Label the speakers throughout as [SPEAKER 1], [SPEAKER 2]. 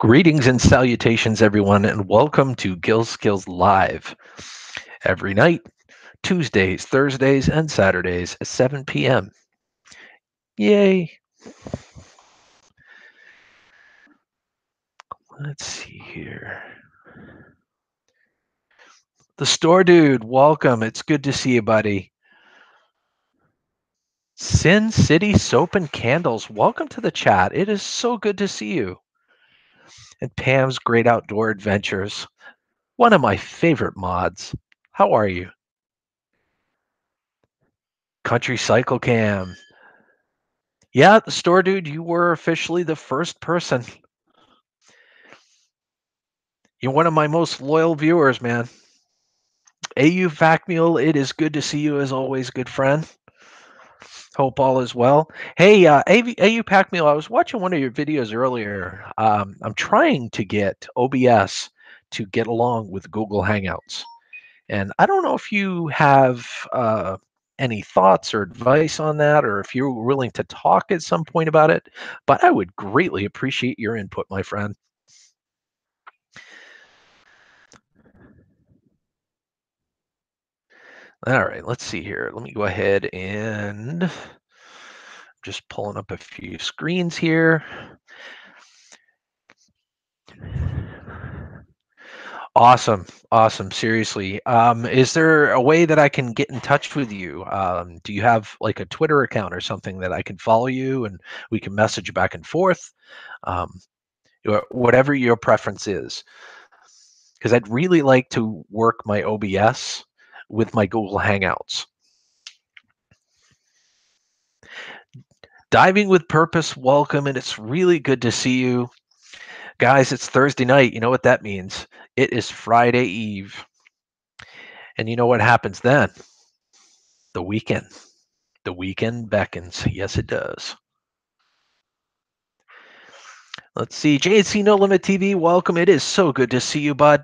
[SPEAKER 1] Greetings and salutations, everyone, and welcome to Gil Skillz Live. Every night, Tuesdays, Thursdays, and Saturdays at 7 p.m. Yay! Let's see here. The Store Dude, welcome. It's good to see you, buddy. Sin City Soap and Candles, welcome to the chat. It is so good to see you. And Pam's Great Outdoor Adventures, one of my favorite mods. How are you? Country Cycle Cam. Yeah, the Store Dude, you were officially the first person. You're one of my most loyal viewers, man. AU Fact Mule, it is good to see you as always, good friend. Hope all is well. Hey, AU Pack Mule, I was watching one of your videos earlier. I'm trying to get OBS to get along with Google Hangouts. And I don't know if you have any thoughts or advice on that, or if you're willing to talk at some point about it, but I would greatly appreciate your input, my friend. All right, let's see here. Let me go ahead and just pulling up a few screens here. Awesome, awesome. Seriously, is there a way that I can get in touch with you? Do you have like a Twitter account or something that I can follow you and we can message back and forth? Um, whatever your preference is, because I'd really like to work my OBS with my Google Hangouts. Diving with Purpose, welcome, and it's really good to see you. Guys, it's Thursday night. You know what that means? It is Friday Eve. And you know what happens then? The weekend. The weekend beckons. Yes, it does. Let's see. JC No Limit TV, welcome. It is so good to see you, bud.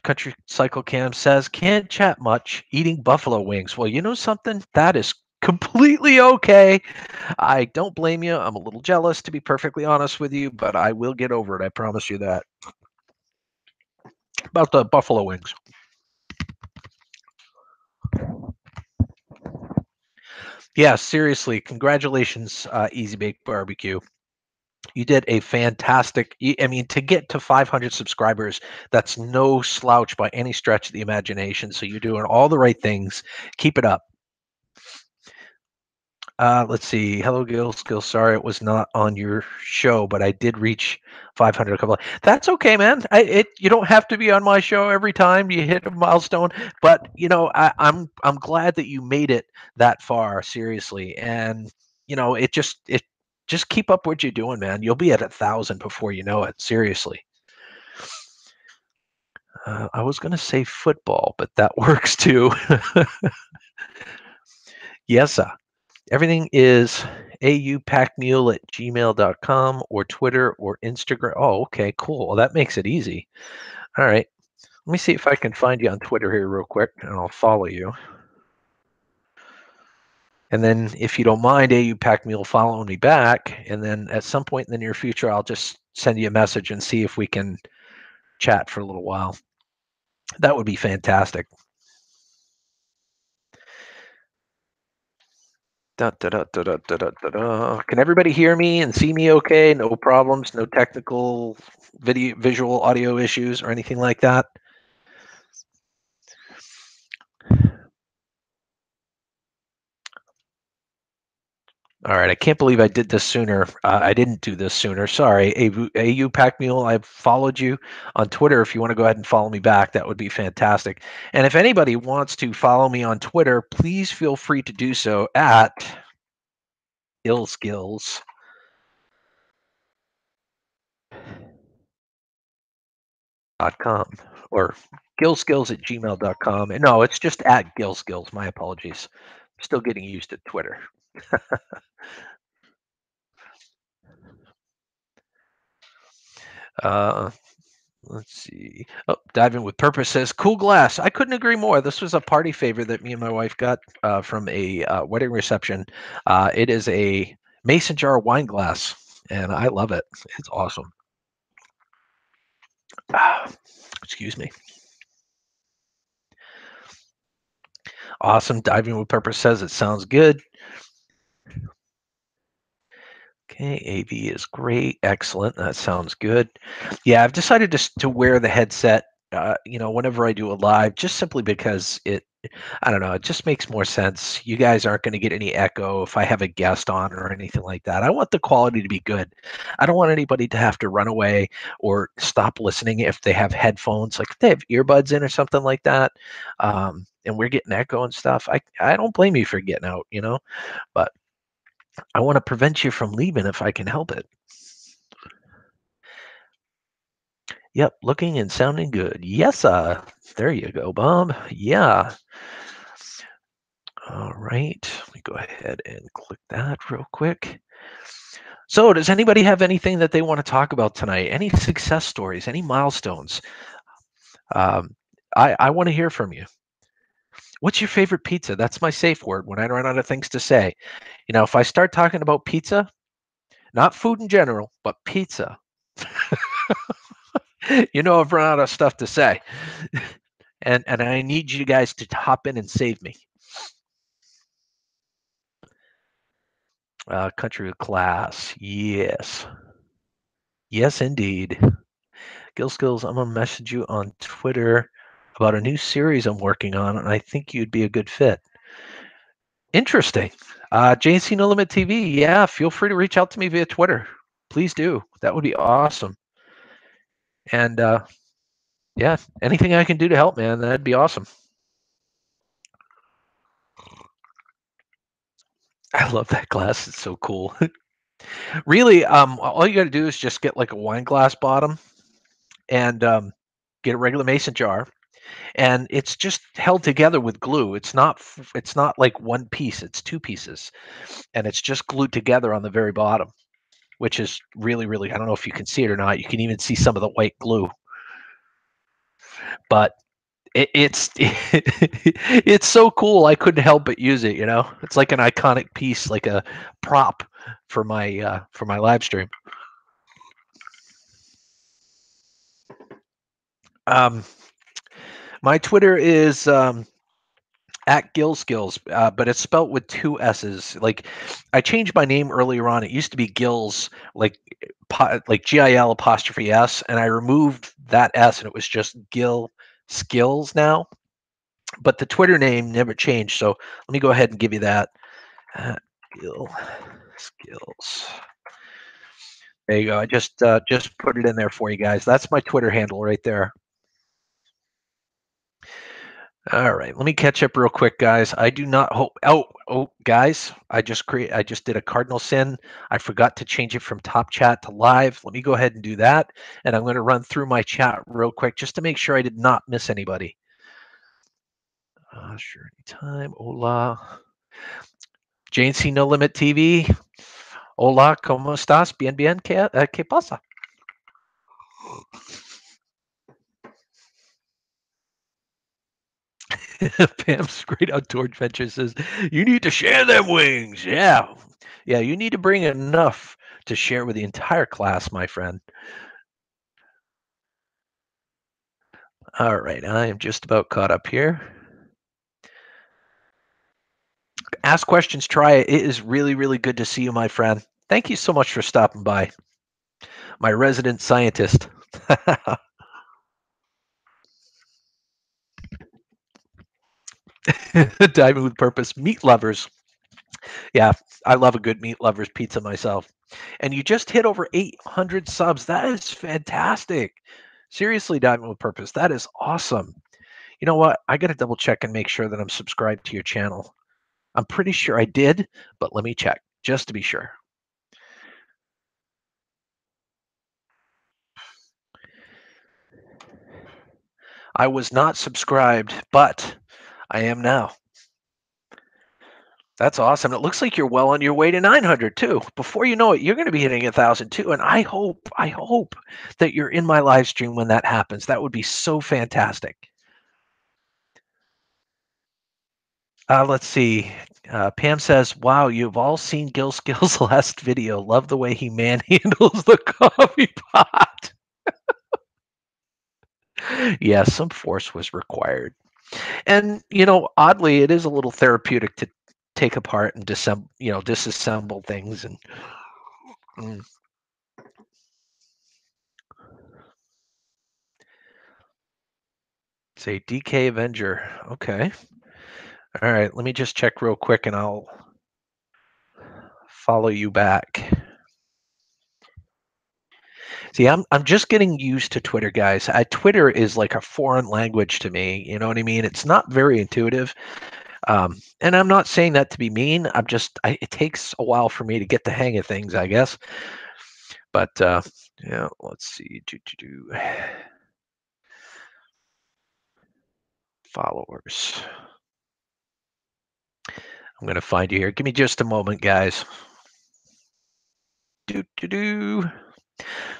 [SPEAKER 1] Country Cycle Cam says, can't chat much, eating buffalo wings. Well, you know something? That is completely okay. I don't blame you. I'm a little jealous, to be perfectly honest with you, but I will get over it. I promise you that. About the buffalo wings. Yeah, seriously, congratulations, Easy Bake Barbecue. You did a fantastic. I mean, to get to 500 subscribers, that's no slouch by any stretch of the imagination. So you're doing all the right things. Keep it up. Let's see. Hello, Gil Skillz. Sorry, it was not on your show, but I did reach 500 a couple. That's okay, man. You don't have to be on my show every time you hit a milestone. But you know, I'm glad that you made it that far. Seriously, and you know, it just keep up what you're doing, man. You'll be at 1,000 before you know it. Seriously. I was gonna say football, but that works too. Yes, sir. Everything is aupackmule@gmail.com or Twitter or Instagram. Oh, okay, cool. Well, that makes it easy. All right. Let me see if I can find you on Twitter here real quick, and I'll follow you. And then, if you don't mind, aupackmule following me back, and then at some point in the near future, I'll just send you a message and see if we can chat for a little while. That would be fantastic. Da, da, da, da, da, da, da, da. Can everybody hear me and see me okay? No problems, no technical visual audio issues or anything like that? All right, I can't believe I did this sooner. I didn't do this sooner. Sorry, AU Pack Mule. I've followed you on Twitter. If you want to go ahead and follow me back, that would be fantastic. And if anybody wants to follow me on Twitter, please feel free to do so at Gil Skillz. .com or gilskills@gmail.com. And no, it's just at Gil Skillz. My apologies. I'm still getting used to Twitter. Let's see. Oh, Diving with Purpose says, cool glass. I couldn't agree more. This was a party favor that me and my wife got from a wedding reception. It is a mason jar wine glass. and I love it. It's awesome. Ah, excuse me. Awesome. Diving with Purpose says it sounds good. Okay, AV is great. Excellent. That sounds good. Yeah, I've decided to wear the headset, whenever I do a live, just simply because I don't know, it just makes more sense. You guys aren't going to get any echo if I have a guest on or anything like that. I want the quality to be good. I don't want anybody to have to run away or stop listening if they have headphones, like if they have earbuds in or something like that. And we're getting echo and stuff. I don't blame you for getting out, but I want to prevent you from leaving if I can help it. Yep, looking and sounding good. Yes, there you go, Bob. Yeah. All right. Let me go ahead and click that real quick. So, does anybody have anything that they want to talk about tonight? Any success stories? Any milestones? Um, I want to hear from you. What's your favorite pizza? That's my safe word when I run out of things to say. If I start talking about pizza, not food in general, but pizza, I've run out of stuff to say. And I need you guys to hop in and save me. Country of class. Yes. Yes, indeed. Gil Skills, I'm gonna message you on Twitter about a new series I'm working on, and I think you'd be a good fit. Interesting. JC No Limit TV. Yeah, feel free to reach out to me via Twitter. Please do. That would be awesome. And yeah, anything I can do to help, man, that'd be awesome. I love that glass. It's so cool. Really, all you got to do is just get like a wine glass bottom and get a regular mason jar, and it's just held together with glue. It's not like one piece, it's two pieces, and it's just glued together on the very bottom, which is really, really, I don't know if you can see it or not. You can even see some of the white glue, but it's it's so cool. I couldn't help but use it. It's like an iconic piece, like a prop for my live stream. Um, my Twitter is at Gil Skills, but it's spelt with two S's. Like I changed my name earlier on. It used to be Gills, like GIL apostrophe S, and I removed that S, and it was just Gil Skills now. But the Twitter name never changed. So let me go ahead and give you that. Gil Skills. There you go. I just put it in there for you guys. That's my Twitter handle right there. All right, let me catch up real quick, guys. I do not hope. Oh, guys, I just did a cardinal sin. I forgot to change it from top chat to live. Let me go ahead and do that, and I'm going to run through my chat real quick just to make sure I did not miss anybody. Sure, anytime. Hola, Jane C. No Limit TV. Hola, cómo estás? Bien, bien. ¿Qué pasa? Pam's Great Outdoor Adventure says, you need to share them wings. Yeah. Yeah, you need to bring enough to share with the entire class, my friend. All right, I am just about caught up here. Ask questions, try it. It is really, really good to see you, my friend. Thank you so much for stopping by. My resident scientist. Diving with Purpose. Meat lovers. Yeah, I love a good meat lovers pizza myself. And you just hit over 800 subs. That is fantastic. Seriously, Diving with Purpose. That is awesome. You know what? I got to double check and make sure that I'm subscribed to your channel. I'm pretty sure I did, but let me check just to be sure. I was not subscribed, but I am now. That's awesome. It looks like you're well on your way to 900 too. Before you know it, you're going to be hitting 1,000 too. And I hope that you're in my live stream when that happens. That would be so fantastic. Let's see. Pam says, "Wow, you've all seen Gil Skill's last video. Love the way he manhandles the coffee pot." Yeah, some force was required. And oddly, it is a little therapeutic to take apart and disassemble things and mm, say DK Avenger. Okay. All right, let me just check real quick and I'll follow you back. See, I'm just getting used to Twitter, guys. Twitter is like a foreign language to me. You know what I mean? It's not very intuitive. And I'm not saying that to be mean. It takes a while for me to get the hang of things, I guess. But yeah, let's see. Followers. I'm going to find you here. Give me just a moment, guys. Do, do, do.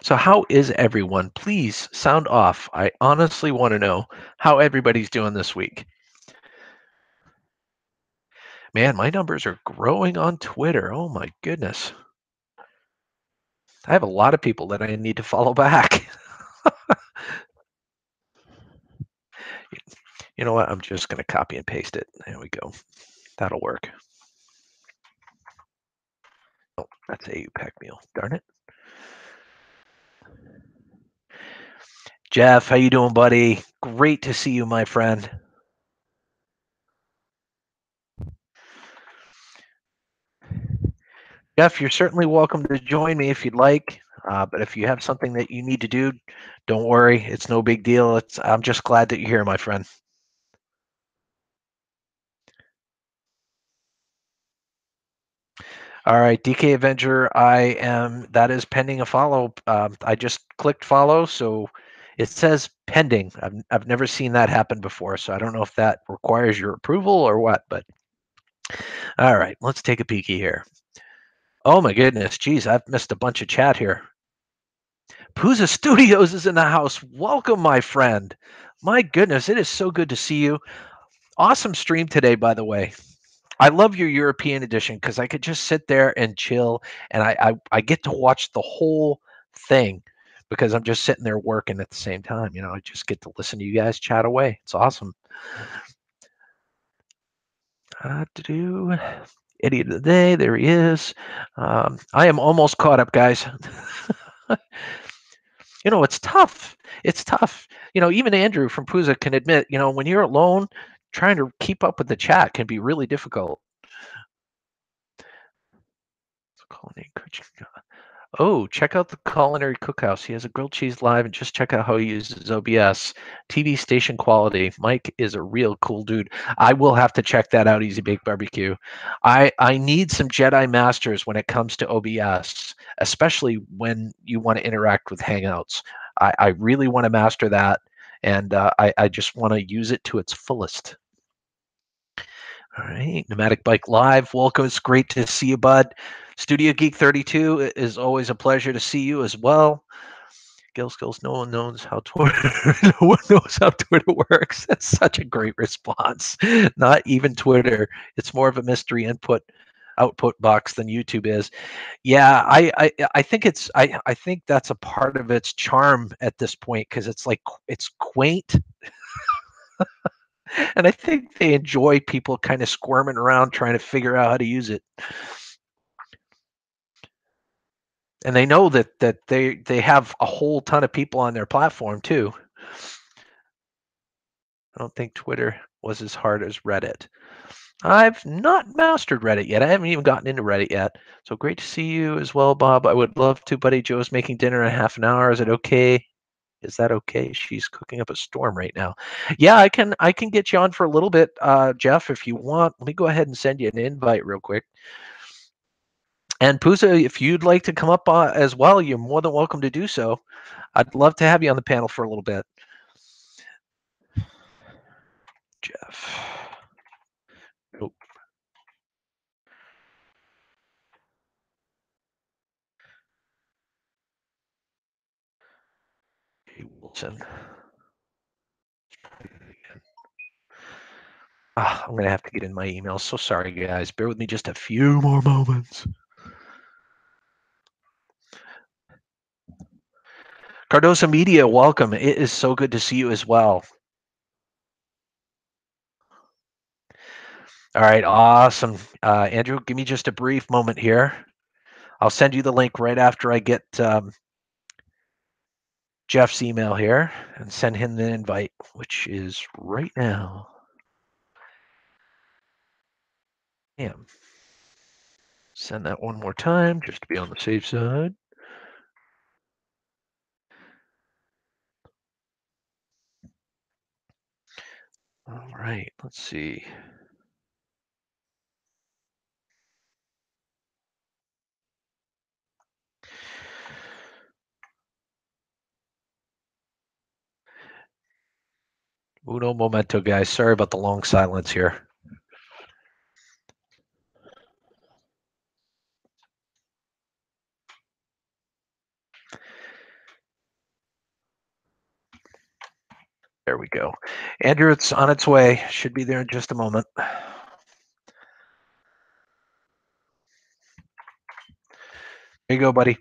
[SPEAKER 1] So, how is everyone? Please sound off. I honestly want to know how everybody's doing this week. Man, my numbers are growing on Twitter. Oh my goodness. I have a lot of people that I need to follow back. You know what? I'm just going to copy and paste it. There we go. That'll work. Oh, that's AU Pack Meal. Darn it. Jeff, how you doing, buddy? Great to see you, my friend. Jeff, you're certainly welcome to join me if you'd like. But if you have something that you need to do, don't worry. It's no big deal. I'm just glad that you're here, my friend. All right, DK Avenger, that is pending a follow. I just clicked follow, so it says pending. I've never seen that happen before, so I don't know if that requires your approval or what, but all right, let's take a peeky here. Oh my goodness, geez, I've missed a bunch of chat here. Pooza Studios is in the house. Welcome, my friend. My goodness, it is so good to see you. Awesome stream today, by the way. I love your European edition because I could just sit there and chill, and I get to watch the whole thing because I'm just sitting there working at the same time. I just get to listen to you guys chat away. It's awesome. To do idiot of the day. There he is. I am almost caught up, guys. It's tough. It's tough. Even Andrew from Puza can admit, when you're alone, trying to keep up with the chat can be really difficult. Oh, check out the Culinary Cookhouse. He has a grilled cheese live, and just check out how he uses OBS. TV station quality. Mike is a real cool dude. I will have to check that out, Easy Bake Barbecue. I need some Jedi Masters when it comes to OBS, especially when you want to interact with Hangouts. I really want to master that, and I just want to use it to its fullest. All right, Pneumatic Bike Live. Welcome. It's great to see you, bud. Studio Geek 32 is always a pleasure to see you as well. Gil Skillz, no one knows how Twitter no one knows how Twitter works. That's such a great response. Not even Twitter. It's more of a mystery input output box than YouTube is. Yeah, I think I think that's a part of its charm at this point because it's quaint, and I think they enjoy people kind of squirming around trying to figure out how to use it. And they know that they have a whole ton of people on their platform too. I don't think Twitter was as hard as Reddit. I've not mastered Reddit yet. I haven't even gotten into Reddit yet. So great to see you as well, Bob. I would love to, buddy. Joe's making dinner in half an hour. Is it okay? Is that okay? She's cooking up a storm right now. Yeah, I can get you on for a little bit, Jeff, if you want. Let me go ahead and send you an invite real quick. And Pusa, if you'd like to come up as well, you're more than welcome to do so. I'd love to have you on the panel for a little bit. Jeff. Oh. Wilson. I'm going to have to get in my emails. So sorry, guys. Bear with me just a few more moments. Cardoso Media, welcome. It is so good to see you as well. All right, awesome. Andrew, give me just a brief moment here. I'll send you the link right after I get Jeff's email here and send him the invite, which is right now. Damn. Send that one more time just to be on the safe side. All right, let's see. Uno momento, guys. Sorry about the long silence here. There we go. Andrew, it's on its way. Should be there in just a moment. There you go, buddy.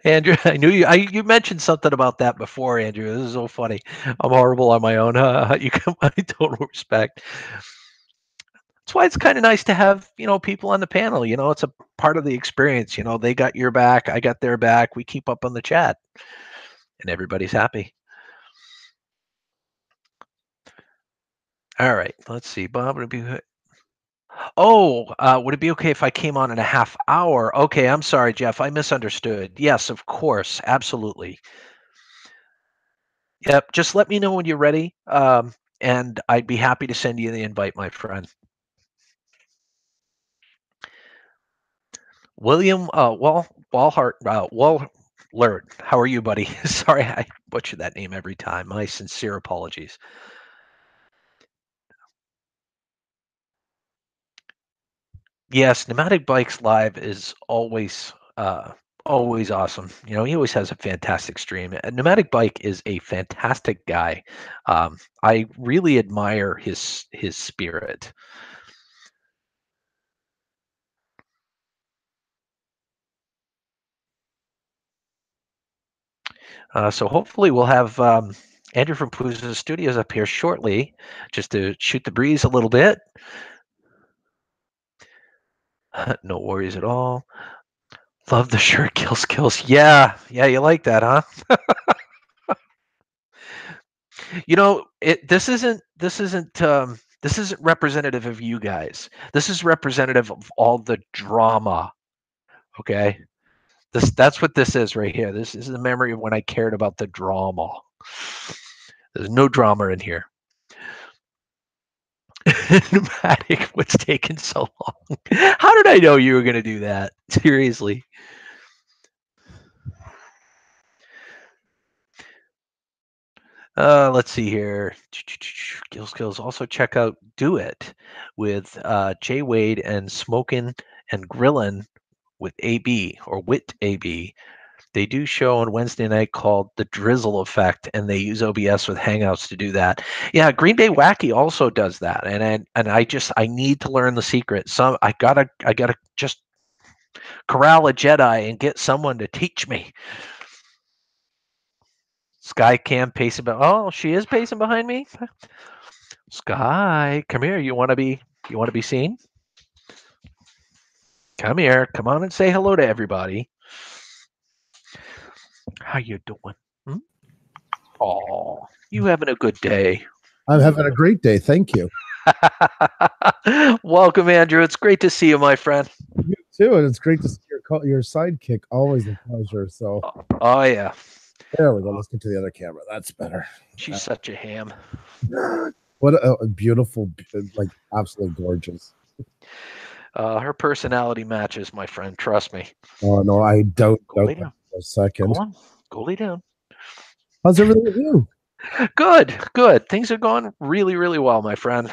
[SPEAKER 1] Andrew, I knew you. You mentioned something about that before, Andrew. This is so funny. I'm horrible on my own. You got my total respect. That's why it's kind of nice to have people on the panel. It's a part of the experience. They got your back, I got their back. We keep up on the chat, and everybody's happy. All right, let's see. Bob, would it be? Oh, would it be okay if I came on in a half hour? Okay, I'm sorry, Jeff. I misunderstood. Yes, of course, absolutely. Yep, just let me know when you're ready, and I'd be happy to send you the invite, my friend. William Wallard. How are you, buddy? Sorry, I butcher that name every time. My sincere apologies. Yes, Pneumatic Bikes Live is always awesome. He always has a fantastic stream. A Pneumatic Bike is a fantastic guy. I really admire his spirit. So hopefully we'll have Andrew from Pooza Studios up here shortly, just to shoot the breeze a little bit. No worries at all. Love the shirt, Gil Skillz. Yeah, you like that, huh? This isn't representative of you guys. This is representative of all the drama. Okay, that's what this is right here. This is the memory of when I cared about the drama. There's no drama in here. Pneumatic, what's taking so long? How did I know you were going to do that? Seriously. Let's see here. Gil Skillz. Also check out Do It with Jay Wade and Smokin' and Grillin' with AB or Wit AB. They do show on Wednesday night called The Drizzle Effect, and they use OBS with Hangouts to do that. Yeah, Green Bay Wacky also does that, and I need to learn the secret. So I gotta just corral a Jedi and get someone to teach me. Sky Cam pacing behind. Oh, she is pacing behind me. Sky, come here. You want to be seen? Come here. Come on and say hello to everybody. How you doing? Hmm? Oh, you having a good day?
[SPEAKER 2] I'm having a great day. Thank you.
[SPEAKER 1] Welcome, Andrew. It's great to see you, my friend.
[SPEAKER 2] You too, and it's great to see your sidekick. Always a pleasure. So,
[SPEAKER 1] oh yeah.
[SPEAKER 2] There we go. Let's get to the other camera. That's better.
[SPEAKER 1] She's such a ham.
[SPEAKER 2] What a beautiful, like absolutely gorgeous.
[SPEAKER 1] Her personality matches, my friend. Trust me.
[SPEAKER 2] Oh no, I don't doubt that for a second.
[SPEAKER 1] Go on. Go lay down.
[SPEAKER 2] How's everything with you?
[SPEAKER 1] Good. Things are going really, really well, my friend.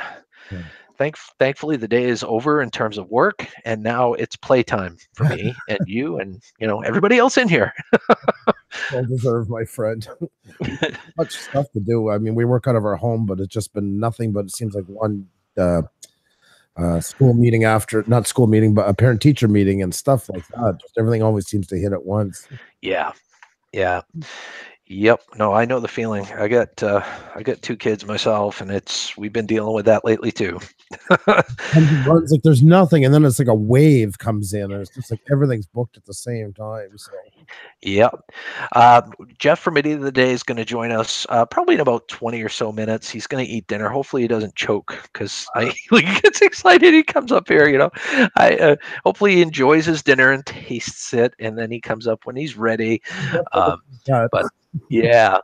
[SPEAKER 1] thankfully the day is over in terms of work, and now it's playtime for me and you and everybody else in here.
[SPEAKER 2] Well deserved, my friend. Much stuff to do. I mean, we work out of our home, but it's just been nothing but it seems like one school meeting after, not school meeting, but a parent teacher meeting and stuff like that. Just everything always seems to hit at once.
[SPEAKER 1] Yeah, yeah, yep. No, I know the feeling. I got two kids myself, and we've been dealing with that lately too.
[SPEAKER 2] And runs like there's nothing, and then it's like a wave comes in, and it's just like everything's booked at the same time. So
[SPEAKER 1] Yep. Jeff from Idiot of the Day is going to join us probably in about 20 or so minutes. He's going to eat dinner. Hopefully, he doesn't choke because he gets excited. He comes up here, hopefully, he enjoys his dinner and tastes it, and then he comes up when he's ready. But yeah,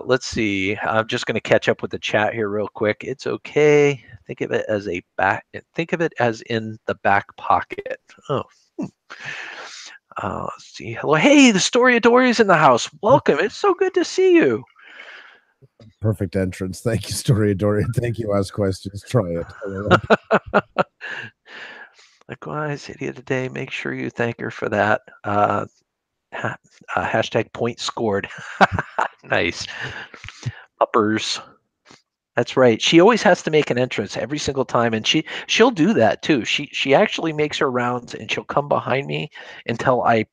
[SPEAKER 1] let's see. I'm just going to catch up with the chat here real quick. It's okay. Think of it as Think of it as in the back pocket. Oh. Let's see. Hello. Hey, the Story of Dory is in the house. Welcome. It's so good to see you.
[SPEAKER 2] Perfect entrance. Thank you, Story of Dory. Thank you, Ask Questions. Try it.
[SPEAKER 1] Likewise, Idiot of the Day. Make sure you thank her for that. Hashtag point scored. Nice. Uppers. That's right. She always has to make an entrance every single time, and she'll do that too. She actually makes her rounds, and she'll come behind me until I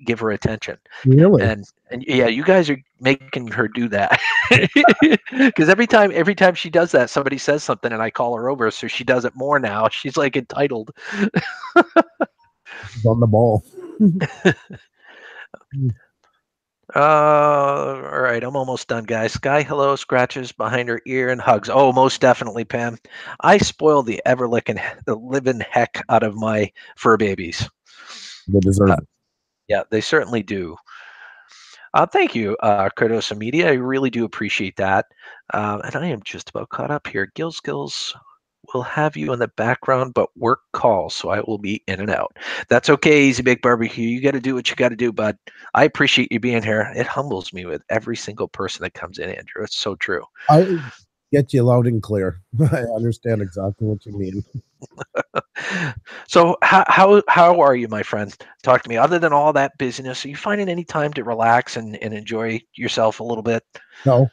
[SPEAKER 1] give her attention.
[SPEAKER 2] Really?
[SPEAKER 1] And yeah, you guys are making her do that because every time she does that, somebody says something, and I call her over, so she does it more now. She's like entitled.
[SPEAKER 2] On the ball.
[SPEAKER 1] All right, I'm almost done, guys. Sky, hello, scratches behind her ear and hugs. Oh, most definitely, Pam. I spoil the living heck out of my fur babies.
[SPEAKER 2] They deserve it.
[SPEAKER 1] Yeah, they certainly do. Thank you, Cardoso Media. I really do appreciate that. And I am just about caught up here. Gil Skillz will have you in the background, but work calls, so I will be in and out. That's okay, Easy Bake Barbecue. You got to do what you got to do, bud. I appreciate you being here. It humbles me with every single person that comes in, Andrew. It's so true.
[SPEAKER 2] I get you loud and clear. I understand exactly what you mean.
[SPEAKER 1] So how are you, my friend? Talk to me. Other than all that busyness, are you finding any time to relax and enjoy yourself a little bit?
[SPEAKER 2] No.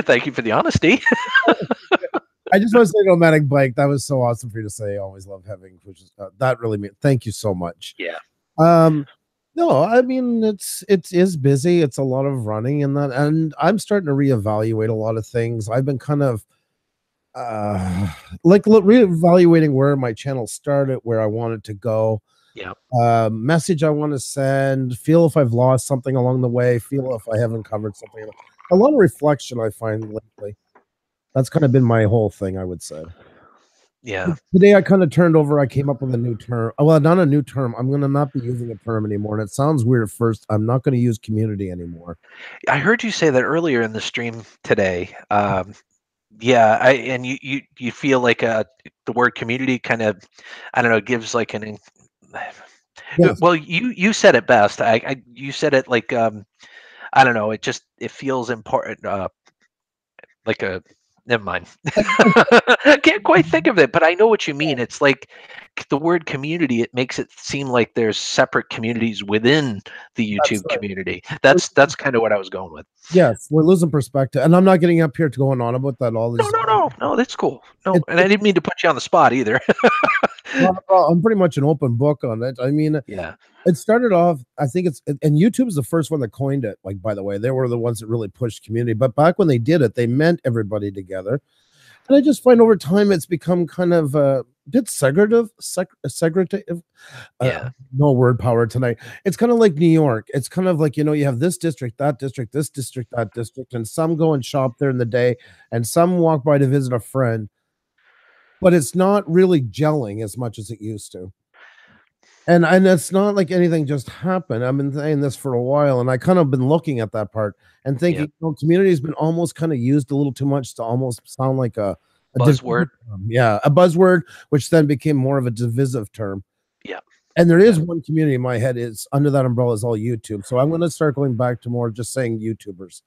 [SPEAKER 1] Thank you for the honesty.
[SPEAKER 2] I just want to say, Nomadic Bike, that was so awesome for you to say. I always love having, which is that really means thank you so much.
[SPEAKER 1] Yeah.
[SPEAKER 2] No, I mean it is busy. It's a lot of running and I'm starting to reevaluate a lot of things. I've been kind of reevaluating where my channel started, where I wanted to go.
[SPEAKER 1] Yeah.
[SPEAKER 2] Message I want to send, feel if I've lost something along the way, feel if I haven't covered something. A lot of reflection I find lately. That's kind of been my whole thing, I would say.
[SPEAKER 1] Yeah.
[SPEAKER 2] Today I kind of turned over. I came up with a new term. Well, not a new term. I'm going to not be using a term anymore. And it sounds weird at first. I'm not going to use community anymore.
[SPEAKER 1] I heard you say that earlier in the stream today. Yeah, and you feel like the word community kind of, I don't know, gives like an.
[SPEAKER 2] Yes.
[SPEAKER 1] Well, you said it best. You said it like I don't know. It feels important. Like a never mind. I can't quite think of it, but I know what you mean. It's like the word community. It makes it seem like there's separate communities within the YouTube
[SPEAKER 2] right.
[SPEAKER 1] community. That's kind of what I was going with.
[SPEAKER 2] Yes, we're losing perspective, and I'm not getting up here to going on about that all this.
[SPEAKER 1] No, that's cool. No, and I didn't mean to put you on the spot either.
[SPEAKER 2] I'm pretty much an open book on it. I mean,
[SPEAKER 1] yeah,
[SPEAKER 2] it started off, I think and YouTube is the first one that coined it. Like, by the way, they were the ones that really pushed community. But back when they did it, they meant everybody together. And I just find over time it's become kind of a bit segregative.
[SPEAKER 1] yeah.
[SPEAKER 2] No word power tonight. It's kind of like New York. It's kind of like, you have this district, that district, this district, that district, and some go and shop there in the day, and some walk by to visit a friend. But it's not really gelling as much as it used to. And it's not like anything just happened. I've been saying this for a while, and I kind of been looking at that part and thinking, community has been almost kind of used a little too much to almost sound like a
[SPEAKER 1] buzzword.
[SPEAKER 2] Yeah, a buzzword, which then became more of a divisive term.
[SPEAKER 1] Yeah.
[SPEAKER 2] And there is one community in my head is under that umbrella is all YouTube. So I'm going to start going back to more just saying YouTubers.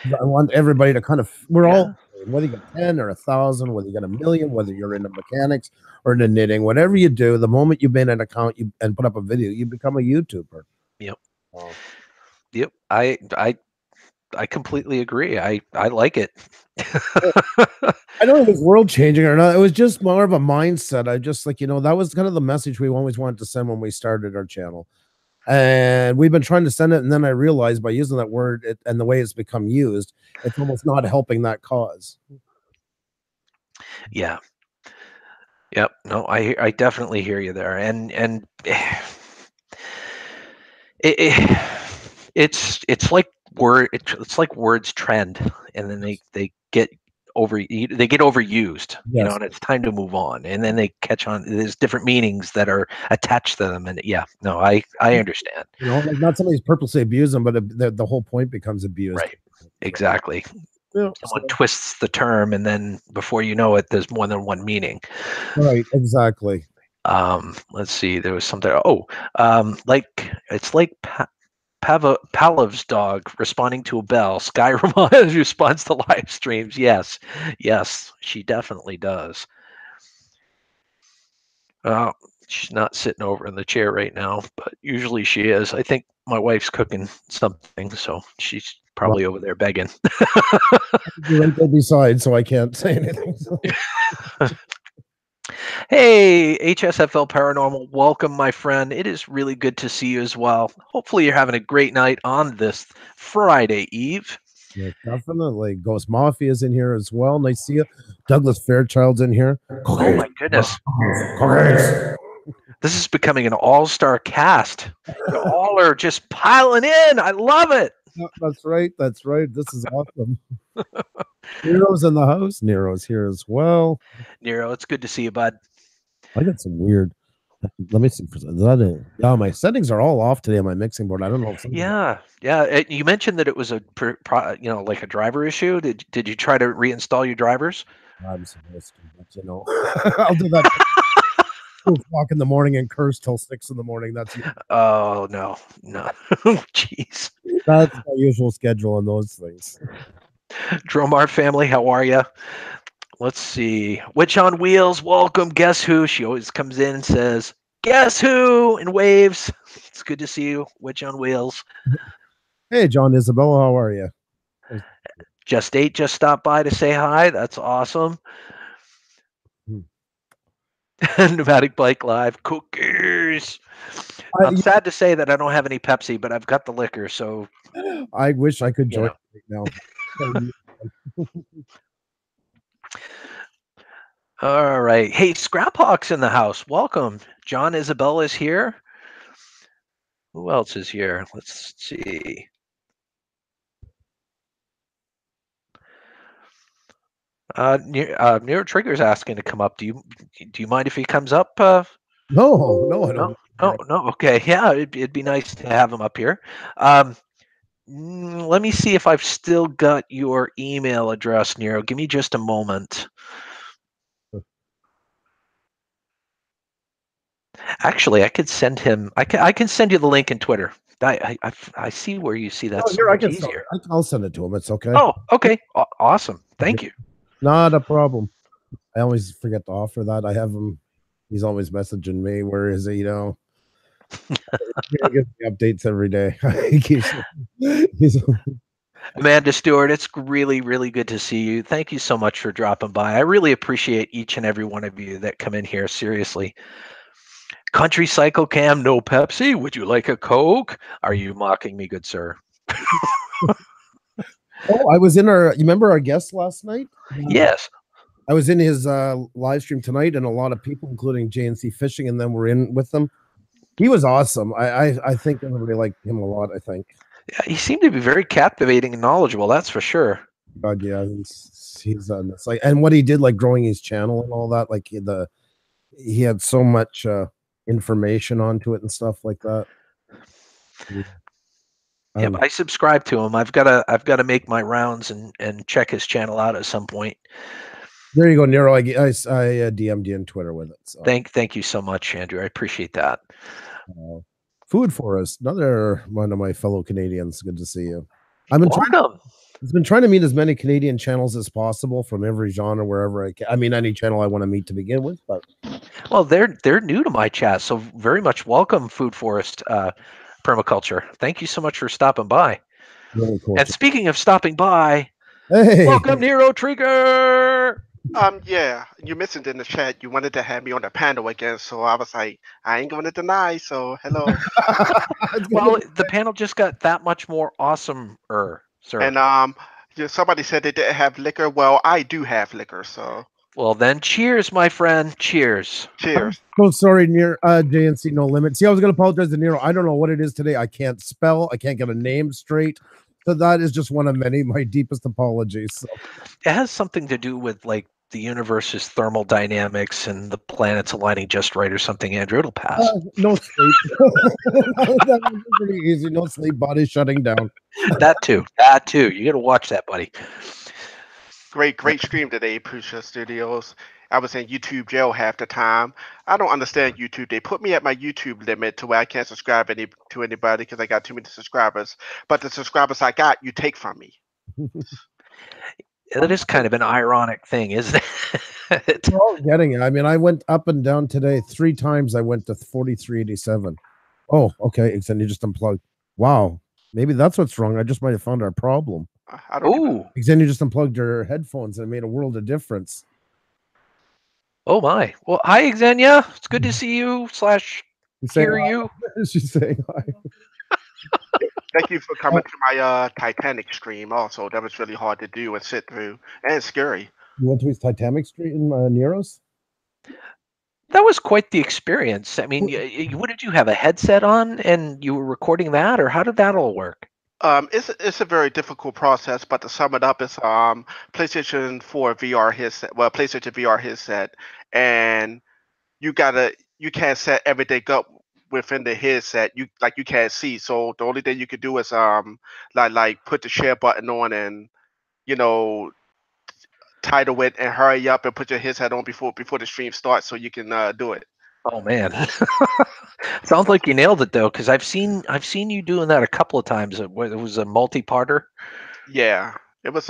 [SPEAKER 2] I want everybody to kind of, we're all Whether you get 10 or 1,000, whether you get 1,000,000, whether you're into mechanics or into knitting, whatever you do, the moment you made an account and put up a video, you become a YouTuber.
[SPEAKER 1] Yep.
[SPEAKER 2] Oh.
[SPEAKER 1] Yep. I completely agree. I like it.
[SPEAKER 2] I don't know if it's world changing or not. It was just more of a mindset. I just like, that was kind of the message we always wanted to send when we started our channel. And we've been trying to send it. And then I realized by using that word and the way it's become used, it's almost not helping that cause.
[SPEAKER 1] Yeah. Yep. No, I definitely hear you there. And it it's like it's like words trend, and then they get overused,
[SPEAKER 2] Yes.
[SPEAKER 1] and it's time to move on, and then they catch on. There's different meanings that are attached to them, and yeah, no, I understand.
[SPEAKER 2] Like not somebody's purposely abused them, but the whole point becomes abused.
[SPEAKER 1] Right. Exactly.
[SPEAKER 2] Yeah,
[SPEAKER 1] Someone twists the term, and then before you know it, there's more than one meaning.
[SPEAKER 2] right, exactly.
[SPEAKER 1] Let's see. There was something. Oh, like it's like Pavlov's dog responding to a bell. Sky responds to live streams. Yes, yes, she definitely does. She's not sitting over in the chair right now, but usually she is. I think my wife's cooking something, so she's
[SPEAKER 2] Well,
[SPEAKER 1] probably over there begging.
[SPEAKER 2] you're right there beside, so I can't say anything.
[SPEAKER 1] Hey, HSFL Paranormal, welcome, my friend. It is really good to see you as well. Hopefully, you're having a great night on this Friday Eve.
[SPEAKER 2] Yeah, definitely. Ghost Mafia's in here as well. Nice to see you. Douglas Fairchild's in here.
[SPEAKER 1] Oh my goodness. This is becoming an all-star cast. You all are just piling in. I love it.
[SPEAKER 2] That's right. That's right. This is awesome. Nero's in the house. Nero's here as well.
[SPEAKER 1] Nero, it's good to see you, bud.
[SPEAKER 2] I got some weird. Let me see. Is that it? Yeah, my settings are all off today on my mixing board. I don't know if
[SPEAKER 1] Yeah. You mentioned that it was like a driver issue. Did you try to reinstall your drivers?
[SPEAKER 2] I'm supposed to, but I'll do that. 2 o'clock in the morning and curse till 6 in the morning. That's
[SPEAKER 1] Oh no. Jeez.
[SPEAKER 2] that's my usual schedule on those things.
[SPEAKER 1] Dromar family, how are you? Let's see. Witch on Wheels, welcome. Guess who? She always comes in and says, "Guess who?" and waves. It's good to see you, Witch on Wheels.
[SPEAKER 2] Hey, John Isabella, how are you?
[SPEAKER 1] Just stopped by to say hi. That's awesome. Pneumatic Bike Live cookies. I'm sad to say that I don't have any Pepsi, but I've got the liquor. So
[SPEAKER 2] I wish I could join right now.
[SPEAKER 1] All right. Hey, Scrap Hawk's in the house. Welcome. John Isabella is here. Who else is here? Let's see. Nero Trigger's asking to come up. Do you mind if he comes up?
[SPEAKER 2] No, I don't.
[SPEAKER 1] No. Okay, yeah, it'd be nice to have him up here. Let me see if I've still got your email address, Nero. Give me just a moment. Actually, I could send him. I can send you the link in Twitter. I see where you see that. So much easier.
[SPEAKER 2] I'll send it to him. It's okay.
[SPEAKER 1] Oh, okay. Awesome. Thank you.
[SPEAKER 2] Not a problem. I always forget to offer that. I have him. He's always messaging me. Where is he? He gives me updates every day.
[SPEAKER 1] Amanda Stewart, it's really, really good to see you. Thank you so much for dropping by. I really appreciate each and every one of you that come in here. Seriously. Country Cycle Cam, no Pepsi. Would you like a Coke? Are you mocking me, good sir?
[SPEAKER 2] Oh, I was in you remember our guest last night?
[SPEAKER 1] Yes.
[SPEAKER 2] I was in his live stream tonight, and a lot of people, including JNC Fishing, and then were in with them. He was awesome. I think everybody liked him a lot. I think.
[SPEAKER 1] Yeah, he seemed to be very captivating and knowledgeable. That's for sure.
[SPEAKER 2] God, yeah, he's it's like, and what he did, like growing his channel and all that, like he had so much information onto it and stuff like that.
[SPEAKER 1] Yep, I subscribe to him. I've got to make my rounds and check his channel out at some point.
[SPEAKER 2] There you go, Nero. I DM'd you on Twitter with it. So.
[SPEAKER 1] Thank you so much, Andrew. I appreciate that.
[SPEAKER 2] Food for us. Another one of my fellow Canadians. Good to see you. I've been trying.
[SPEAKER 1] Welcome.
[SPEAKER 2] I've been trying to meet as many Canadian channels as possible from every genre wherever I can. I mean, any channel I want to meet to begin with, but
[SPEAKER 1] Well, they're new to my chat, so very much welcome, Food Forest Permaculture. Thank you so much for stopping by.
[SPEAKER 2] really cool.
[SPEAKER 1] And speaking of stopping by,
[SPEAKER 2] Hey,
[SPEAKER 1] welcome Nero Trigger.
[SPEAKER 3] Yeah, you mentioned in the chat you wanted to have me on the panel again, so I was like, I ain't going to deny. So hello,
[SPEAKER 1] Well, the panel just got that much more awesome-er, sir.
[SPEAKER 3] and somebody said they didn't have liquor. Well, I do have liquor, so
[SPEAKER 1] Well, then, cheers, my friend. Cheers.
[SPEAKER 2] I'm
[SPEAKER 3] cheers.
[SPEAKER 2] so sorry, near JNC No Limit. See, I was going to apologize to Nero. I don't know what it is today. I can't spell. I can't get a name straight. So that is just one of many my deepest apologies. So.
[SPEAKER 1] It has something to do with like the universe's thermal dynamics and the planets aligning just right or something. Andrew, it'll pass.
[SPEAKER 2] No sleep. That was pretty easy. No sleep. Body shutting down.
[SPEAKER 1] That too. That too. You got to watch that, buddy.
[SPEAKER 3] Great stream today, Pusha Studios. I was in YouTube jail half the time. I don't understand YouTube. They put me at my YouTube limit to where I can't subscribe to anybody because I got too many subscribers. But the subscribers I got, you take from me.
[SPEAKER 1] That is kind of an ironic thing, isn't it?
[SPEAKER 2] We're all getting it. I mean, I went up and down today 3 times. I went to 4387. Oh, okay. And you just unplugged. Wow. Maybe that's what's wrong. I just might have found our problem.
[SPEAKER 3] I don't even-
[SPEAKER 1] Ooh.
[SPEAKER 2] Then you just unplugged your headphones and it made a world of difference.
[SPEAKER 1] Oh my. Well, hi, Xenia. It's good to see you slash
[SPEAKER 2] You say
[SPEAKER 1] hear
[SPEAKER 2] hi.
[SPEAKER 1] you.
[SPEAKER 2] She's saying hi.
[SPEAKER 3] Thank you for coming to my Titanic stream. Also, that was really hard to do and sit through, and scary.
[SPEAKER 2] You went to his Titanic Street in Nero's?
[SPEAKER 1] That was quite the experience. I mean, what did you have, a headset on and you were recording that, or how did that all work?
[SPEAKER 3] It's a very difficult process, but to sum it up, it's PlayStation 4 VR headset, well, PlayStation VR headset, and you can't set everything up within the headset. You can't see, so the only thing you can do is like put the share button on and you know title it and hurry up and put your headset on before the stream starts so you can do it.
[SPEAKER 1] Oh man. Sounds like you nailed it though, because I've seen you doing that a couple of times. It was a multi-parter.
[SPEAKER 3] Yeah, it was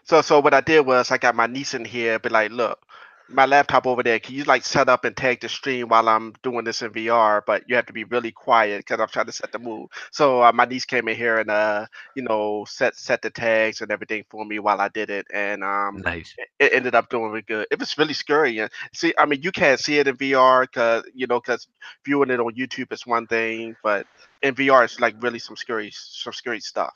[SPEAKER 3] So what I did was I got my niece in here, be like, look, my laptop over there. Can you like set up and tag the stream while I'm doing this in VR? But you have to be really quiet because I'm trying to set the mood. So my niece came in here and set the tags and everything for me while I did it, and
[SPEAKER 1] Nice.
[SPEAKER 3] it ended up doing really good. It was really scary. And see, I mean, you can't see it in VR because viewing it on YouTube is one thing, but in VR it's like really some scary stuff.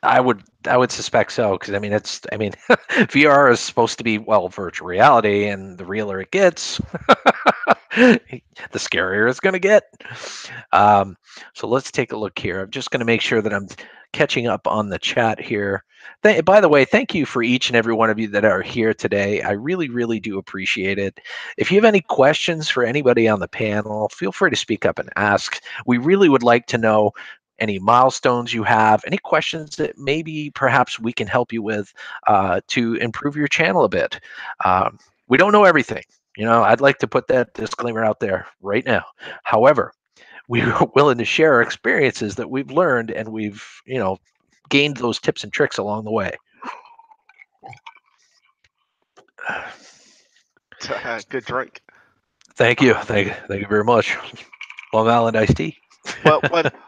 [SPEAKER 1] I would suspect so, because I mean VR is supposed to be, well, virtual reality, and the realer it gets, the scarier it's going to get. So let's take a look here. I'm just going to make sure that I'm catching up on the chat here. By the way, thank you for each and every one of you that are here today. I really, really do appreciate it. If you have any questions for anybody on the panel, feel free to speak up and ask. We really would like to know any milestones you have, any questions that maybe perhaps we can help you with to improve your channel a bit. We don't know everything. I'd like to put that disclaimer out there right now. However, we are willing to share our experiences that we've learned, and we've, gained those tips and tricks along the way.
[SPEAKER 3] Good drink.
[SPEAKER 1] Thank you. Thank you very much. Long Island iced tea.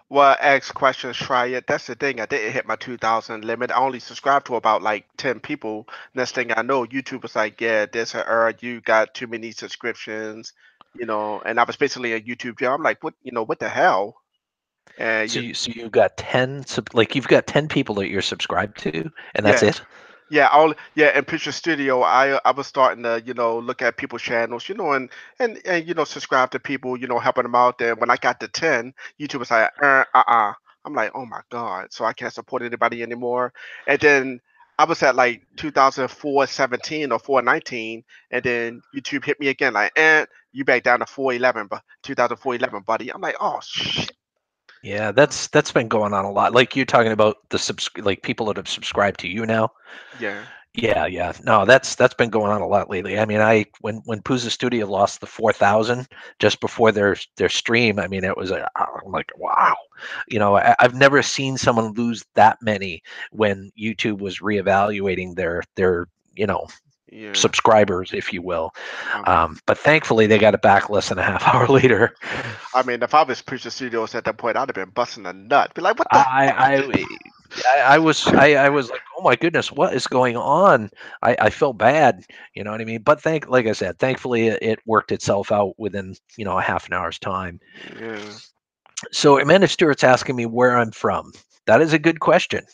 [SPEAKER 3] Well, ask questions, try it. That's the thing. I didn't hit my 2,000 limit. I only subscribed to about like 10 people. Next thing I know, YouTube was like, yeah, there's an error. You got too many subscriptions, and I was basically a YouTube jail. I'm like, what the hell? And
[SPEAKER 1] So you've got 10, you've got 10 people that you're subscribed to, and that's
[SPEAKER 3] yeah.
[SPEAKER 1] it?
[SPEAKER 3] In Picture Studio, I was starting to look at people's channels, and subscribe to people, helping them out there. When I got to 10, YouTube was like, I'm like, oh my god, so I can't support anybody anymore. And then I was at like 2004-17 or 419, and then YouTube hit me again like, you back down to 411, but 2004-11, buddy. I'm like, oh shit.
[SPEAKER 1] Yeah, that's been going on a lot. Like you're talking about the people that have subscribed to you now.
[SPEAKER 3] Yeah.
[SPEAKER 1] Yeah. No, that's been going on a lot lately. I mean, when Puza Studio lost the 4,000 just before their stream, I mean, it was I'm like, wow. I've never seen someone lose that many when YouTube was reevaluating their
[SPEAKER 3] Yeah.
[SPEAKER 1] subscribers, if you will.
[SPEAKER 3] Um,
[SPEAKER 1] But thankfully, they got it back less than a half hour later.
[SPEAKER 3] I mean, if I was Preacher Studios at that point, I'd have been busting a nut. Be like, what the
[SPEAKER 1] I I was like, oh my goodness, what is going on? I felt bad, you know what I mean? But like I said, thankfully it worked itself out within a half an hour's time.
[SPEAKER 3] Yeah.
[SPEAKER 1] So Amanda Stewart's asking me where I'm from. That is a good question.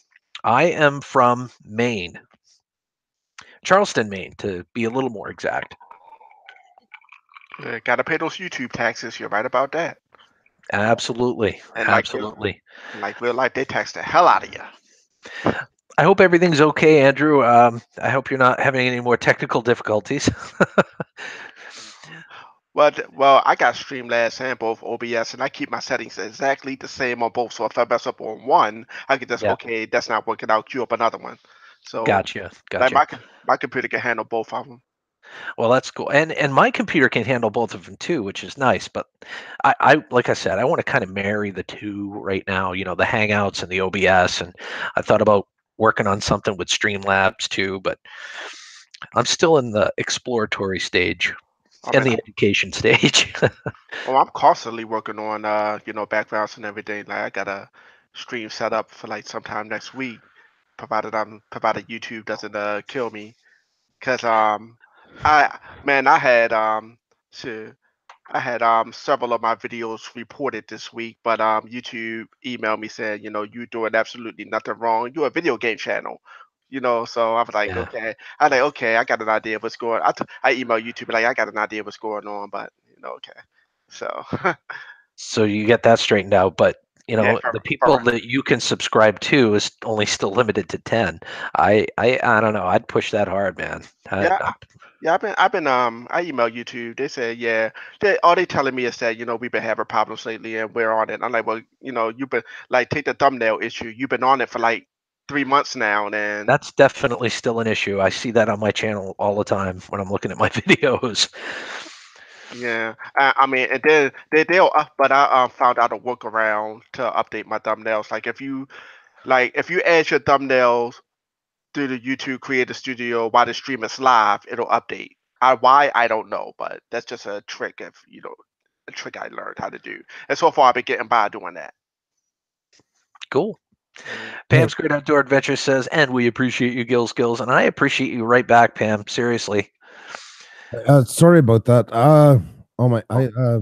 [SPEAKER 1] I am from Maine, Charleston, Maine, to be a little more exact.
[SPEAKER 3] Yeah, gotta pay those YouTube taxes. You're right about that.
[SPEAKER 1] Absolutely,
[SPEAKER 3] And
[SPEAKER 1] absolutely.
[SPEAKER 3] like real life, they tax the hell out of you.
[SPEAKER 1] I hope everything's okay, Andrew. I hope you're not having any more technical difficulties.
[SPEAKER 3] Well, I got Streamlabs and both OBS, and I keep my settings exactly the same on both. So if I mess up on one, I can just
[SPEAKER 1] Yeah,
[SPEAKER 3] okay, that's not working out. Queue up another one. So
[SPEAKER 1] gotcha,
[SPEAKER 3] like
[SPEAKER 1] gotcha.
[SPEAKER 3] my computer can handle both of them.
[SPEAKER 1] Well, that's cool. And my computer can handle both of them too, which is nice. But I like I said, I want to kind of marry the two right now. The Hangouts and the OBS, and I thought about working on something with Streamlabs too, but I'm still in the exploratory stage
[SPEAKER 3] I
[SPEAKER 1] and
[SPEAKER 3] mean,
[SPEAKER 1] the education stage.
[SPEAKER 3] I'm constantly working on backgrounds and everything. Like I got a stream set up for like sometime next week, provided YouTube doesn't kill me. Cause I man I had so I had several of my videos reported this week, but YouTube emailed me saying, you doing absolutely nothing wrong. You're a video game channel. So I was like,
[SPEAKER 1] Yeah.
[SPEAKER 3] okay. I like, okay, I got an idea of what's going. I emailed YouTube like I got an idea of what's going on, but okay. So
[SPEAKER 1] So you get that straightened out, but
[SPEAKER 3] yeah,
[SPEAKER 1] the
[SPEAKER 3] for
[SPEAKER 1] people that you can subscribe to is only still limited to 10. I don't know. I'd push that hard, man.
[SPEAKER 3] yeah, yeah. I emailed YouTube. They said, yeah, all they telling me is that we've been having problems lately and we're on it. I'm like, well, you've been like take the thumbnail issue. You've been on it for like 3 months now, and
[SPEAKER 1] That's definitely still an issue. I see that on my channel all the time when I'm looking at my videos.
[SPEAKER 3] yeah, I mean, and then they'll but I found out a workaround to update my thumbnails. Like if you add your thumbnails through the YouTube Creator Studio while the stream is live, it'll update. Why I don't know, but that's just a trick if a trick I learned how to do. And so far I've been getting by doing that.
[SPEAKER 1] Cool.
[SPEAKER 3] Mm.
[SPEAKER 2] Hey,
[SPEAKER 1] Pam's Great Outdoor Adventure says, and we appreciate you, Gil Skills. And I appreciate you right back, Pam. Seriously.
[SPEAKER 2] sorry about that. Oh my,
[SPEAKER 1] Oh,
[SPEAKER 2] I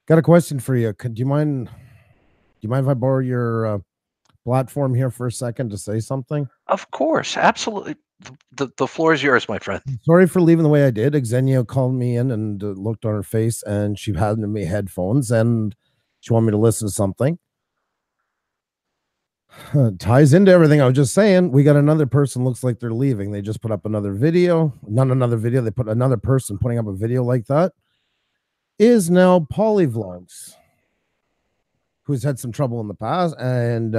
[SPEAKER 2] got a question for you. Do you mind? Do you mind if I borrow your platform here for a second to say something?
[SPEAKER 1] of course. Absolutely. The floor is yours, my friend.
[SPEAKER 2] Sorry for leaving the way I did. Xenia called me in and looked on her face, and she handed me headphones, and she wanted me to listen to something. Ties into everything I was just saying. We got another person looks like they're leaving. They just put up another video, not another video. They put another person putting up a video like that. Is now Polyvlogs, who's had some trouble in the past, and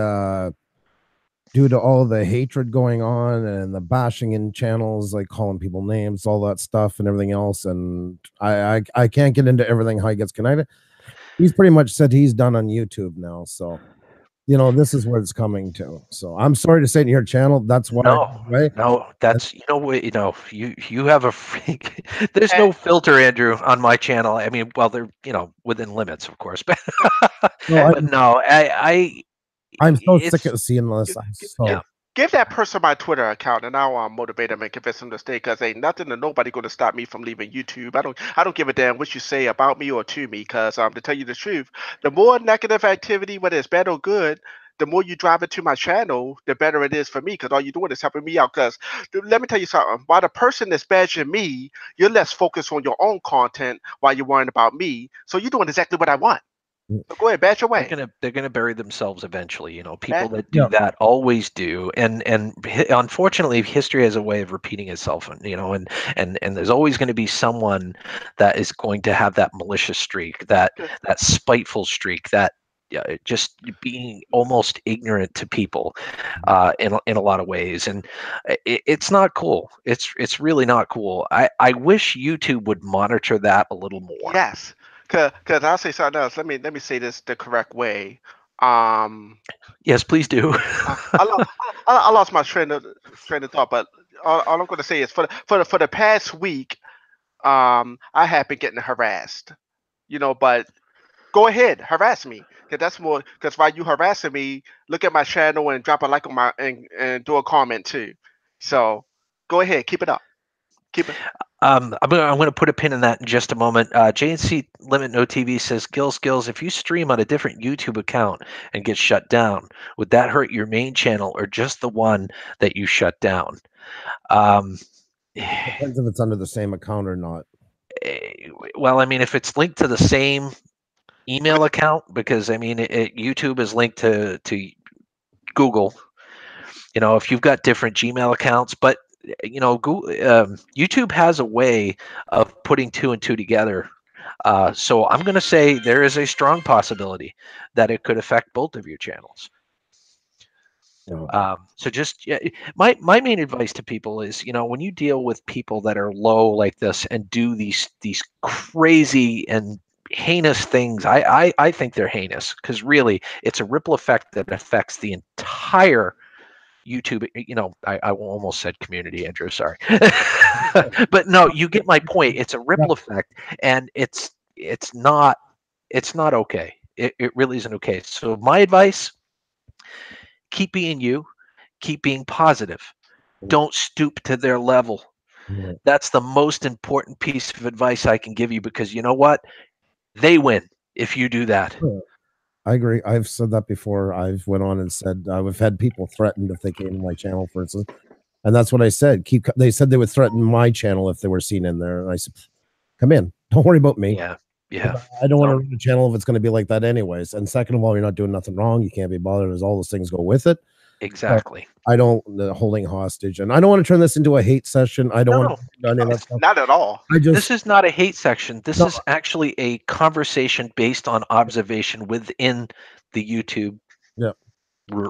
[SPEAKER 2] due to all the hatred going on and the bashing in channels, like calling people names, all that stuff, and everything else, and I can't get into everything how he gets connected. He's pretty much said he's done on YouTube now, so this is what it's coming to. So I'm sorry to say in your channel, that's why,
[SPEAKER 1] No,
[SPEAKER 2] right?
[SPEAKER 1] no, that's what you have a freak. There's
[SPEAKER 3] And,
[SPEAKER 1] no filter, Andrew, on my channel. I mean, well, they're within limits, of course, but
[SPEAKER 2] No,
[SPEAKER 3] and
[SPEAKER 1] but no,
[SPEAKER 2] I'm so sick
[SPEAKER 1] it's
[SPEAKER 2] of seeing this.
[SPEAKER 3] give,
[SPEAKER 2] I'm
[SPEAKER 3] give,
[SPEAKER 1] yeah.
[SPEAKER 3] give give that person my Twitter account, and I'll motivate them and convince them to stay. Cause ain't nothing and nobody gonna stop me from leaving YouTube. I don't give a damn what you say about me or to me. Cause to tell you the truth, the more negative activity, whether it's bad or good, the more you drive it to my channel, the better it is for me. Cause all you're doing is helping me out. Cause let me tell you something. While the person that's badging me, you're less focused on your own content while you're worrying about me. So you're doing exactly what I want. So go ahead, badge
[SPEAKER 1] They're
[SPEAKER 3] away.
[SPEAKER 1] gonna they're gonna bury themselves eventually. People
[SPEAKER 3] Bad.
[SPEAKER 1] that do
[SPEAKER 2] yeah.
[SPEAKER 1] that always do, and unfortunately, history has a way of repeating itself. And there's always going to be someone that is going to have that malicious streak, that spiteful streak, that just being almost ignorant to people in a lot of ways, and it's not cool. It's really not cool. I wish YouTube would monitor that a little more.
[SPEAKER 3] Yes, cause I'll say something else. Let me say this the correct way. Um,
[SPEAKER 1] Yes, please do.
[SPEAKER 3] I lost my train of thought, but all I'm going to say is for the past week, I have been getting harassed. But go ahead, harass me, cause that's more. Cause while you harassing me, look at my channel and drop a like on my and do a comment too. So go ahead, keep it up. Keep it.
[SPEAKER 1] I'm gonna put a pin in that in just a moment. JNC Limit No TV says, Gil Skillz, if you stream on a different YouTube account and get shut down, would that hurt your main channel or just the one that you shut down? Um,
[SPEAKER 2] Depends if it's under the same account or not.
[SPEAKER 1] well, I mean, if it's linked to the same email account, because I mean, YouTube is linked to Google. If you've got different Gmail accounts, but Google, YouTube has a way of putting two and two together. So I'm going to say there is a strong possibility that it could affect both of your channels. So just my main advice to people is, when you deal with people that are low like this and do these crazy and heinous things, I think they're heinous, because really it's a ripple effect that affects the entire YouTube. I almost said community, Andrew, sorry. But no, you get my point. It's a ripple effect, and it's not okay. It really isn't okay. So my advice: keep being you, keep being positive. Don't stoop to their level. That's the most important piece of advice I can give you, because you know what? They win if you do that.
[SPEAKER 2] I agree. I've said that before. I've went on and said I've had people threatened if they came to my channel, for instance, and that's what I said. They said they would threaten my channel if they were seen in there, and I said, "Come in. Don't worry about me.
[SPEAKER 1] Yeah.
[SPEAKER 2] I don't want to run a channel if it's going to be like that, anyways. And second of all, you're not doing nothing wrong. You can't be bothered, as all those things go with it.
[SPEAKER 1] Exactly.
[SPEAKER 2] I don't holding hostage, and I don't want to turn this into a hate session. I don't want to do any of that stuff.
[SPEAKER 3] Not at all.
[SPEAKER 1] This is not a hate section. This is actually a conversation based on observation within the YouTube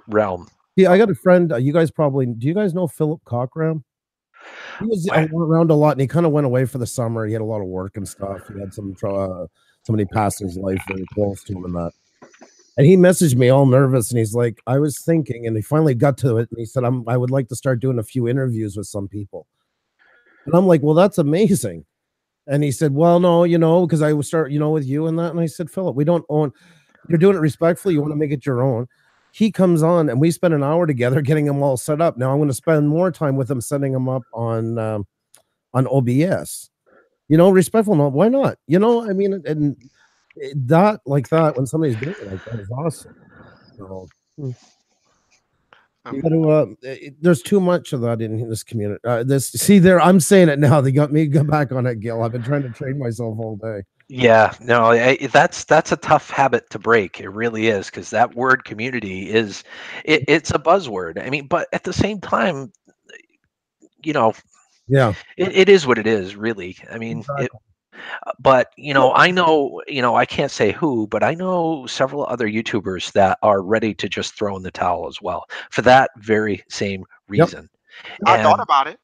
[SPEAKER 1] realm.
[SPEAKER 2] Yeah, I got a friend. Do you guys know Philip Cockram? He was around a lot, and he kind of went away for the summer. He had a lot of work and stuff. He had somebody passed his life very close to him and that. And he messaged me all nervous, and he's like, I was thinking, and he finally got to it, and he said, I would like to start doing a few interviews with some people. And I'm like, well, that's amazing. And he said, well, no, because I would start, with you and that. And I said, Philip, we don't own, you're doing it respectfully. You want to make it your own. He comes on, and we spend an hour together getting him all set up. Now I'm going to spend more time with him setting him up on OBS. Respectful. No, why not? I mean, and that like that when somebody's doing it like that is awesome. So, you gotta, there's too much of that in this community. I'm saying it now. They got me back on it, Gil. I've been trying to train myself all day.
[SPEAKER 1] Yeah, no, that's a tough habit to break. It really is, because that word community it's a buzzword. I mean, but at the same time,
[SPEAKER 2] yeah,
[SPEAKER 1] it is what it is, really. I mean, but I know, I can't say who, but I know several other YouTubers that are ready to just throw in the towel as well, for that very same reason.
[SPEAKER 3] I thought about it.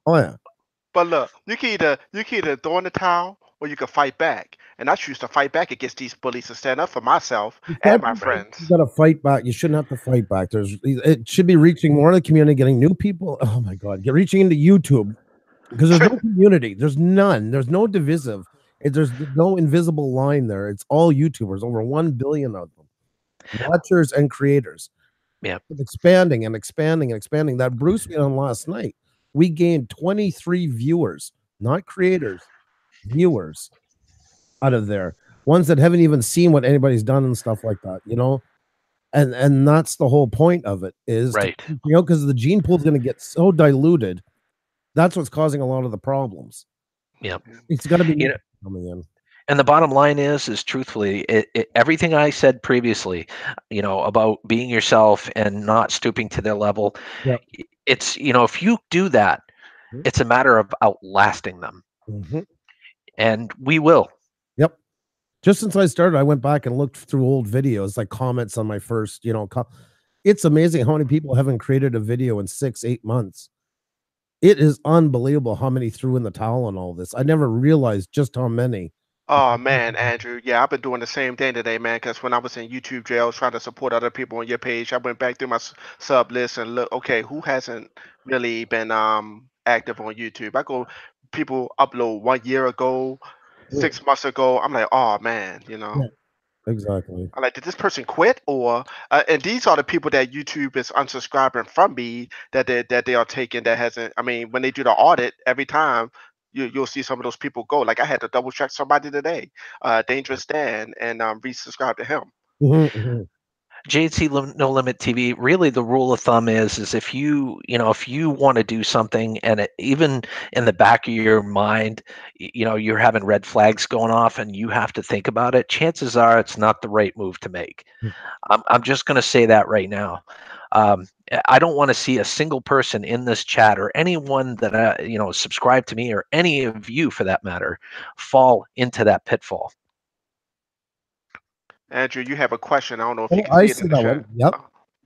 [SPEAKER 2] Oh yeah.
[SPEAKER 3] But look, you can either throw in the towel or you can fight back. And I choose to fight back against these bullies and stand up for myself and my friends.
[SPEAKER 2] You got to fight back. You shouldn't have to fight back. It should be reaching more of the community, getting new people. Oh my God, reaching into YouTube, because there's no community. There's none. There's no divisive. There's no invisible line there. It's all YouTubers, over 1 billion of them, watchers and creators.
[SPEAKER 1] Yeah,
[SPEAKER 2] expanding and expanding and expanding. That Bruce we on last night, we gained 23 viewers, not creators, viewers out of there, ones that haven't even seen what anybody's done and stuff like that, and that's the whole point of it, is
[SPEAKER 1] right,
[SPEAKER 2] because the gene pool is going to get so diluted. That's what's causing a lot of the problems.
[SPEAKER 1] Yeah,
[SPEAKER 2] it's got to be coming in.
[SPEAKER 1] And the bottom line is truthfully, everything I said previously, about being yourself and not stooping to their level.
[SPEAKER 2] Yep.
[SPEAKER 1] It's, if you do that, it's a matter of outlasting them.
[SPEAKER 2] Mm-hmm.
[SPEAKER 1] And we will.
[SPEAKER 2] Yep. Just since I started, I went back and looked through old videos, like comments on my first, it's amazing how many people haven't created a video in 6, 8 months. It is unbelievable how many threw in the towel on all this. I never realized just how many.
[SPEAKER 3] Oh man, Andrew, yeah, I've been doing the same thing today, man. Because when I was in YouTube jail trying to support other people on your page, I went back through my sub list and look, okay, who hasn't really been active on YouTube? I go, people upload 1 year ago,
[SPEAKER 2] Yeah,
[SPEAKER 3] 6 months ago. I'm like, oh man,
[SPEAKER 2] yeah, exactly.
[SPEAKER 3] I'm like, did this person quit or? And these are the people that YouTube is unsubscribing from me that they are taking that hasn't. I mean, when they do the audit every time. You'll see some of those people go. Like I had to double check somebody today, Dangerous Dan, and resubscribe to him.
[SPEAKER 2] Mhm, mhm.
[SPEAKER 1] JC No Limit TV. Really, the rule of thumb is if if you want to do something, and even in the back of your mind, you're having red flags going off, and you have to think about it. Chances are it's not the right move to make. I'm just going to say that right now. Um, I don't want to see a single person in this chat or anyone that subscribe to me or any of you for that matter fall into that pitfall.
[SPEAKER 3] Andrew, you have a question. I don't know if you
[SPEAKER 2] Oh,
[SPEAKER 3] can
[SPEAKER 2] I
[SPEAKER 3] see it
[SPEAKER 2] see
[SPEAKER 3] in the
[SPEAKER 2] that one.
[SPEAKER 3] chat.
[SPEAKER 2] Yep.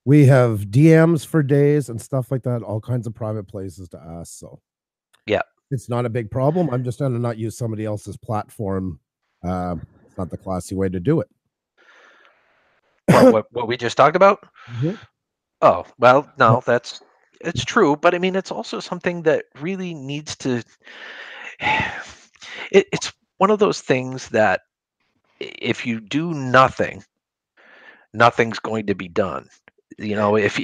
[SPEAKER 2] We have DMs for days and stuff like that, all kinds of private places to ask. So
[SPEAKER 1] Yeah.
[SPEAKER 2] it's not a big problem. I'm just going to not use somebody else's platform. It's not the classy way to do it.
[SPEAKER 1] What we just talked about?
[SPEAKER 2] Mhm.
[SPEAKER 1] Oh, well,
[SPEAKER 2] Yep.
[SPEAKER 1] no, it's true, but I mean it's also something that really needs to it's one of those things that if you do nothing, nothing's going to be done. If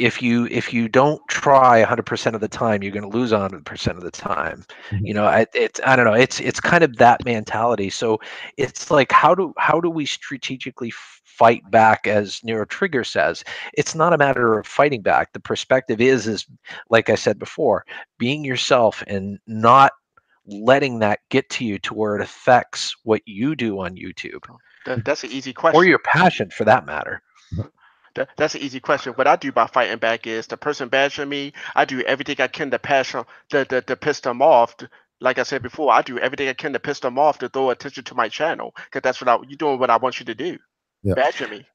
[SPEAKER 1] you don't try 100% of the time, you're going to lose 100% of the time.
[SPEAKER 2] Mhm.
[SPEAKER 1] I don't know. It's kind of that mentality. So it's like how do we strategically fight back, as Nero Trigger says? It's not a matter of fighting back. The perspective is like I said before, being yourself and not letting that get to you to where it affects what you do on YouTube
[SPEAKER 3] That's an easy
[SPEAKER 1] or
[SPEAKER 3] question.
[SPEAKER 1] your passion for that matter.
[SPEAKER 3] That's an easy question. What I do by fighting back is the person bashing me. I do everything I can to pass them, to piss them off. Like I said before, I do everything I can to piss them off to throw attention to my channel because that's you're doing what I want you to do,
[SPEAKER 2] Yeah.
[SPEAKER 3] bashing me.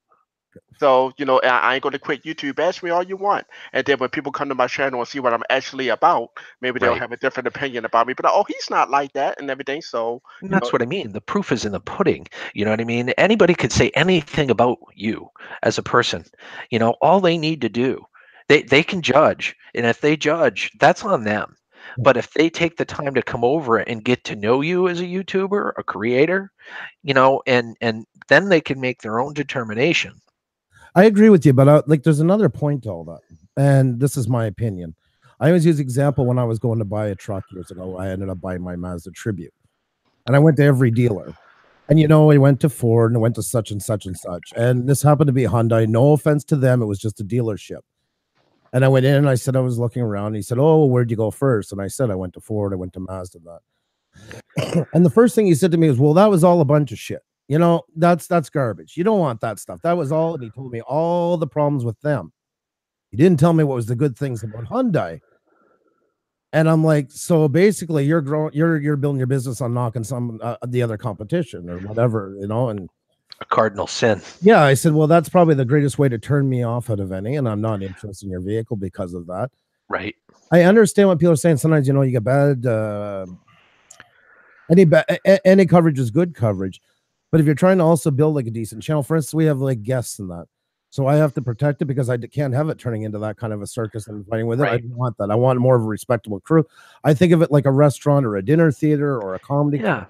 [SPEAKER 3] So I ain't gonna quit YouTube. Bash me all you want, and then when people come to my channel and see what I'm actually about, maybe they'll
[SPEAKER 1] Right.
[SPEAKER 3] have a different opinion about me. But oh, he's not like that and everything. So
[SPEAKER 1] And that's what I mean. The proof is in the pudding. You know what I mean? Anybody could say anything about you as a person. All they need to do, they can judge. And if they judge, that's on them. But if they take the time to come over and get to know you as a YouTuber, a creator, and then they can make their own determination.
[SPEAKER 2] I agree with you, but like, there's another point to all that, and this is my opinion. I always use example when I was going to buy a truck years ago. I ended up buying my Mazda Tribute, and I went to every dealer, and I went to Ford and I went to such and such and such, and this happened to be Hyundai. No offense to them, it was just a dealership. And I went in and I said I was looking around. And he said, "Oh, where'd you go first?" And I said I went to Ford, I went to Mazda, that. And the first thing he said to me was, "Well, that was all a bunch of shit. That's garbage. You don't want that stuff. That was all." And he told me all the problems with them. He didn't tell me what was the good things about Hyundai. And I'm like, so basically, you're growing, you're building your business on knocking some the other competition or whatever, And
[SPEAKER 1] A cardinal sin.
[SPEAKER 2] yeah, I said, well, that's probably the greatest way to turn me off out of any, and I'm not interested in your vehicle because of that.
[SPEAKER 1] Right.
[SPEAKER 2] I understand what people are saying. Sometimes you get bad. Any coverage is good coverage, but if you're trying to also build like a decent channel, for instance, we have like guests in that. So I have to protect it because I can't have it turning into that kind of a circus and fighting with it. I
[SPEAKER 1] Right.
[SPEAKER 2] don't want that. I want more of a respectable crew. I think of it like a restaurant or a dinner theater or a comedy.
[SPEAKER 1] Yeah.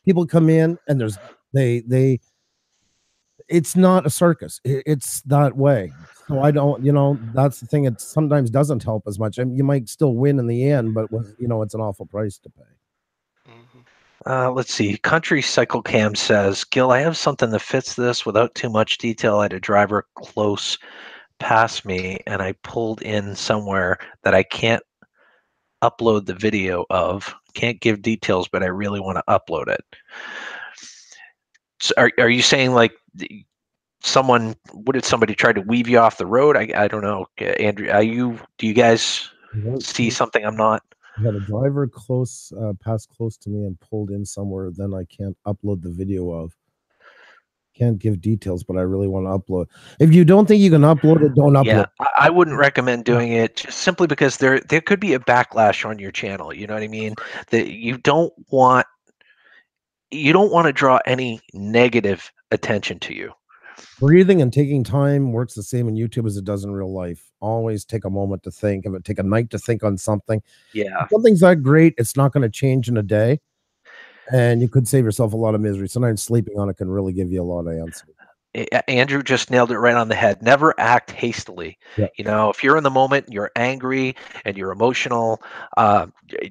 [SPEAKER 2] People come in and they it's not a circus. It's that way. So I don't, that's the thing. It sometimes doesn't help as much. I mean, you might still win in the end, but it's an awful price to pay.
[SPEAKER 1] Let's see. Country Cycle Cam says, Gil, I have something that fits this without too much detail. I had a driver close past me and I pulled in somewhere that I can't upload the video of. Can't give details, but I really want to upload it. So are you saying like did somebody try to weave you off the road? I don't know. Andrew, do you guys see something I'm not?
[SPEAKER 2] I had a driver pass close to me and pulled in somewhere then I can't upload the video of. Can't give details, but I really want to upload. If you don't think you can upload it, don't
[SPEAKER 1] Yeah,
[SPEAKER 2] upload.
[SPEAKER 1] I wouldn't recommend doing it just simply because there could be a backlash on your channel. You know what I mean? That you don't want to draw any negative attention to you.
[SPEAKER 2] Breathing and taking time works the same in YouTube as it does in real life. Always take a moment to think of it. Take a night to think on something.
[SPEAKER 1] Yeah.
[SPEAKER 2] If something's that great, it's not going to change in a day, and you could save yourself a lot of misery. Sometimes sleeping on it can really give you a lot of answers.
[SPEAKER 1] Andrew just nailed it right on the head. Never act hastily.
[SPEAKER 2] Yeah.
[SPEAKER 1] You know, if you're in the moment, you're angry and you're emotional.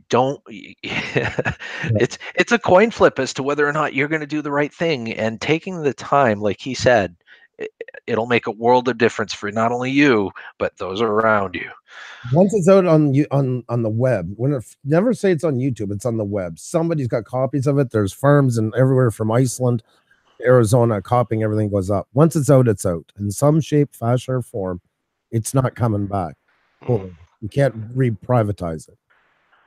[SPEAKER 1] Don't. It's a coin flip as to whether or not you're going to do the right thing. And taking the time, like he said, it'll make a world of difference for not only you but those around you.
[SPEAKER 2] Once it's out on you on the web, never say it's on YouTube, it's on the web. Somebody's got copies of it. There's farms and everywhere from Iceland, Arizona, copying everything goes up. Once it's out in some shape, fashion, or form. It's not coming back. Cool. You can't re-privatize it.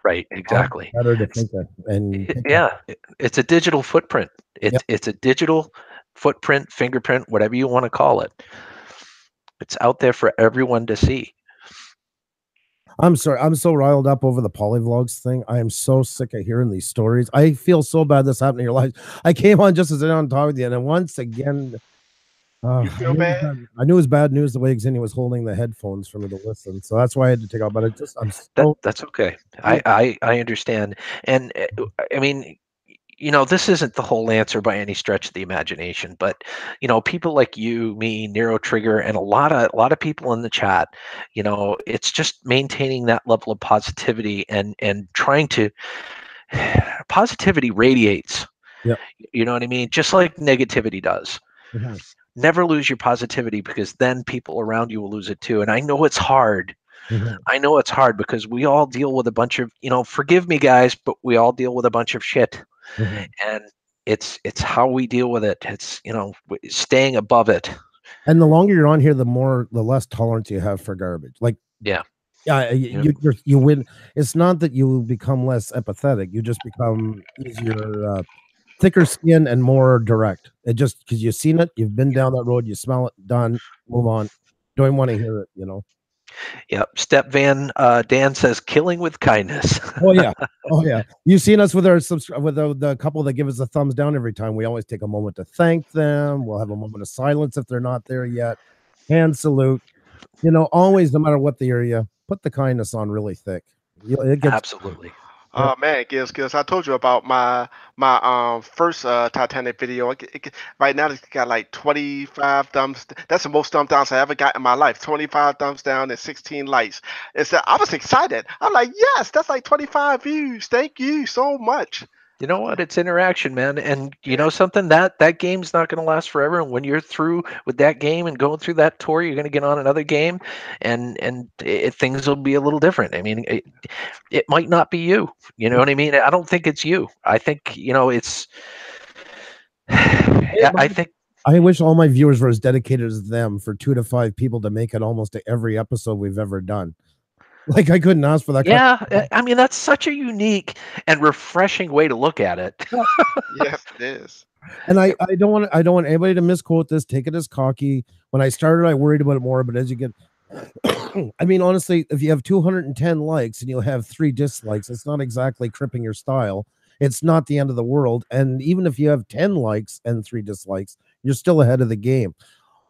[SPEAKER 1] Right, exactly.
[SPEAKER 2] Better to think that. And
[SPEAKER 1] yeah, it's a digital footprint. It's a digital footprint, fingerprint, whatever you want to call it. It's out there for everyone to see.
[SPEAKER 2] I'm sorry. I'm so riled up over the polyvlogs thing. I am so sick of hearing these stories. I feel so bad this happened in your life. I came on just as I on talk with you, and once again,
[SPEAKER 3] you feel bad?
[SPEAKER 2] I knew it was bad news the way Xenia was holding the headphones for me to listen, so that's why I had to take out. But
[SPEAKER 1] that's okay. I understand, and I mean, you know, this isn't the whole answer by any stretch of the imagination, but you know, people like you, me, Nero Trigger, and a lot of people in the chat, you know, it's just maintaining that level of positivity and trying to positivity radiates.
[SPEAKER 2] Yeah.
[SPEAKER 1] You know what I mean? Just like negativity does.
[SPEAKER 2] Mm-hmm.
[SPEAKER 1] Never lose your positivity, because then people around you will lose it too. And I know it's hard.
[SPEAKER 2] Mm-hmm.
[SPEAKER 1] I know it's hard because we all deal with a bunch of, you know, forgive me guys, but we all deal with a bunch of shit.
[SPEAKER 2] Mm-hmm.
[SPEAKER 1] And it's how we deal with it. It's, you know, staying above it.
[SPEAKER 2] And the longer you're on here, the less tolerance you have for garbage. Like,
[SPEAKER 1] yeah,
[SPEAKER 2] you win. It's not that you become less empathetic. You just become easier, thicker skin and more direct. It just because you've seen it, you've been down that road, you smell it, done, move on. Don't want to hear it, you know.
[SPEAKER 1] Yep. Step Van Dan says killing with kindness.
[SPEAKER 2] Oh yeah. You've seen us with our with the couple that give us a thumbs down every time. We always take a moment to thank them. We'll have a moment of silence if they're not there yet. Hand salute. You know, always, no matter what the area, put the kindness on really thick.
[SPEAKER 1] Absolutely.
[SPEAKER 3] Oh man, Gil Skillz, I told you about my first Titanic video. Right now it's got like 25 thumbs. That's the most thumbs downs I ever got in my life. 25 thumbs down and 16 likes. I was excited. I'm like, yes, that's like 25 views. Thank you so much.
[SPEAKER 1] You know what? It's interaction, man. And you know something? That game's not going to last forever. And when you're through with that game and going through that tour, you're going to get on another game, and things will be a little different. I mean, it might not be you. You know what I mean? I don't think it's you. I think, you know, it's. I think.
[SPEAKER 2] I wish all my viewers were as dedicated as them for 2 to 5 people to make it almost to every episode we've ever done. Like, I couldn't ask for that.
[SPEAKER 1] Yeah, I mean, that's such a unique and refreshing way to look at it.
[SPEAKER 3] Yes, it is.
[SPEAKER 2] And I don't want anybody to misquote this, take it as cocky. When I started, I worried about it more, but as you get I mean, honestly, if you have 210 likes and you'll have 3 dislikes, it's not exactly cripping your style. It's not the end of the world. And even if you have 10 likes and 3 dislikes, you're still ahead of the game.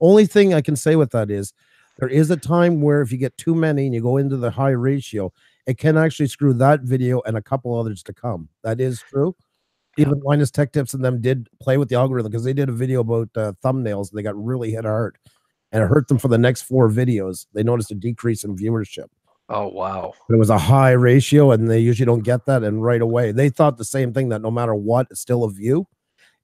[SPEAKER 2] Only thing I can say with that is there is a time where if you get too many and you go into the high ratio, it can actually screw that video and a couple others to come. That is true. Even Linus Tech Tips and them did play with the algorithm because they did a video about thumbnails. They got really hit hard, and it hurt them for the next 4 videos. They noticed a decrease in viewership.
[SPEAKER 1] Oh, wow.
[SPEAKER 2] But it was a high ratio, and they usually don't get that. And right away, they thought the same thing, that no matter what, it's still a view.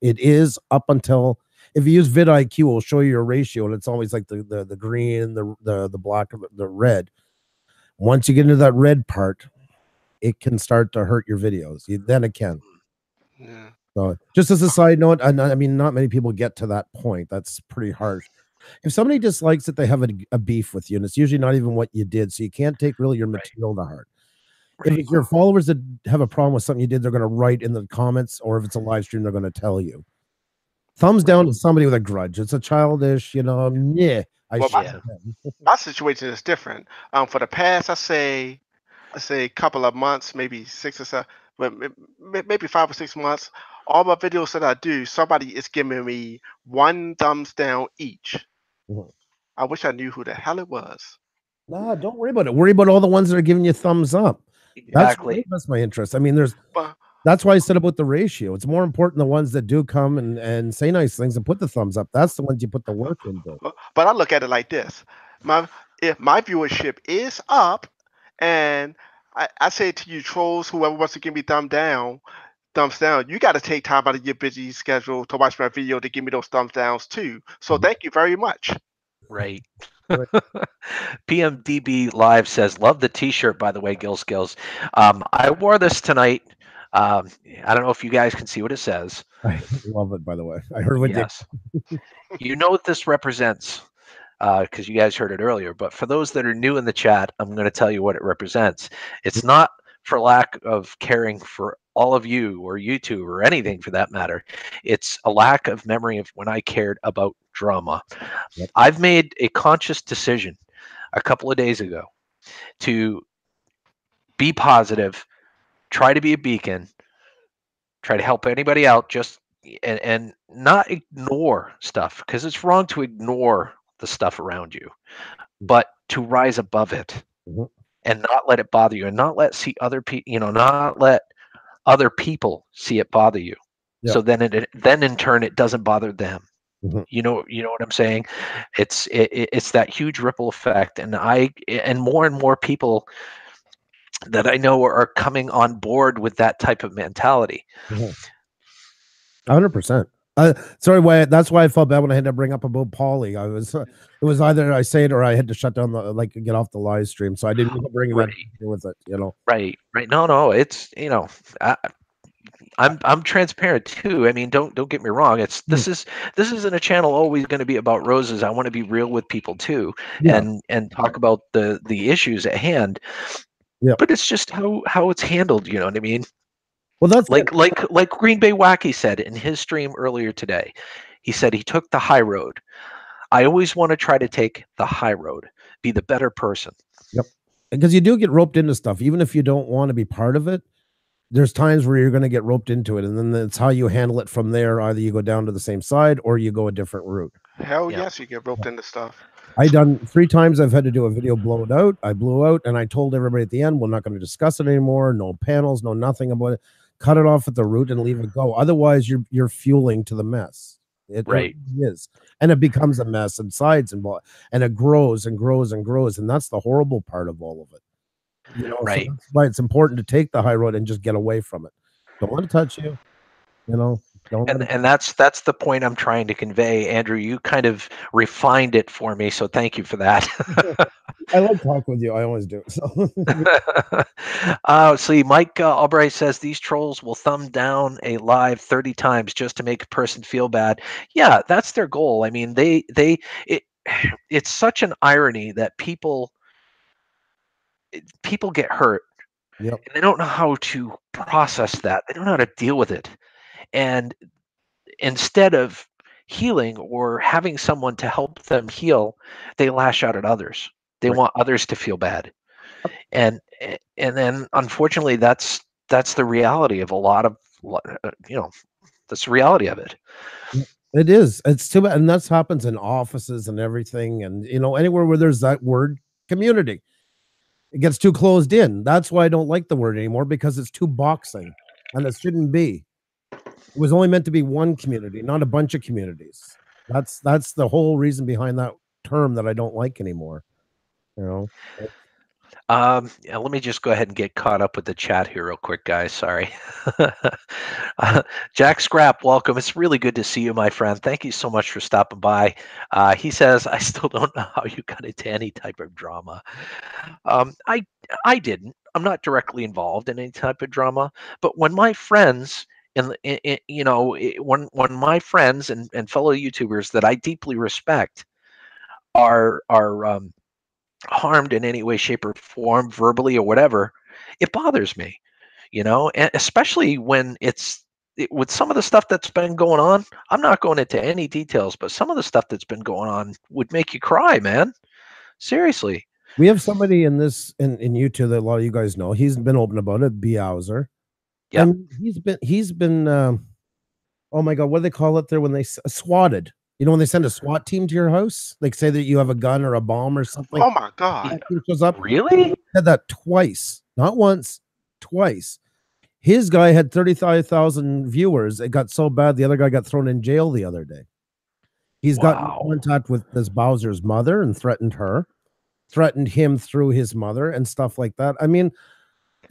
[SPEAKER 2] It is up until... If you use vidIQ, it will show you your ratio, and it's always like the green, the black, the red. Once you get into that red part, it can start to hurt your videos. Then it can.
[SPEAKER 3] Yeah.
[SPEAKER 2] So, just as a side note, I mean, not many people get to that point. That's pretty harsh. If somebody dislikes it, they have a beef with you, and it's usually not even what you did. So you can't take really your material to heart. If it's your followers that have a problem with something you did, they're going to write in the comments, or if it's a live stream, they're going to tell you. Thumbs down to somebody with a grudge. It's a childish, yeah. I
[SPEAKER 3] Well,
[SPEAKER 2] shot
[SPEAKER 1] Yeah.
[SPEAKER 2] him.
[SPEAKER 3] my situation is different. For the past, I say a couple of months, maybe 6 or 7, but maybe 5 or 6 months. All my videos that I do, somebody is giving me one thumbs down each.
[SPEAKER 2] Mhm.
[SPEAKER 3] I wish I knew who the hell it was.
[SPEAKER 2] Nah, don't worry about it. Worry about all the ones that are giving you thumbs up.
[SPEAKER 1] Exactly.
[SPEAKER 2] That's my interest. I mean,
[SPEAKER 3] But
[SPEAKER 2] that's why I said about the ratio. It's more important the ones that do come and say nice things and put the thumbs up. That's the ones you put the work into.
[SPEAKER 3] but I look at it like this: my if my viewership is up, and I say to you trolls, whoever wants to give me thumbs down, you got to take time out of your busy schedule to watch my video to give me those thumbs downs too. So
[SPEAKER 2] Mhm.
[SPEAKER 3] thank you very much.
[SPEAKER 1] Right.
[SPEAKER 2] Right.
[SPEAKER 1] PMDB Live says, love the T-shirt, by the way, Gil Skills. I wore this tonight. Um, I don't know if you guys can see what it says.
[SPEAKER 2] I love it, by the way. I heard what you.
[SPEAKER 1] Yes. You know what this represents because you guys heard it earlier. But for those that are new in the chat, I'm going to tell you what it represents. It's not for lack of caring for all of you or YouTube or anything for that matter. It's a lack of memory of when I cared about drama.
[SPEAKER 2] Yep.
[SPEAKER 1] I've made a conscious decision a couple of days ago to be positive, try to be a beacon, try to help anybody out, just and not ignore stuff because it's wrong to ignore the stuff around you, but to rise above it
[SPEAKER 2] Mhm.
[SPEAKER 1] and not let it bother you and not let see other people, not let other people see it bother you.
[SPEAKER 2] Yep.
[SPEAKER 1] So then in turn it doesn't bother them.
[SPEAKER 2] Mhm.
[SPEAKER 1] You know what I'm saying? It's that huge ripple effect, and more people that I know are coming on board with that type of mentality.
[SPEAKER 2] Mhm. 100%. Sorry, why? That's why I felt bad when I had to bring up about Polly. It was either I say it or I had to shut down get off the live stream. So I didn't even bring that
[SPEAKER 1] Right,
[SPEAKER 2] with it.
[SPEAKER 1] right. No. It's I, I'm transparent too. I mean, don't get me wrong.
[SPEAKER 2] Mm.
[SPEAKER 1] This isn't a channel always going to be about roses. I want to be real with people too,
[SPEAKER 2] Yeah,
[SPEAKER 1] and talk about the issues at hand.
[SPEAKER 2] yeah.
[SPEAKER 1] But it's just how it's handled. You know what I mean?
[SPEAKER 2] Well, that's it.
[SPEAKER 1] Like Green Bay Wacky said in his stream earlier today. He said he took the high road. I always want to try to take the high road, be the better person.
[SPEAKER 2] Yep. Because you do get roped into stuff, even if you don't want to be part of it. There's times where you're going to get roped into it, and then it's how you handle it from there. Either you go down to the same side or you go a different route.
[SPEAKER 3] Hell
[SPEAKER 1] Yeah,
[SPEAKER 3] yes, you get roped into stuff.
[SPEAKER 2] I done 3 times. I've had to do a video blow it out. I blew out, and I told everybody at the end, we're not going to discuss it anymore. No panels, no nothing about it. Cut it off at the root and leave it go. Otherwise, you're fueling to the mess. It
[SPEAKER 1] right,
[SPEAKER 2] really is, and it becomes a mess and sides and it grows and grows and grows, and that's the horrible part of all of it. So
[SPEAKER 1] right.
[SPEAKER 2] that's why it's important to take the high road and just get away from it. Don't let it touch you. Don't let
[SPEAKER 1] And
[SPEAKER 2] it.
[SPEAKER 1] and that's the point I'm trying to convey, Andrew. You kind of refined it for me, so thank you for that.
[SPEAKER 2] I like talking with you. I always do. So
[SPEAKER 1] See, Mike Albright says these trolls will thumb down a live 30 times just to make a person feel bad. Yeah, that's their goal. I mean, it, it's such an irony that people get hurt
[SPEAKER 2] yep.
[SPEAKER 1] and they don't know how to process that. They don't know how to deal with it. And instead of healing or having someone to help them heal, they lash out at others. They
[SPEAKER 2] Right.
[SPEAKER 1] want others to feel bad. And then unfortunately that's the reality of a lot of that's the reality of it.
[SPEAKER 2] It is. It's too bad, and that's happens in offices and everything, and anywhere where there's that word community, it gets too closed in. That's why I don't like the word anymore because it's too boxing, and it shouldn't be. It was only meant to be one community, not a bunch of communities. That's the whole reason behind that term that I don't like anymore. You know.
[SPEAKER 1] Yeah, let me just go ahead and get caught up with the chat here real quick, guys. Sorry. Jack Scrap, welcome. It's really good to see you, my friend. Thank you so much for stopping by. He says, I still don't know how you got into any type of drama. I didn't. I'm not directly involved in any type of drama, but when my friends when my friends and fellow YouTubers that I deeply respect are harmed in any way, shape, or form, verbally or whatever, it bothers me, and especially when with some of the stuff that's been going on, I'm not going into any details, but some of the stuff that's been going on would make you cry, man. Seriously.
[SPEAKER 2] We have somebody in YouTube that a lot of you guys know. He's been open about it, B. Hauser.
[SPEAKER 1] Yep.
[SPEAKER 2] And he's been oh my god, what do they call it there when they swatted? You know, when they send a SWAT team to your house, like say that you have a gun or a bomb or something.
[SPEAKER 3] Oh my God.
[SPEAKER 2] That team shows up.
[SPEAKER 1] Really?
[SPEAKER 2] Had that twice, not once, twice. His guy had 35,000 viewers. It got so bad, the other guy got thrown in jail the other day. He's got in contact with this Bowser's mother and threatened him through his mother and stuff like that. I mean,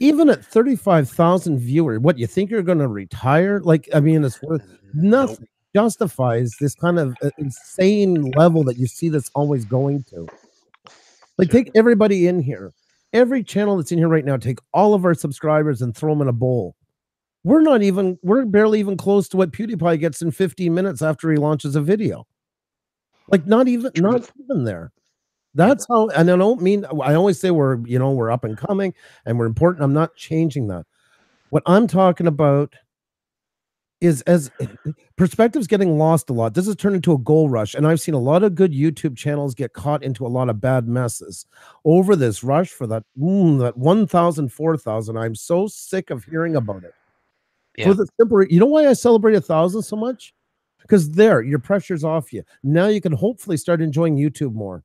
[SPEAKER 2] even at 35,000 viewers, what, you think you're going to retire? Like, I mean, it's worth nothing. Justifies this kind of insane level that you see that's always going to. Like, take everybody in here, every channel that's in here right now, take all of our subscribers and throw them in a bowl. We're barely even close to what PewDiePie gets in 15 minutes after he launches a video. Like, not even there. That's how, and I don't mean, I always say we're up and coming and we're important. I'm not changing that. What I'm talking about is, as perspective's getting lost a lot. This has turned into a goal rush, and I've seen a lot of good YouTube channels get caught into a lot of bad messes over this rush for that 1,000, 4,000. I'm so sick of hearing about it.
[SPEAKER 1] Yeah.
[SPEAKER 2] For the simple, you know why I celebrate 1,000 so much? Because your pressure's off you. Now you can hopefully start enjoying YouTube more.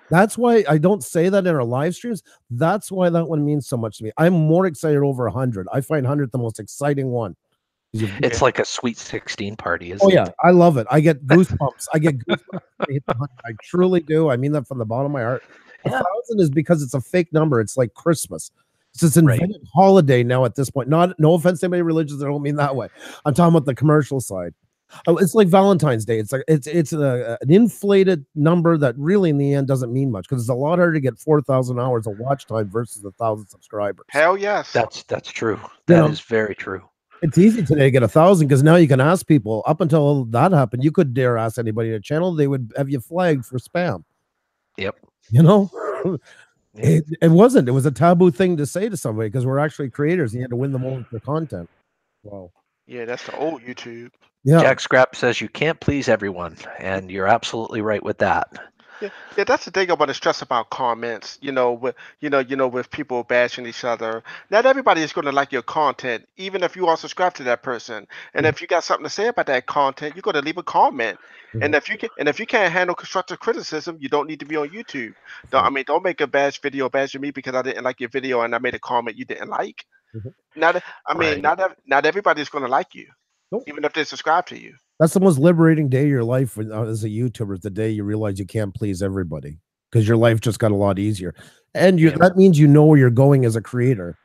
[SPEAKER 2] That's why I don't say that in our live streams. That's why that one means so much to me. I'm more excited over 100. I find 100 the most exciting one.
[SPEAKER 1] It's like a sweet 16 party, isn't it?
[SPEAKER 2] Oh yeah, I love it. I get goosebumps. I truly do. I mean that from the bottom of my heart. 1,000 is because it's a fake number. It's like Christmas. It's this invented holiday now at this point. No offense to anybody religious, I don't mean that way. I'm talking about the commercial side. It's like Valentine's Day. It's like it's an inflated number that really in the end doesn't mean much, because it's a lot harder to get 4,000 hours of watch time versus 1,000 subscribers.
[SPEAKER 3] Hell yes.
[SPEAKER 1] That's true. That is very true.
[SPEAKER 2] It's easy today to get 1,000 because now you can ask people. Up until that happened, you could dare ask anybody in a channel. They would have you flagged for spam.
[SPEAKER 1] Yep.
[SPEAKER 2] You know, it wasn't. It was a taboo thing to say to somebody because we're actually creators and you had to win them over for content. Wow.
[SPEAKER 3] Yeah, that's the old YouTube.
[SPEAKER 2] Yeah.
[SPEAKER 1] Jack Scrap says you can't please everyone, and you're absolutely right with that.
[SPEAKER 3] Yeah, that's the thing I want to stress about comments. With people bashing each other. Not everybody is going to like your content, even if you are subscribed to that person. And if you got something to say about that content, you're going to leave a comment. And if you can't handle constructive criticism, you don't need to be on YouTube. Don't make a bash video bashing me because I didn't like your video and I made a comment you didn't like. Not everybody's going to like you, even if they subscribe to you.
[SPEAKER 2] That's the most liberating day of your life as a YouTuber, is the day you realize you can't please everybody, because your life just got a lot easier. And that means you know where you're going as a creator.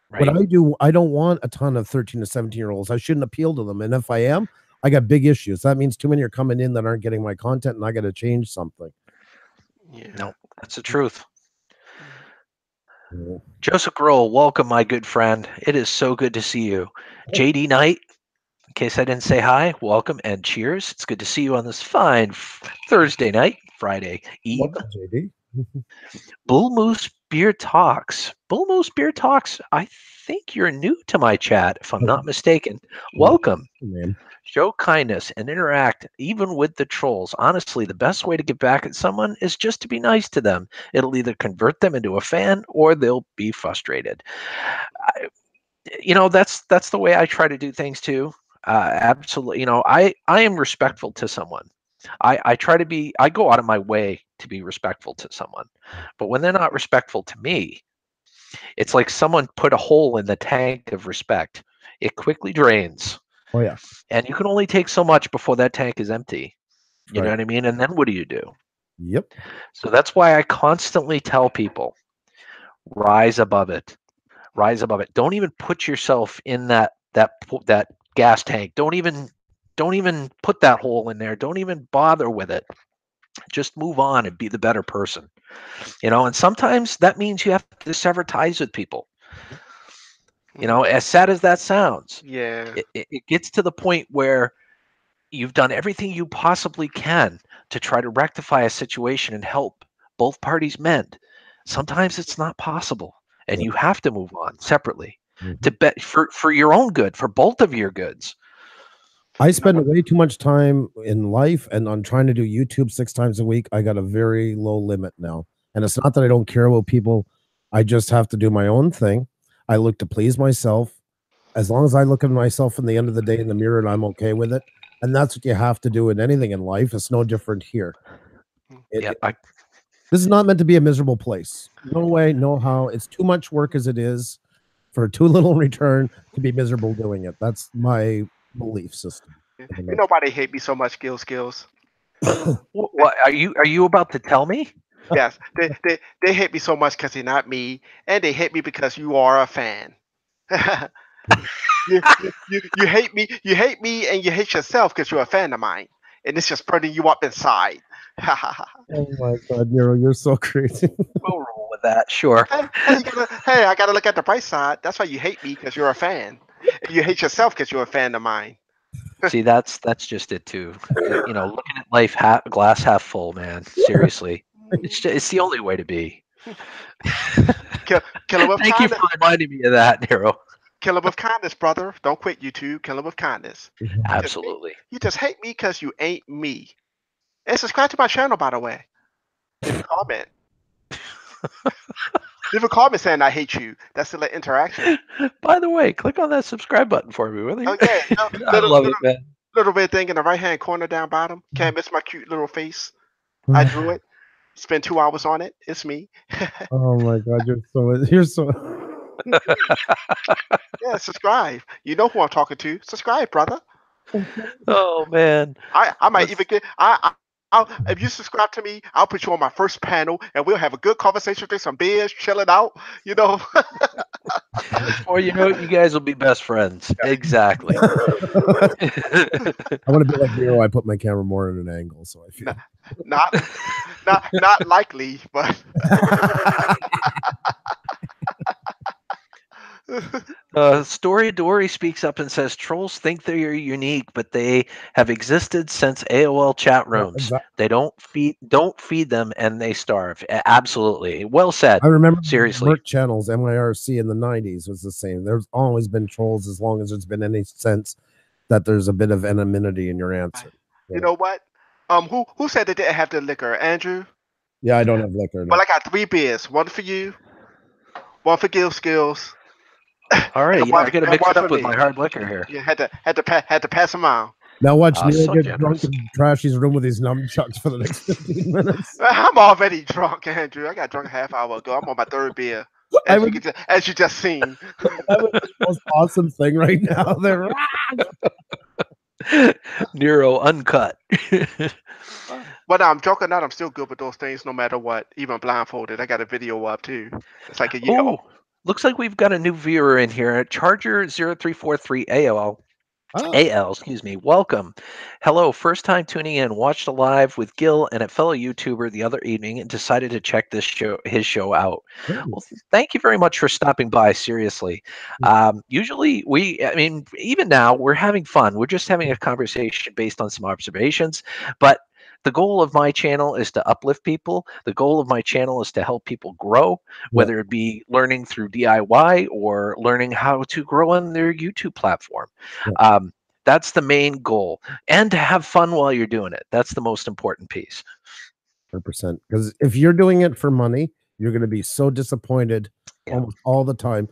[SPEAKER 2] Right. What I don't want a ton of 13 to 17-year-olds. I shouldn't appeal to them. And if I am, I got big issues. That means too many are coming in that aren't getting my content, and I got to change something.
[SPEAKER 3] Yeah.
[SPEAKER 1] No, that's the truth. Yeah. Joseph Grohl, welcome, my good friend. It is so good to see you. JD Knight, in case I didn't say hi, welcome and cheers. It's good to see you on this fine Thursday night, Friday eve.
[SPEAKER 2] Welcome, JD.
[SPEAKER 1] Bull Moose Beer Talks. Bull Moose Beer Talks. I think you're new to my chat, if I'm not mistaken. Welcome. Show kindness and interact, even with the trolls. Honestly, the best way to get back at someone is just to be nice to them. It'll either convert them into a fan or they'll be frustrated. That's the way I try to do things too. Absolutely. I am respectful to someone. I go out of my way to be respectful to someone. But when they're not respectful to me, it's like someone put a hole in the tank of respect. It quickly drains.
[SPEAKER 2] Oh yeah.
[SPEAKER 1] And you can only take so much before that tank is empty. You know what I mean? And then what do you do?
[SPEAKER 2] Yep.
[SPEAKER 1] So that's why I constantly tell people, rise above it. Rise above it. Don't even put yourself in that gas tank. Don't even put that hole in there. Don't even bother with it. Just move on and be the better person. And sometimes that means you have to sever ties with people. As sad as that sounds, it gets to the point where you've done everything you possibly can to try to rectify a situation and help both parties mend. Sometimes it's not possible, and you have to move on separately. to bet for your own good, for both of your goods.
[SPEAKER 2] I spend way too much time in life and on trying to do YouTube 6 times a week. I got a very low limit now. And it's not that I don't care about people. I just have to do my own thing. I look to please myself. As long as I look at myself in the end of the day in the mirror and I'm okay with it. And that's what you have to do in anything in life. It's no different here.
[SPEAKER 1] Yeah,
[SPEAKER 2] This is not meant to be a miserable place. No way, no how. It's too much work as it is for too little return to be miserable doing it. That's my belief system.
[SPEAKER 3] You know why they hate me so much, Gil Skillz?
[SPEAKER 1] what are you about to tell me?
[SPEAKER 3] Yes, they hate me so much because they're not me, and they hate me because you are a fan. You hate me, and you hate yourself because you're a fan of mine, and it's just putting you up inside.
[SPEAKER 2] Oh my God, Nero, you're so crazy.
[SPEAKER 1] We'll roll with that, sure.
[SPEAKER 3] Hey, I gotta look at the bright side. That's why you hate me because you're a fan, and you hate yourself because you're a fan of mine.
[SPEAKER 1] See, that's just it too. You know, looking at life glass half full, man. Seriously, it's the only way to be.
[SPEAKER 3] Kill him with
[SPEAKER 1] Thank you
[SPEAKER 3] kindness.
[SPEAKER 1] for reminding me of that, Nero.
[SPEAKER 3] Kill him with kindness, brother. Don't quit, YouTube. Kill him with kindness.
[SPEAKER 1] Absolutely.
[SPEAKER 3] You just hate me because you ain't me. And subscribe to my channel, by the way. Leave a comment. Leave a comment saying I hate you. That's the interaction.
[SPEAKER 1] By the way, click on that subscribe button for me, will you?
[SPEAKER 3] Okay.
[SPEAKER 1] I love it, man.
[SPEAKER 3] Little red thing in the right hand corner down bottom. Can't miss my cute little face. I drew it. Spent 2 hours on it. It's me.
[SPEAKER 2] Oh my God, you're so
[SPEAKER 3] Yeah, subscribe. You know who I'm talking to. Subscribe, brother.
[SPEAKER 1] Oh man.
[SPEAKER 3] I might even get if you subscribe to me, I'll put you on my first panel and we'll have a good conversation, drink some beers, chilling out, you know.
[SPEAKER 1] Or you know, you guys will be best friends. Exactly.
[SPEAKER 2] I want to be like Nero. I put my camera more at an angle, so I feel
[SPEAKER 3] not likely, but
[SPEAKER 1] Story Dory speaks up and says trolls think they are unique, but they have existed since AOL chat rooms.
[SPEAKER 2] exactly.
[SPEAKER 1] They don't feed them, and they starve. Absolutely, well said.
[SPEAKER 2] I remember
[SPEAKER 1] Seriously,
[SPEAKER 2] Merc channels, MIRC in the 90s was the same. There's always been trolls as long as there's been any sense that there's a bit of anonymity in your answer.
[SPEAKER 3] you know what? Who said they didn't have the liquor? Andrew?
[SPEAKER 2] Yeah, I don't have liquor. No.
[SPEAKER 3] Well, I got 3 beers. One for you, one for Gil Skillz.
[SPEAKER 1] all right.
[SPEAKER 3] And
[SPEAKER 1] Yeah,
[SPEAKER 3] one-
[SPEAKER 1] I got to
[SPEAKER 3] and
[SPEAKER 1] mix
[SPEAKER 3] one
[SPEAKER 1] it up
[SPEAKER 3] for
[SPEAKER 1] with
[SPEAKER 3] me.
[SPEAKER 1] my hard liquor here.
[SPEAKER 3] You had to pass them out.
[SPEAKER 2] Now watch
[SPEAKER 1] So
[SPEAKER 2] Nero get
[SPEAKER 1] generous.
[SPEAKER 2] drunk and trash his room with his nunchucks for the next 15 minutes.
[SPEAKER 3] I'm already drunk, Andrew. I got drunk a half hour ago. I'm on my 3rd beer, as you just seen.
[SPEAKER 2] That was the most awesome thing right now. There.
[SPEAKER 1] Nero uncut.
[SPEAKER 3] Whether I'm drunk or not, I'm still good with those things no matter what, even blindfolded. I got a video up too. It's like a year old.
[SPEAKER 1] Oh, looks like we've got a new viewer in here. Charger0343 AOL.
[SPEAKER 2] Oh,
[SPEAKER 1] AL, excuse me. Welcome. Hello. First time tuning in. Watched a live with Gil and a fellow YouTuber the other evening and decided to check his show out. Well, thank you very much for stopping by. Seriously. Usually even now we're having fun. We're just having a conversation based on some observations, but the goal of my channel is to uplift people. The goal of my channel is to help people grow, whether it be learning through DIY or learning how to grow on their YouTube platform. That's the main goal, and to have fun while you're doing it. That's the most important piece.
[SPEAKER 2] 100%. Because if you're doing it for money, you're going to be so disappointed almost all the time.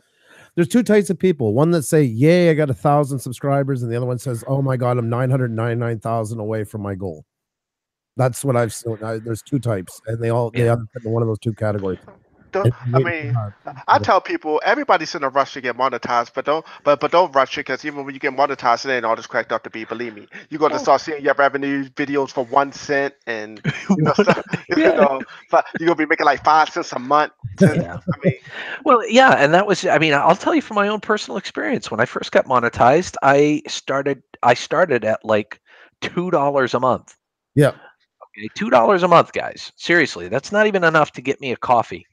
[SPEAKER 2] There's 2 types of people. One that say, "Yay, I got 1,000 subscribers," and the other one says, "Oh my God, I'm 999,000 away from my goal." That's what I've seen. There's 2 types, and they all fit in one of those 2 categories.
[SPEAKER 3] I tell people everybody's in a rush to get monetized, but don't rush it, because even when you get monetized, it ain't all just cracked up to be. Believe me, you're gonna start seeing your revenue videos for 1 cent, and stuff, you're gonna be making like 5 cents a month.
[SPEAKER 1] Yeah. Well, yeah, and that was. I'll tell you from my own personal experience. When I first got monetized, I started at like $2 a month.
[SPEAKER 2] Yeah.
[SPEAKER 1] Okay, $2 a month, guys. Seriously, that's not even enough to get me a coffee.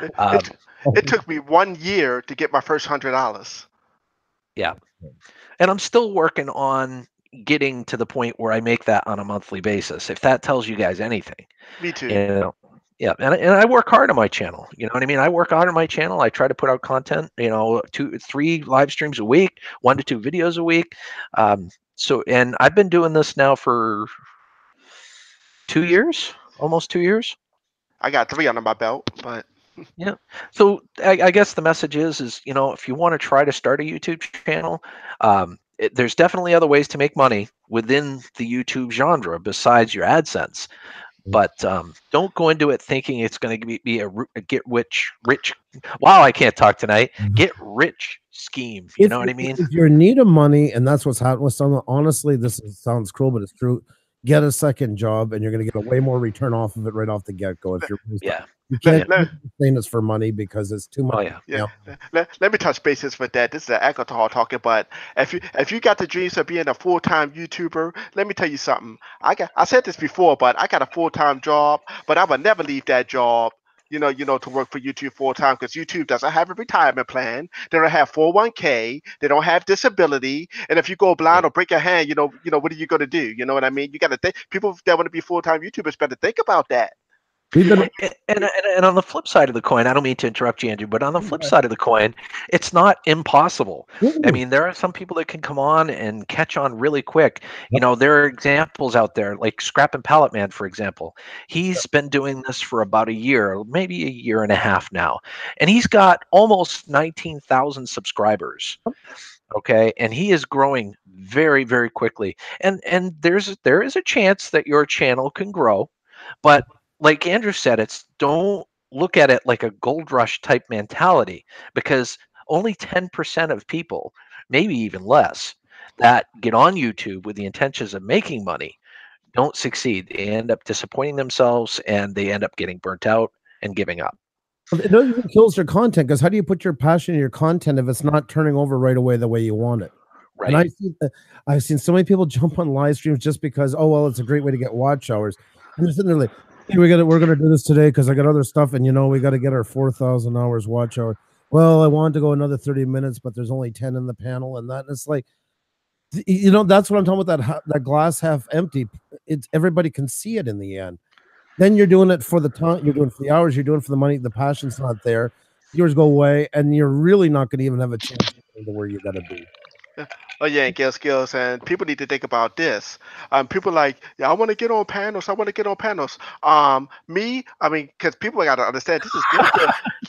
[SPEAKER 3] It took me 1 year to get my first $100.
[SPEAKER 1] Yeah, and I'm still working on getting to the point where I make that on a monthly basis. If that tells you guys anything,
[SPEAKER 3] Me too.
[SPEAKER 1] Yeah, and I work hard on my channel. You know what I mean? I work hard on my channel. I try to put out content. You know, 3 live streams a week, 1 to 2 videos a week. So, and I've been doing this now for 2 years, almost 2 years.
[SPEAKER 3] I got 3 under my belt, but
[SPEAKER 1] Yeah. So I guess the message is you know, if you want to try to start a YouTube channel, there's definitely other ways to make money within the YouTube genre besides your AdSense. But don't go into it thinking it's going to be a get rich. Wow, I can't talk tonight. Get rich scheme. You know what I mean?
[SPEAKER 2] If you're in need of money, and that's what's happening with some, honestly, sounds cruel, but it's true. Get a second job, and you're going to get a way more return off of it right off the get go. If you're,
[SPEAKER 1] Yeah.
[SPEAKER 2] you can't
[SPEAKER 3] let,
[SPEAKER 2] saying this for money because it's too much.
[SPEAKER 1] Oh yeah.
[SPEAKER 3] yeah, let me touch bases with that. This is an alcohol talking, but if you got the dreams of being a full-time YouTuber, let me tell you something. I said this before, but I got a full-time job, but I would never leave that job. To work for YouTube full time because YouTube doesn't have a retirement plan. They don't have 401k. They don't have disability. And if you go blind or break your hand, what are you going to do? You know what I mean? You got to think. People that want to be full time YouTubers better think about that.
[SPEAKER 1] And on the flip side of the coin, I don't mean to interrupt you, Andrew, but on the flip side of the coin, it's not impossible. I mean, there are some people that can come on and catch on really quick. You know, there are examples out there, like Scrap and Pallet Man, for example. He's been doing this for about a year, maybe a year and a half now, and he's got almost 19,000 subscribers. Okay, and he is growing very, very quickly. And there is a chance that your channel can grow, but like Andrew said, it's don't look at it like a gold rush type mentality because only 10% of people, maybe even less, that get on YouTube with the intentions of making money don't succeed. They end up disappointing themselves and they end up getting burnt out and giving up.
[SPEAKER 2] It even kills your content because how do you put your passion in your content if it's not turning over right away the way you want it?
[SPEAKER 1] Right.
[SPEAKER 2] And I've seen so many people jump on live streams just because, oh well, it's a great way to get watch hours. And they're sitting there like, hey, we're gonna do this today because I got other stuff, and we got to get our 4,000 hours watch hour. Well, I wanted to go another 30 minutes, but there's only 10 in the panel, and it's like, that's what I'm talking about. That glass half empty. It's everybody can see it in the end. Then you're doing it for the time, you're doing it for the hours, you're doing it for the money, the passion's not there. Yours go away, and you're really not going to even have a chance to get to where you got to be.
[SPEAKER 3] Oh yeah, and Gil Skillz, and people need to think about this. People like, yeah, I want to get on panels. I want to get on panels. Because people got to understand this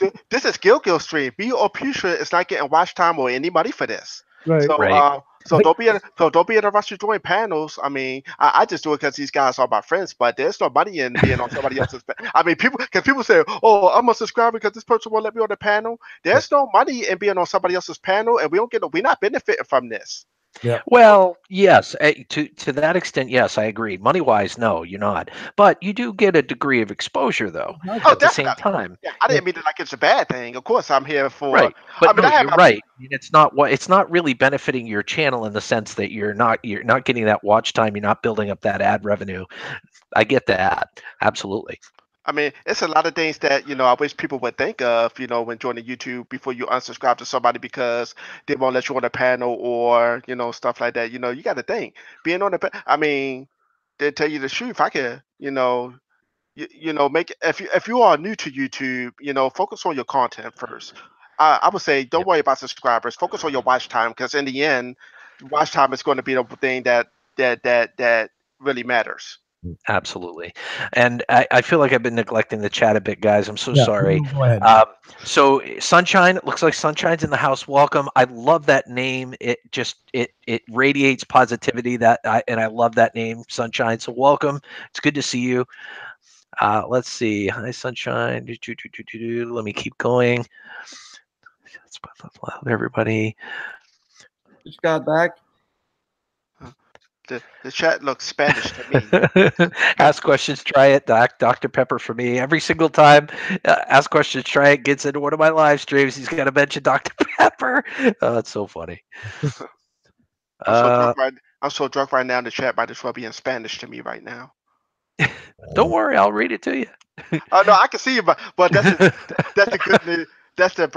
[SPEAKER 3] is this is Gil stream. Me or Pusha is not getting watch time or any money for this.
[SPEAKER 2] Right.
[SPEAKER 3] So,
[SPEAKER 1] Right.
[SPEAKER 3] So don't be in a rush to join panels. I mean, I just do it because these guys are my friends, but there's no money in being on somebody else's. I mean, people say, "Oh, I'm a subscriber because this person won't let me on the panel." There's no money in being on somebody else's panel, and we're not benefiting from this.
[SPEAKER 2] Yeah.
[SPEAKER 1] Well, yes, to that extent, yes, I agree. Money wise, no, you're not. But you do get a degree of exposure, though,
[SPEAKER 3] Oh,
[SPEAKER 1] at the same
[SPEAKER 3] definitely.
[SPEAKER 1] time.
[SPEAKER 3] Yeah, I didn't mean it like it's a bad thing. Of course, I'm here for.
[SPEAKER 1] Right.
[SPEAKER 3] I
[SPEAKER 1] But
[SPEAKER 3] mean,
[SPEAKER 1] no,
[SPEAKER 3] I have
[SPEAKER 1] you're right. I mean, it's not really benefiting your channel in the sense that you're not getting that watch time, you're not building up that ad revenue. I get that. Absolutely.
[SPEAKER 3] I mean, it's a lot of things that I wish people would think of, when joining YouTube before you unsubscribe to somebody because they won't let you on the panel or stuff like that. You got to think being on I mean, to tell you the truth, I could, make if you are new to YouTube, focus on your content first. I would say don't
[SPEAKER 1] Yep.
[SPEAKER 3] worry about subscribers. Focus on your watch time because in the end, watch time is going to be the thing that really matters.
[SPEAKER 1] Absolutely. And I feel like I've been neglecting the chat a bit, guys. I'm so
[SPEAKER 2] Yeah.
[SPEAKER 1] sorry.
[SPEAKER 2] Go ahead.
[SPEAKER 1] So Sunshine, it looks like Sunshine's in the house. Welcome. I love that name. It radiates positivity and I love that name, Sunshine. So welcome. It's good to see you. Let's see. Hi, Sunshine. Let me keep going. Let's loud, everybody.
[SPEAKER 4] Just got back.
[SPEAKER 3] The chat looks Spanish to me.
[SPEAKER 1] Ask questions, try it. Dr. Pepper for me. Every single time, ask questions, try it, gets into one of my live streams. He's got to mention Dr. Pepper. Oh, that's so funny.
[SPEAKER 3] I'm so drunk right now. The chat might as well be in Spanish to me right now.
[SPEAKER 1] Don't worry, I'll read it to you.
[SPEAKER 3] Oh no, I can see you, but that's the good news. That's the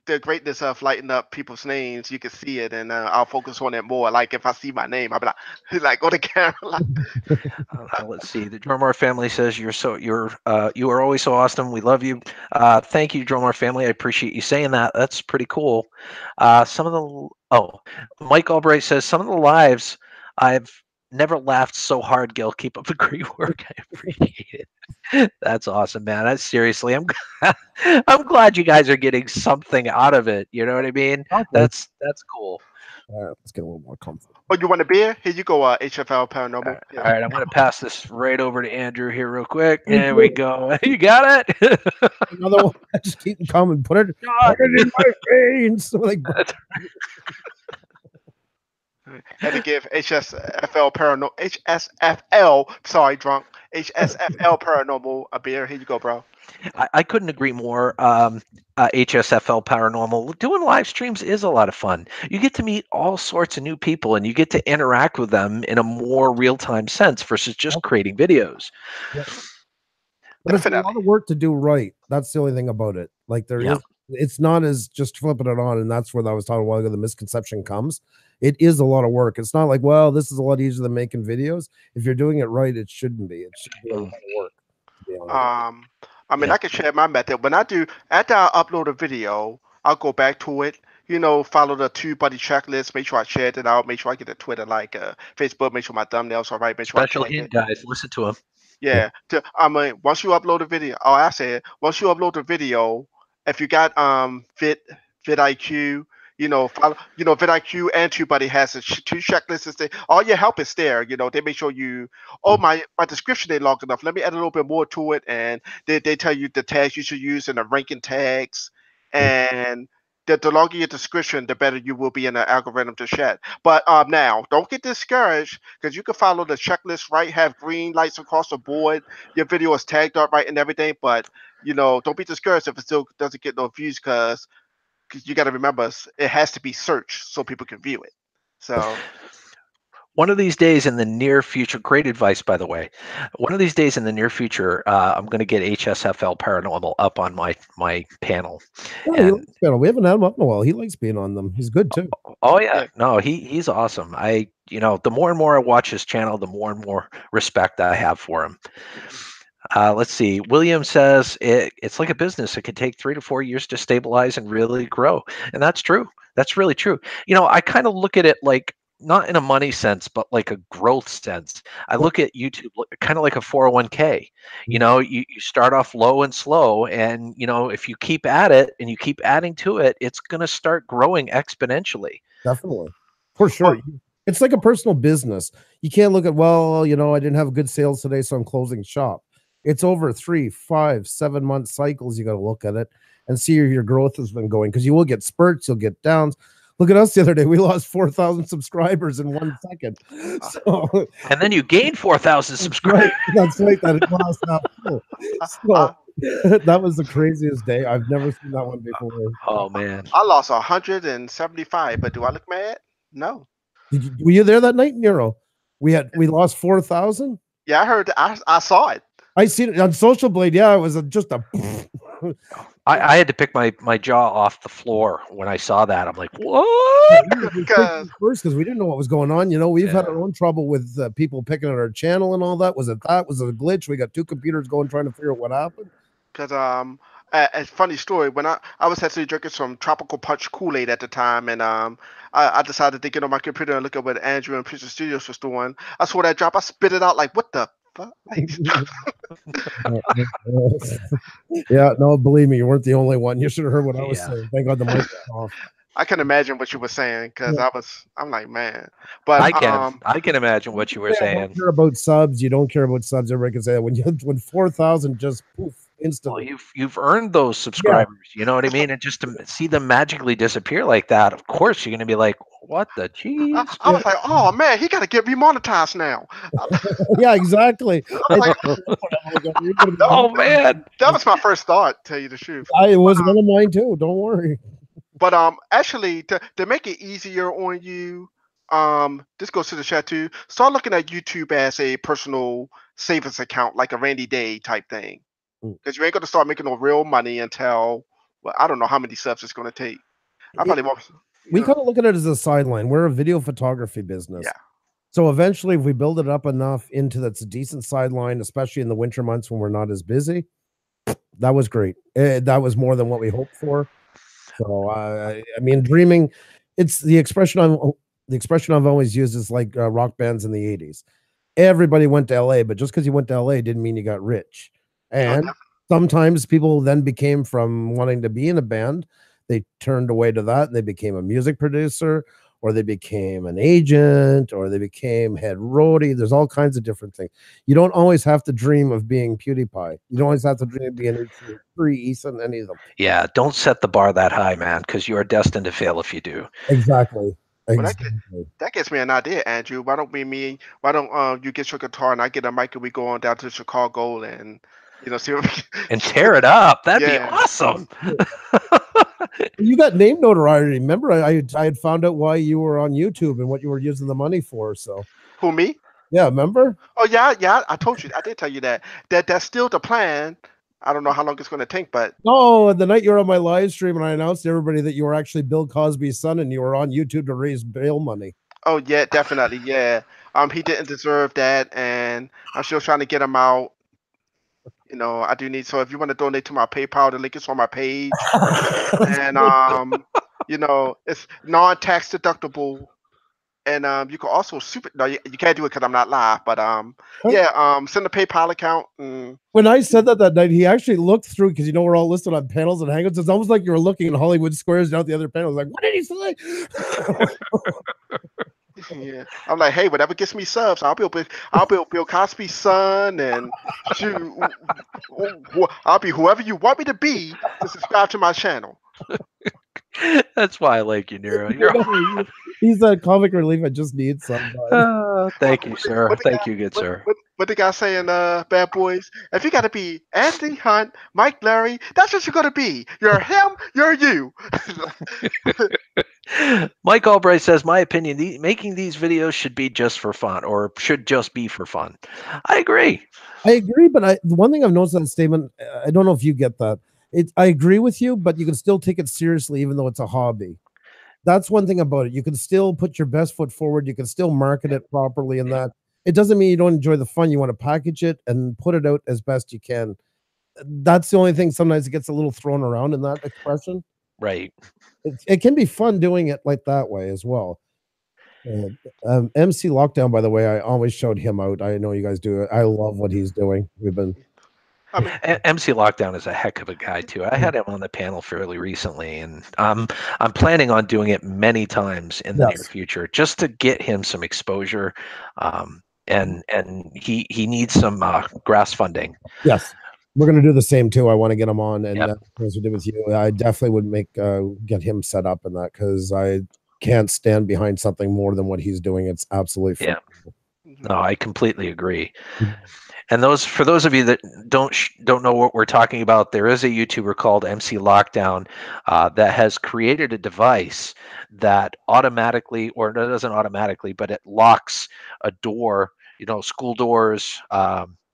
[SPEAKER 3] the greatness of lighting up people's names, you can see it, and I'll focus on it more. Like if I see my name, I'll be like go to camera. Like,
[SPEAKER 1] Let's see. The Drumar family says you are always so awesome. We love you. Thank you, Drumar family. I appreciate you saying that. That's pretty cool. Mike Albright says some of the lives I've never laughed so hard. Gil, keep up the great work. I appreciate it. That's awesome, man. That's seriously, I'm glad you guys are getting something out of it. You know what I mean? That's cool.
[SPEAKER 2] Let's get a little more comfortable.
[SPEAKER 3] oh, you want a beer? Here you go, HFL Paranormal.
[SPEAKER 1] All right, I'm going to pass this right over to Andrew here real quick. There we go. You got it?
[SPEAKER 2] Another one. I just keep them coming. Put it in my veins. So like,
[SPEAKER 3] Had to give HSFL, sorry, drunk, HSFL Paranormal a beer. Here you go, bro.
[SPEAKER 1] I couldn't agree more. HSFL Paranormal doing live streams is a lot of fun. You get to meet all sorts of new people, and you get to interact with them in a more real-time sense versus just creating videos.
[SPEAKER 2] But it's a lot of work to do right. That's the only thing about it. Like it's not as just flipping it on, and that's where I was talking a while ago. The misconception comes. It is a lot of work. It's not like, well, this is a lot easier than making videos. If you're doing it right, it shouldn't be. It should be a lot of work. To be honest.
[SPEAKER 3] I mean, I can share my method. When after I upload a video, I'll go back to it. Follow the TubeBuddy checklist. Make sure I share it out. Make sure I get the Twitter, like Facebook. Make sure my thumbnails are right. Make sure
[SPEAKER 1] Special hint, guys. Listen to him.
[SPEAKER 3] Yeah. Once you upload a video, once you upload a video, if you got vidIQ, follow, vidIQ and TubeBuddy has two checklists. All your help is there. They make sure my description ain't long enough. Let me add a little bit more to it, and they tell you the tags you should use and the ranking tags, and the longer your description, the better you will be in the algorithm to chat. But now, don't get discouraged, because you can follow the checklist right, have green lights across the board, your video is tagged up right and everything, but don't be discouraged if it still doesn't get no views, because you got to remember, it has to be searched so people can view it. So
[SPEAKER 1] one of these days in the near future, great advice, by the way. One of these days in the near future, I'm going to get HSFL Paranormal up on my panel.
[SPEAKER 2] Yeah, we haven't had him up in a while. He likes being on them. He's good too.
[SPEAKER 1] Oh yeah, no, he's awesome. The more and more I watch his channel, the more and more respect I have for him. Let's see. William says it's like a business. It could take 3 to 4 years to stabilize and really grow, and that's true. That's really true. I kind of look at it like, not in a money sense, but like a growth sense. I look at YouTube kind of like a 401k. You start off low and slow, and if you keep at it and you keep adding to it, it's going to start growing exponentially.
[SPEAKER 2] Definitely, for sure. It's like a personal business. You can't look at, well, I didn't have good sales today, so I'm closing shop. It's over 3, 5, 7 month cycles. You got to look at it and see if your growth has been going, because you will get spurts, you'll get downs. Look at us the other day. We lost 4,000 subscribers in 1 second. So,
[SPEAKER 1] and then you gained 4,000 subscribers.
[SPEAKER 2] That's right. That it was not full. So that was the craziest day. I've never seen that one before.
[SPEAKER 1] Oh man.
[SPEAKER 3] I lost 175, but do I look mad? No.
[SPEAKER 2] Were you there that night, Nero? We lost 4,000.
[SPEAKER 3] Yeah, I heard. I saw it.
[SPEAKER 2] I seen it on Social Blade. Yeah, it was just a.
[SPEAKER 1] I had to pick my jaw off the floor when I saw that. I'm like, what?
[SPEAKER 2] First, because we didn't know what was going on. We've had our own trouble with people picking at our channel and all that. Was it Was it a glitch? We got 2 computers going, trying to figure out what happened.
[SPEAKER 3] Because a funny story, when I was actually drinking some Tropical Punch Kool-Aid at the time, and I decided to get on my computer and look at what Andrew and Picture Studios was doing. I saw that drop. I spit it out like, what the fuck?
[SPEAKER 2] Yeah, no, believe me, you weren't the only one. You should have heard what I was saying. Thank God the mic was off.
[SPEAKER 3] I can imagine what you were saying, because I'm like, man. But
[SPEAKER 1] I can imagine what you were saying.
[SPEAKER 2] You don't care about subs. You don't care about subs. Everybody can say that. When 4,000 just poof instantly.
[SPEAKER 1] Well, you've earned those subscribers. You know what I mean? And just to see them magically disappear like that, of course you're going to be like, what the cheese?
[SPEAKER 3] I was like, oh man, he got to get remonetized now.
[SPEAKER 2] Yeah, exactly.
[SPEAKER 3] Like,
[SPEAKER 1] oh man,
[SPEAKER 3] that was my first thought. Tell you the truth,
[SPEAKER 2] it was one of mine too. Don't worry.
[SPEAKER 3] But actually, to make it easier on you, this goes to the chat too. Start looking at YouTube as a personal savings account, like a rainy day type thing, because you ain't going to start making no real money until Well, I don't know how many subs it's going to take. I probably won't.
[SPEAKER 2] We kind of look at it as a sideline. We're a video photography business.
[SPEAKER 3] Yeah.
[SPEAKER 2] So eventually, if we build it up enough into that's a decent sideline, especially in the winter months when we're not as busy, that was great. That was more than what we hoped for. So I mean, dreaming. It's the expression I've always used is like rock bands in the '80s. Everybody went to LA, but just because you went to LA didn't mean you got rich. And sometimes people then became from wanting to be in a band, they turned away to that and they became a music producer, or they became an agent, or they became head roadie. There's all kinds of different things. You don't always have to dream of being PewDiePie. You don't always have to dream of being Ethan, any of them.
[SPEAKER 1] Yeah, don't set the bar that high, man, because you are destined to fail if you do.
[SPEAKER 2] Exactly.
[SPEAKER 3] Well,
[SPEAKER 2] Exactly.
[SPEAKER 3] that gives me an idea, Andrew. Why don't why don't you get your guitar and I get a mic and we go on down to Chicago and see what
[SPEAKER 1] And tear it up. That'd be
[SPEAKER 3] Yeah.
[SPEAKER 1] awesome.
[SPEAKER 2] You got name notoriety. Remember, I had found out why you were on YouTube and what you were using the money for. So
[SPEAKER 3] Who, me?
[SPEAKER 2] yeah, remember?
[SPEAKER 3] Oh yeah. I told you. I did tell you that. That's still the plan. I don't know how long it's going to take, but
[SPEAKER 2] No, the night you were on my live stream and I announced to everybody that you were actually Bill Cosby's son and you were on YouTube to raise bail money.
[SPEAKER 3] oh yeah, definitely, yeah. He didn't deserve that, and I'm still trying to get him out. I do need. So if you want to donate to my PayPal, the link is on my page, and it's non-tax deductible. And you can also super. No, you can't do it because I'm not live. But yeah, send a PayPal account.
[SPEAKER 2] When I said that night, he actually looked through because we're all listed on panels and hangouts. It's almost like you were looking in Hollywood Squares down at the other panel. Like, what did he say?
[SPEAKER 3] Yeah, I'm like, hey, whatever gets me subs, I'll be Bill Cosby's son, and shoot, I'll be whoever you want me to be to subscribe to my channel.
[SPEAKER 1] That's why I like you, Nero.
[SPEAKER 2] He's a comic relief. I just need somebody.
[SPEAKER 1] Thank you, sir. Thank you, good sir.
[SPEAKER 3] What the guy saying, Bad Boys? If you got to be Anthony Hunt, Mike Larry, that's what you're going to be. You're him, you're you.
[SPEAKER 1] Mike Albright says, my opinion, making these videos should be just for fun, or should just be for fun. I agree.
[SPEAKER 2] But the one thing I've noticed in that statement, I don't know if you get that. I agree with you, but you can still take it seriously, even though it's a hobby. That's one thing about it. You can still put your best foot forward. You can still market it properly, and that it doesn't mean you don't enjoy the fun. You want to package it and put it out as best you can. That's the only thing. Sometimes it gets a little thrown around in that expression.
[SPEAKER 1] Right.
[SPEAKER 2] It can be fun doing it like that way as well. MC Lockdown, by the way, I always showed him out. I know you guys do it. I love what he's doing.
[SPEAKER 1] MC Lockdown is a heck of a guy too. I had him on the panel fairly recently, and I'm planning on doing it many times in the near future, just to get him some exposure. And he needs some grass funding.
[SPEAKER 2] Yes, we're gonna do the same too. I want to get him on, and as we did with you, I definitely would get him set up in that, because I can't stand behind something more than what he's doing. It's absolutely
[SPEAKER 1] fun. No, I completely agree. And for those of you that don't know what we're talking about, there is a YouTuber called MC Lockdown that has created a device that automatically, or it doesn't automatically, but it locks a door, school doors,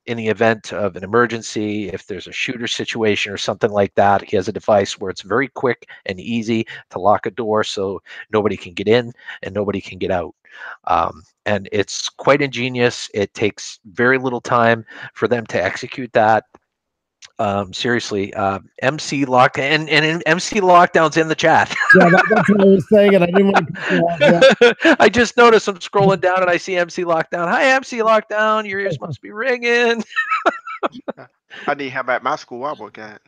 [SPEAKER 1] in the event of an emergency, if there's a shooter situation or something like that. He has a device where it's very quick and easy to lock a door so nobody can get in and nobody can get out. And it's quite ingenious. It takes very little time for them to execute that. Seriously, MC Lock and MC Lockdown's in the chat.
[SPEAKER 2] Yeah, that's what I was saying, and I didn't want to.
[SPEAKER 1] I just noticed I'm scrolling down and I see MC Lockdown. Hi, MC Lockdown. Your ears must be ringing.
[SPEAKER 3] I need him at my school I work at.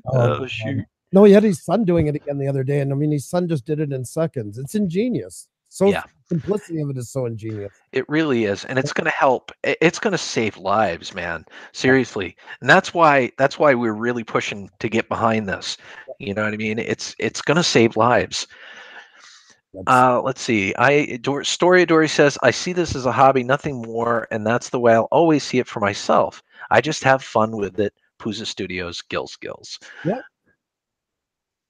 [SPEAKER 1] Oh shoot!
[SPEAKER 2] No, he had his son doing it again the other day, and I mean, his son just did it in seconds. It's ingenious. Simplicity of it is so ingenious.
[SPEAKER 1] It really is, and it's going to help. It's going to save lives, man. Seriously, and that's why we're really pushing to get behind this. You know what I mean? It's going to save lives. Let's see. Story Dory says, I see this as a hobby, nothing more, and that's the way I'll always see it for myself. I just have fun with it. Puza Studios, Gil Skillz.
[SPEAKER 3] Yeah.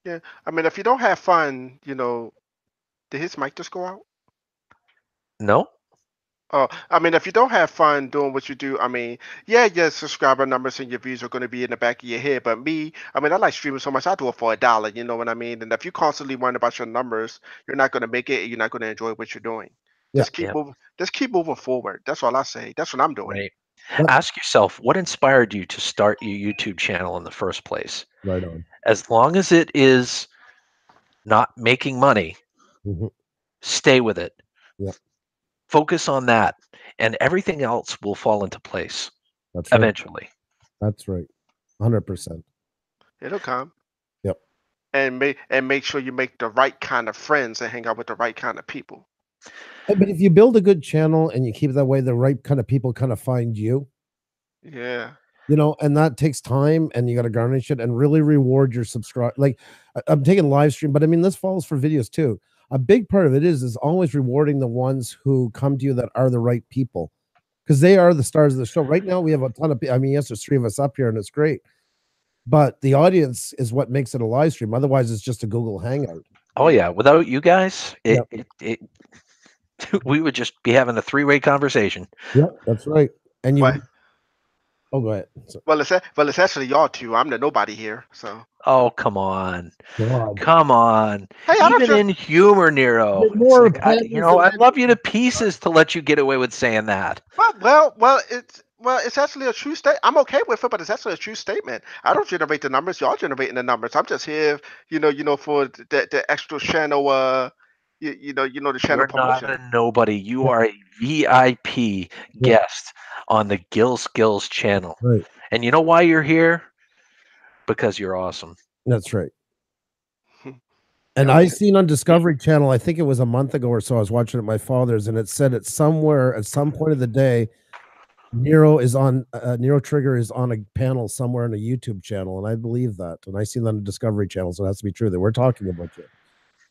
[SPEAKER 3] Yeah. I mean, if you don't have fun, did his mic just go out?
[SPEAKER 1] No.
[SPEAKER 3] Oh, I mean, if you don't have fun doing what you do, I mean, yeah, your subscriber numbers and your views are going to be in the back of your head. But me, I mean, I like streaming so much, I do it for $1. You know what I mean? And if you constantly worrying about your numbers, you're not going to make it. And you're not going to enjoy what you're doing.
[SPEAKER 2] Yeah.
[SPEAKER 1] Yeah,
[SPEAKER 3] Just keep moving forward. That's all I say. That's what I'm doing.
[SPEAKER 1] right.
[SPEAKER 2] That,
[SPEAKER 1] Ask yourself what inspired you to start your YouTube channel in the first place.
[SPEAKER 2] right on.
[SPEAKER 1] As long as it is not making money,
[SPEAKER 2] Mhm.
[SPEAKER 1] stay with it.
[SPEAKER 2] Yeah,
[SPEAKER 1] Focus on that, and everything else will fall into place
[SPEAKER 2] that's right.
[SPEAKER 1] eventually.
[SPEAKER 2] That's right. 100%.
[SPEAKER 3] It'll come.
[SPEAKER 2] Yep.
[SPEAKER 3] And make sure you make the right kind of friends and hang out with the right kind of people.
[SPEAKER 2] But if you build a good channel and you keep it that way, the right kind of people kind of find you,
[SPEAKER 3] Yeah.
[SPEAKER 2] and that takes time, and you got to garnish it and really reward your subscribe. Like I'm taking live stream, but I mean, this falls for videos too. A big part of it is always rewarding the ones who come to you that are the right people, because they are the stars of the show. Right now, we have a ton of. I mean, yes, there's 3 of us up here, and it's great. But the audience is what makes it a live stream. Otherwise, it's just a Google Hangout.
[SPEAKER 1] Oh yeah, without you guys,
[SPEAKER 2] Yep.
[SPEAKER 1] we would just be having a three-way conversation.
[SPEAKER 2] Yep, that's right. And you.
[SPEAKER 3] Well,
[SPEAKER 2] Oh, go ahead.
[SPEAKER 3] well, it's actually y'all two. I'm the nobody here. So.
[SPEAKER 1] Oh, come on.
[SPEAKER 2] God.
[SPEAKER 1] Come on.
[SPEAKER 3] Hey, I don't
[SPEAKER 1] Even
[SPEAKER 3] just.
[SPEAKER 1] in humor, Nero.
[SPEAKER 2] You're
[SPEAKER 1] It's
[SPEAKER 2] more
[SPEAKER 1] like, I love you to pieces to let you get away with saying that.
[SPEAKER 3] It's actually a true state. I'm okay with it, but it's actually a true statement. I don't generate the numbers. Y'all generating the numbers. I'm just here, for the extra channel. The channel
[SPEAKER 1] You're not
[SPEAKER 3] promotion.
[SPEAKER 1] a nobody. You are a VIP guest on the Gil Skillz channel.
[SPEAKER 2] Right.
[SPEAKER 1] And you know why you're here? Because you're awesome.
[SPEAKER 2] That's right.
[SPEAKER 3] Hmm.
[SPEAKER 2] And
[SPEAKER 3] Yeah,
[SPEAKER 2] I seen on Discovery Channel, I think it was a month ago or so, I was watching at my father's, and it said it's somewhere at some point of the day, Nero Trigger is on a panel somewhere on a YouTube channel, and I believe that. And I seen that on Discovery Channel, so it has to be true that we're talking about you.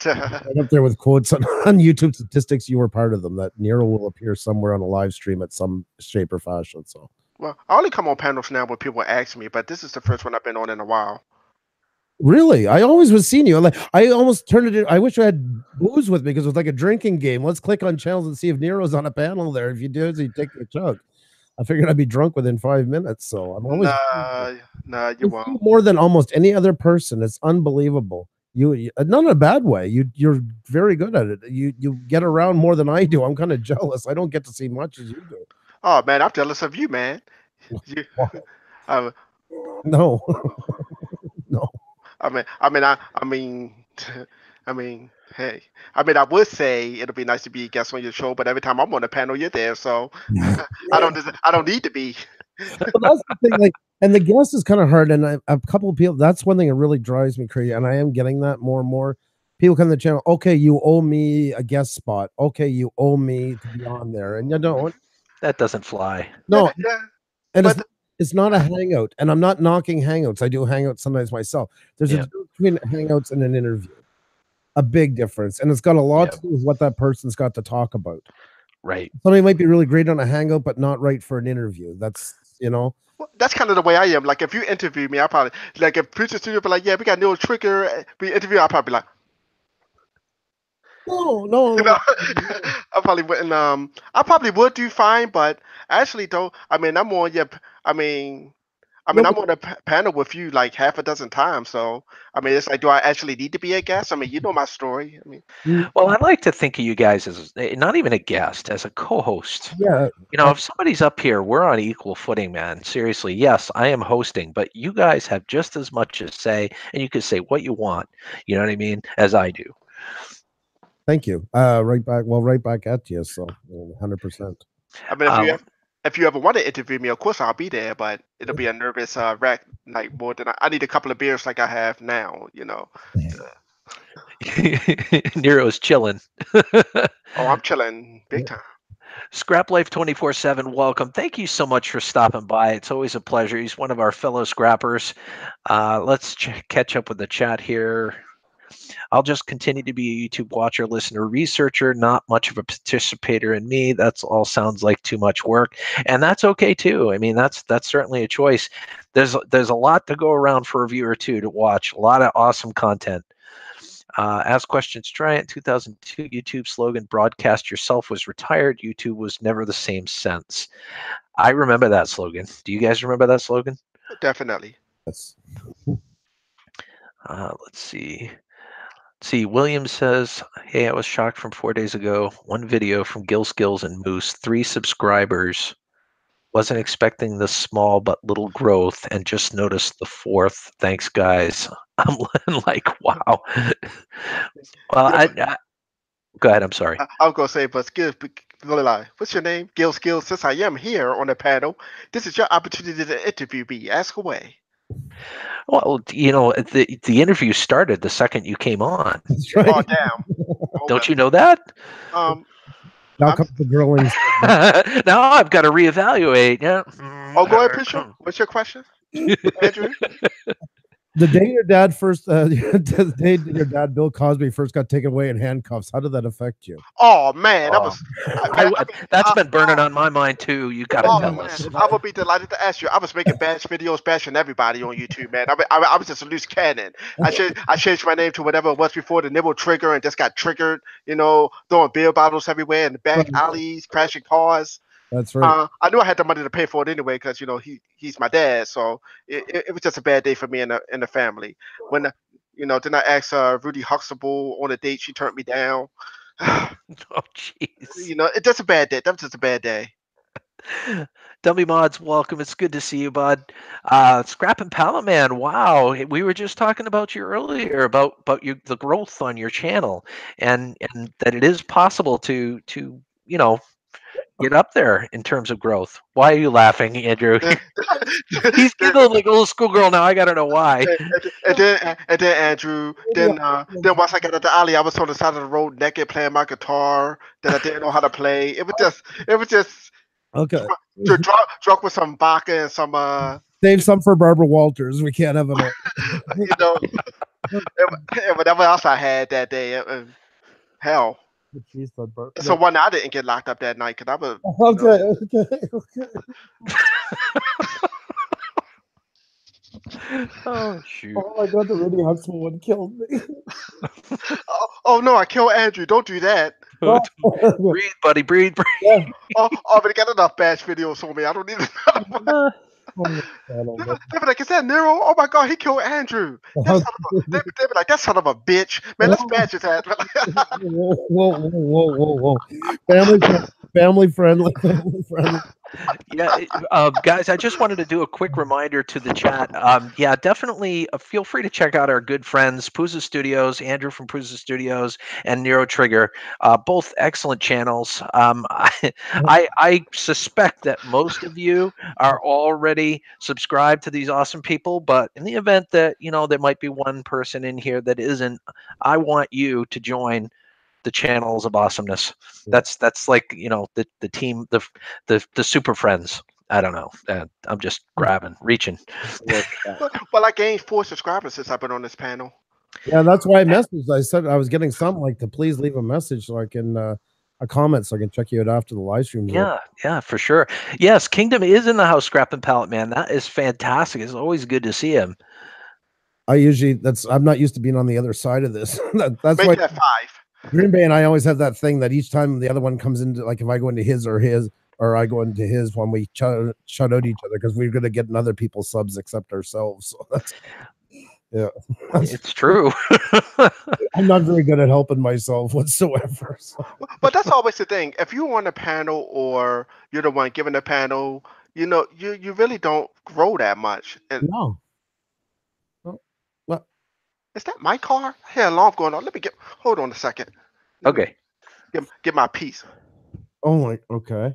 [SPEAKER 2] Right up there with quotes on YouTube statistics, you were part of them. That Nero will appear somewhere on a live stream at some shape or fashion. So
[SPEAKER 3] Well, I only come on panels now when people ask me, but this is the first one I've been on in a while.
[SPEAKER 2] really, I always was seeing you. Like I almost turned it in. I wish I had booze with me because it was like a drinking game. Let's click on channels and see if Nero's on a panel there. If you do, so you take a chug. I figured I'd be drunk within 5 minutes. So I'm always
[SPEAKER 3] Nah, you
[SPEAKER 2] you
[SPEAKER 3] won't.
[SPEAKER 2] see more than almost any other person. It's unbelievable. You not in a bad way. You're very good at it. You get around more than I do. I'm kind of jealous. I don't get to see much as you do.
[SPEAKER 3] Oh man, I'm jealous of you, man. You, I,
[SPEAKER 2] No, no.
[SPEAKER 3] I mean, hey, I would say it'll be nice to be a guest on your show, but every time I'm on the panel, you're there, so I don't need to be.
[SPEAKER 2] Well, that's the thing. Like, and the guest is kind of hard. And a couple of people. That's one thing that really drives me crazy. And I am getting that more and more. People come to the channel. Okay, you owe me a guest spot. Okay, you owe me to be on there, and you don't.
[SPEAKER 1] That doesn't fly.
[SPEAKER 2] No,
[SPEAKER 3] Yeah,
[SPEAKER 2] and
[SPEAKER 3] but
[SPEAKER 2] it's not a hangout. And I'm not knocking hangouts. I do hangouts sometimes myself. There's a difference between hangouts and an interview. A big difference, and it's got a lot to do with what that person's got to talk about.
[SPEAKER 1] Right.
[SPEAKER 2] Somebody might be really great on a hangout, but not right for an interview. That's
[SPEAKER 3] well, that's kind of the way I am. Like if you interview me, I probably like if Preacher Studio be like, yeah, we got Neil Trigger. We interview, I'll probably be like,
[SPEAKER 2] no.
[SPEAKER 3] I probably wouldn't. I probably would do fine, but I actually don't. I mean, I'm on your. I'm on a panel with you like half a dozen times. So I mean, it's like, do I actually need to be a guest? I mean, you know my story. I mean,
[SPEAKER 1] Well, I like to think of you guys as not even a guest, as a co-host.
[SPEAKER 2] Yeah.
[SPEAKER 1] If somebody's up here, we're on equal footing, man. Seriously, yes, I am hosting, but you guys have just as much to say, and you can say what you want. You know what I mean? As I do.
[SPEAKER 2] Thank you. Right back at you. So 100%.
[SPEAKER 3] I mean, if you ever want to interview me, of course I'll be there, but it'll be a nervous wreck. Like more than I need a couple of beers like I have now.
[SPEAKER 1] Nero's chilling.
[SPEAKER 3] Oh, I'm chilling big time.
[SPEAKER 1] Scrap Life 24/7, welcome. Thank you so much for stopping by. It's always a pleasure. He's one of our fellow scrappers. Let's catch up with the chat here. I'll just continue to be a YouTube watcher, listener, researcher, not much of a participator in me. That's all sounds like too much work. And that's okay too. I mean, that's certainly a choice. There's a lot to go around for a viewer too to watch. A lot of awesome content. Ask questions, try it. 2002 YouTube slogan, broadcast yourself was retired. YouTube was never the same since. I remember that slogan. Do you guys remember that slogan?
[SPEAKER 3] Definitely.
[SPEAKER 2] That's
[SPEAKER 1] Let's see. William says, hey, I was shocked from 4 days ago. One video from Gil Skillz and Moose, 3 subscribers. Wasn't expecting this small but little growth and just noticed the 4th. Thanks, guys. I'm like, wow. Well, go ahead. I'm sorry.
[SPEAKER 3] I was gonna say, but what's your name? Gil Skillz. Since I am here on the panel, this is your opportunity to interview me. Ask away.
[SPEAKER 1] Well, the interview started the second you came on.
[SPEAKER 2] that's right.
[SPEAKER 3] Oh damn!
[SPEAKER 1] Don't you know that?
[SPEAKER 2] Now
[SPEAKER 3] I'm-
[SPEAKER 2] comes the grilling.
[SPEAKER 1] Now I've got to reevaluate. Yeah.
[SPEAKER 3] Oh, go ahead, Pisha. What's your question, Andrew?
[SPEAKER 2] The day your dad first, the day your dad Bill Cosby first got taken away in handcuffs. How did that affect you?
[SPEAKER 3] Oh man, that was.
[SPEAKER 1] That's been burning on my mind too. You got to
[SPEAKER 3] Oh
[SPEAKER 1] tell
[SPEAKER 3] man,
[SPEAKER 1] us.
[SPEAKER 3] I would be delighted to ask you. I was making bash videos, bashing everybody on YouTube, man. I was just a loose cannon. I changed my name to whatever it was before the nibble trigger, and just got triggered. Throwing beer bottles everywhere in the back alleys, crashing cars.
[SPEAKER 2] That's right.
[SPEAKER 3] I knew I had the money to pay for it anyway, because he's my dad. So it was just a bad day for me and the family. When then I asked Rudy Huxtable on a date, she turned me down.
[SPEAKER 1] Oh, jeez.
[SPEAKER 3] It's just a bad day. That was just a bad day.
[SPEAKER 1] Dummy Mods, welcome. It's good to see you, bud. Scrap and Pallet Man, wow. We were just talking about you earlier about the growth on your channel, and that it is possible to get up there in terms of growth. Why are you laughing, Andrew? He's giggling like a little schoolgirl now. I gotta know why.
[SPEAKER 3] And then Andrew, then once I got at the alley, I was on the side of the road naked playing my guitar that I didn't know how to play. It was just
[SPEAKER 2] Okay.
[SPEAKER 3] drunk with some vodka and some
[SPEAKER 2] Save some for Barbara Walters. We can't have it all.
[SPEAKER 3] and whatever else I had that day. Hell. So one I didn't get locked up that night because I was
[SPEAKER 2] Okay.
[SPEAKER 1] Oh shoot!
[SPEAKER 2] Oh my God, the Rudy Huxtable one killed me.
[SPEAKER 3] oh no, I killed Andrew. Don't do that.
[SPEAKER 1] Breathe, buddy. Breathe.
[SPEAKER 2] Yeah.
[SPEAKER 3] But they got enough bash videos on me. I don't need another one. They be like, is that Nero? Oh my God, he killed Andrew. They be like, that son of a bitch. Man, let's bash his ass.
[SPEAKER 2] Whoa. Family friendly.
[SPEAKER 1] Yeah, guys, I just wanted to do a quick reminder to the chat. Yeah, definitely feel free to check out our good friends, Pooza Studios, Andrew from Pooza Studios, and Nero Trigger. Both excellent channels. I suspect that most of you are already subscribed to these awesome people, but in the event that there might be one person in here that isn't, I want you to join the channels of awesomeness. That's like the team, the super friends. I don't know. I'm just reaching.
[SPEAKER 3] Well, I gained 4 subscribers since I've been on this panel.
[SPEAKER 2] Yeah, that's why I messaged. I said I was getting something like to please leave a message so I can a comment so I can check you out after the live stream.
[SPEAKER 1] Yeah, for sure. Yes, Kingdom is in the house, Scrap and Pallet Man. That is fantastic. It's always good to see him.
[SPEAKER 2] I'm not used to being on the other side of this. That's
[SPEAKER 3] Make
[SPEAKER 2] why
[SPEAKER 3] that 5.
[SPEAKER 2] Green Bay and I always have that thing that each time the other one comes into, like if I go into his or I go into his when we shout out each other because we're going to get other people's subs except ourselves. So that's, yeah,
[SPEAKER 1] it's true.
[SPEAKER 2] I'm not very good at helping myself whatsoever. So.
[SPEAKER 3] But that's always the thing. If you're on a panel or you're the one giving the panel, you really don't grow that much. And
[SPEAKER 2] no.
[SPEAKER 3] is that my car? I hear alarm going on. Hold on a second.
[SPEAKER 1] Okay.
[SPEAKER 3] Get my piece.
[SPEAKER 2] Oh my. Okay.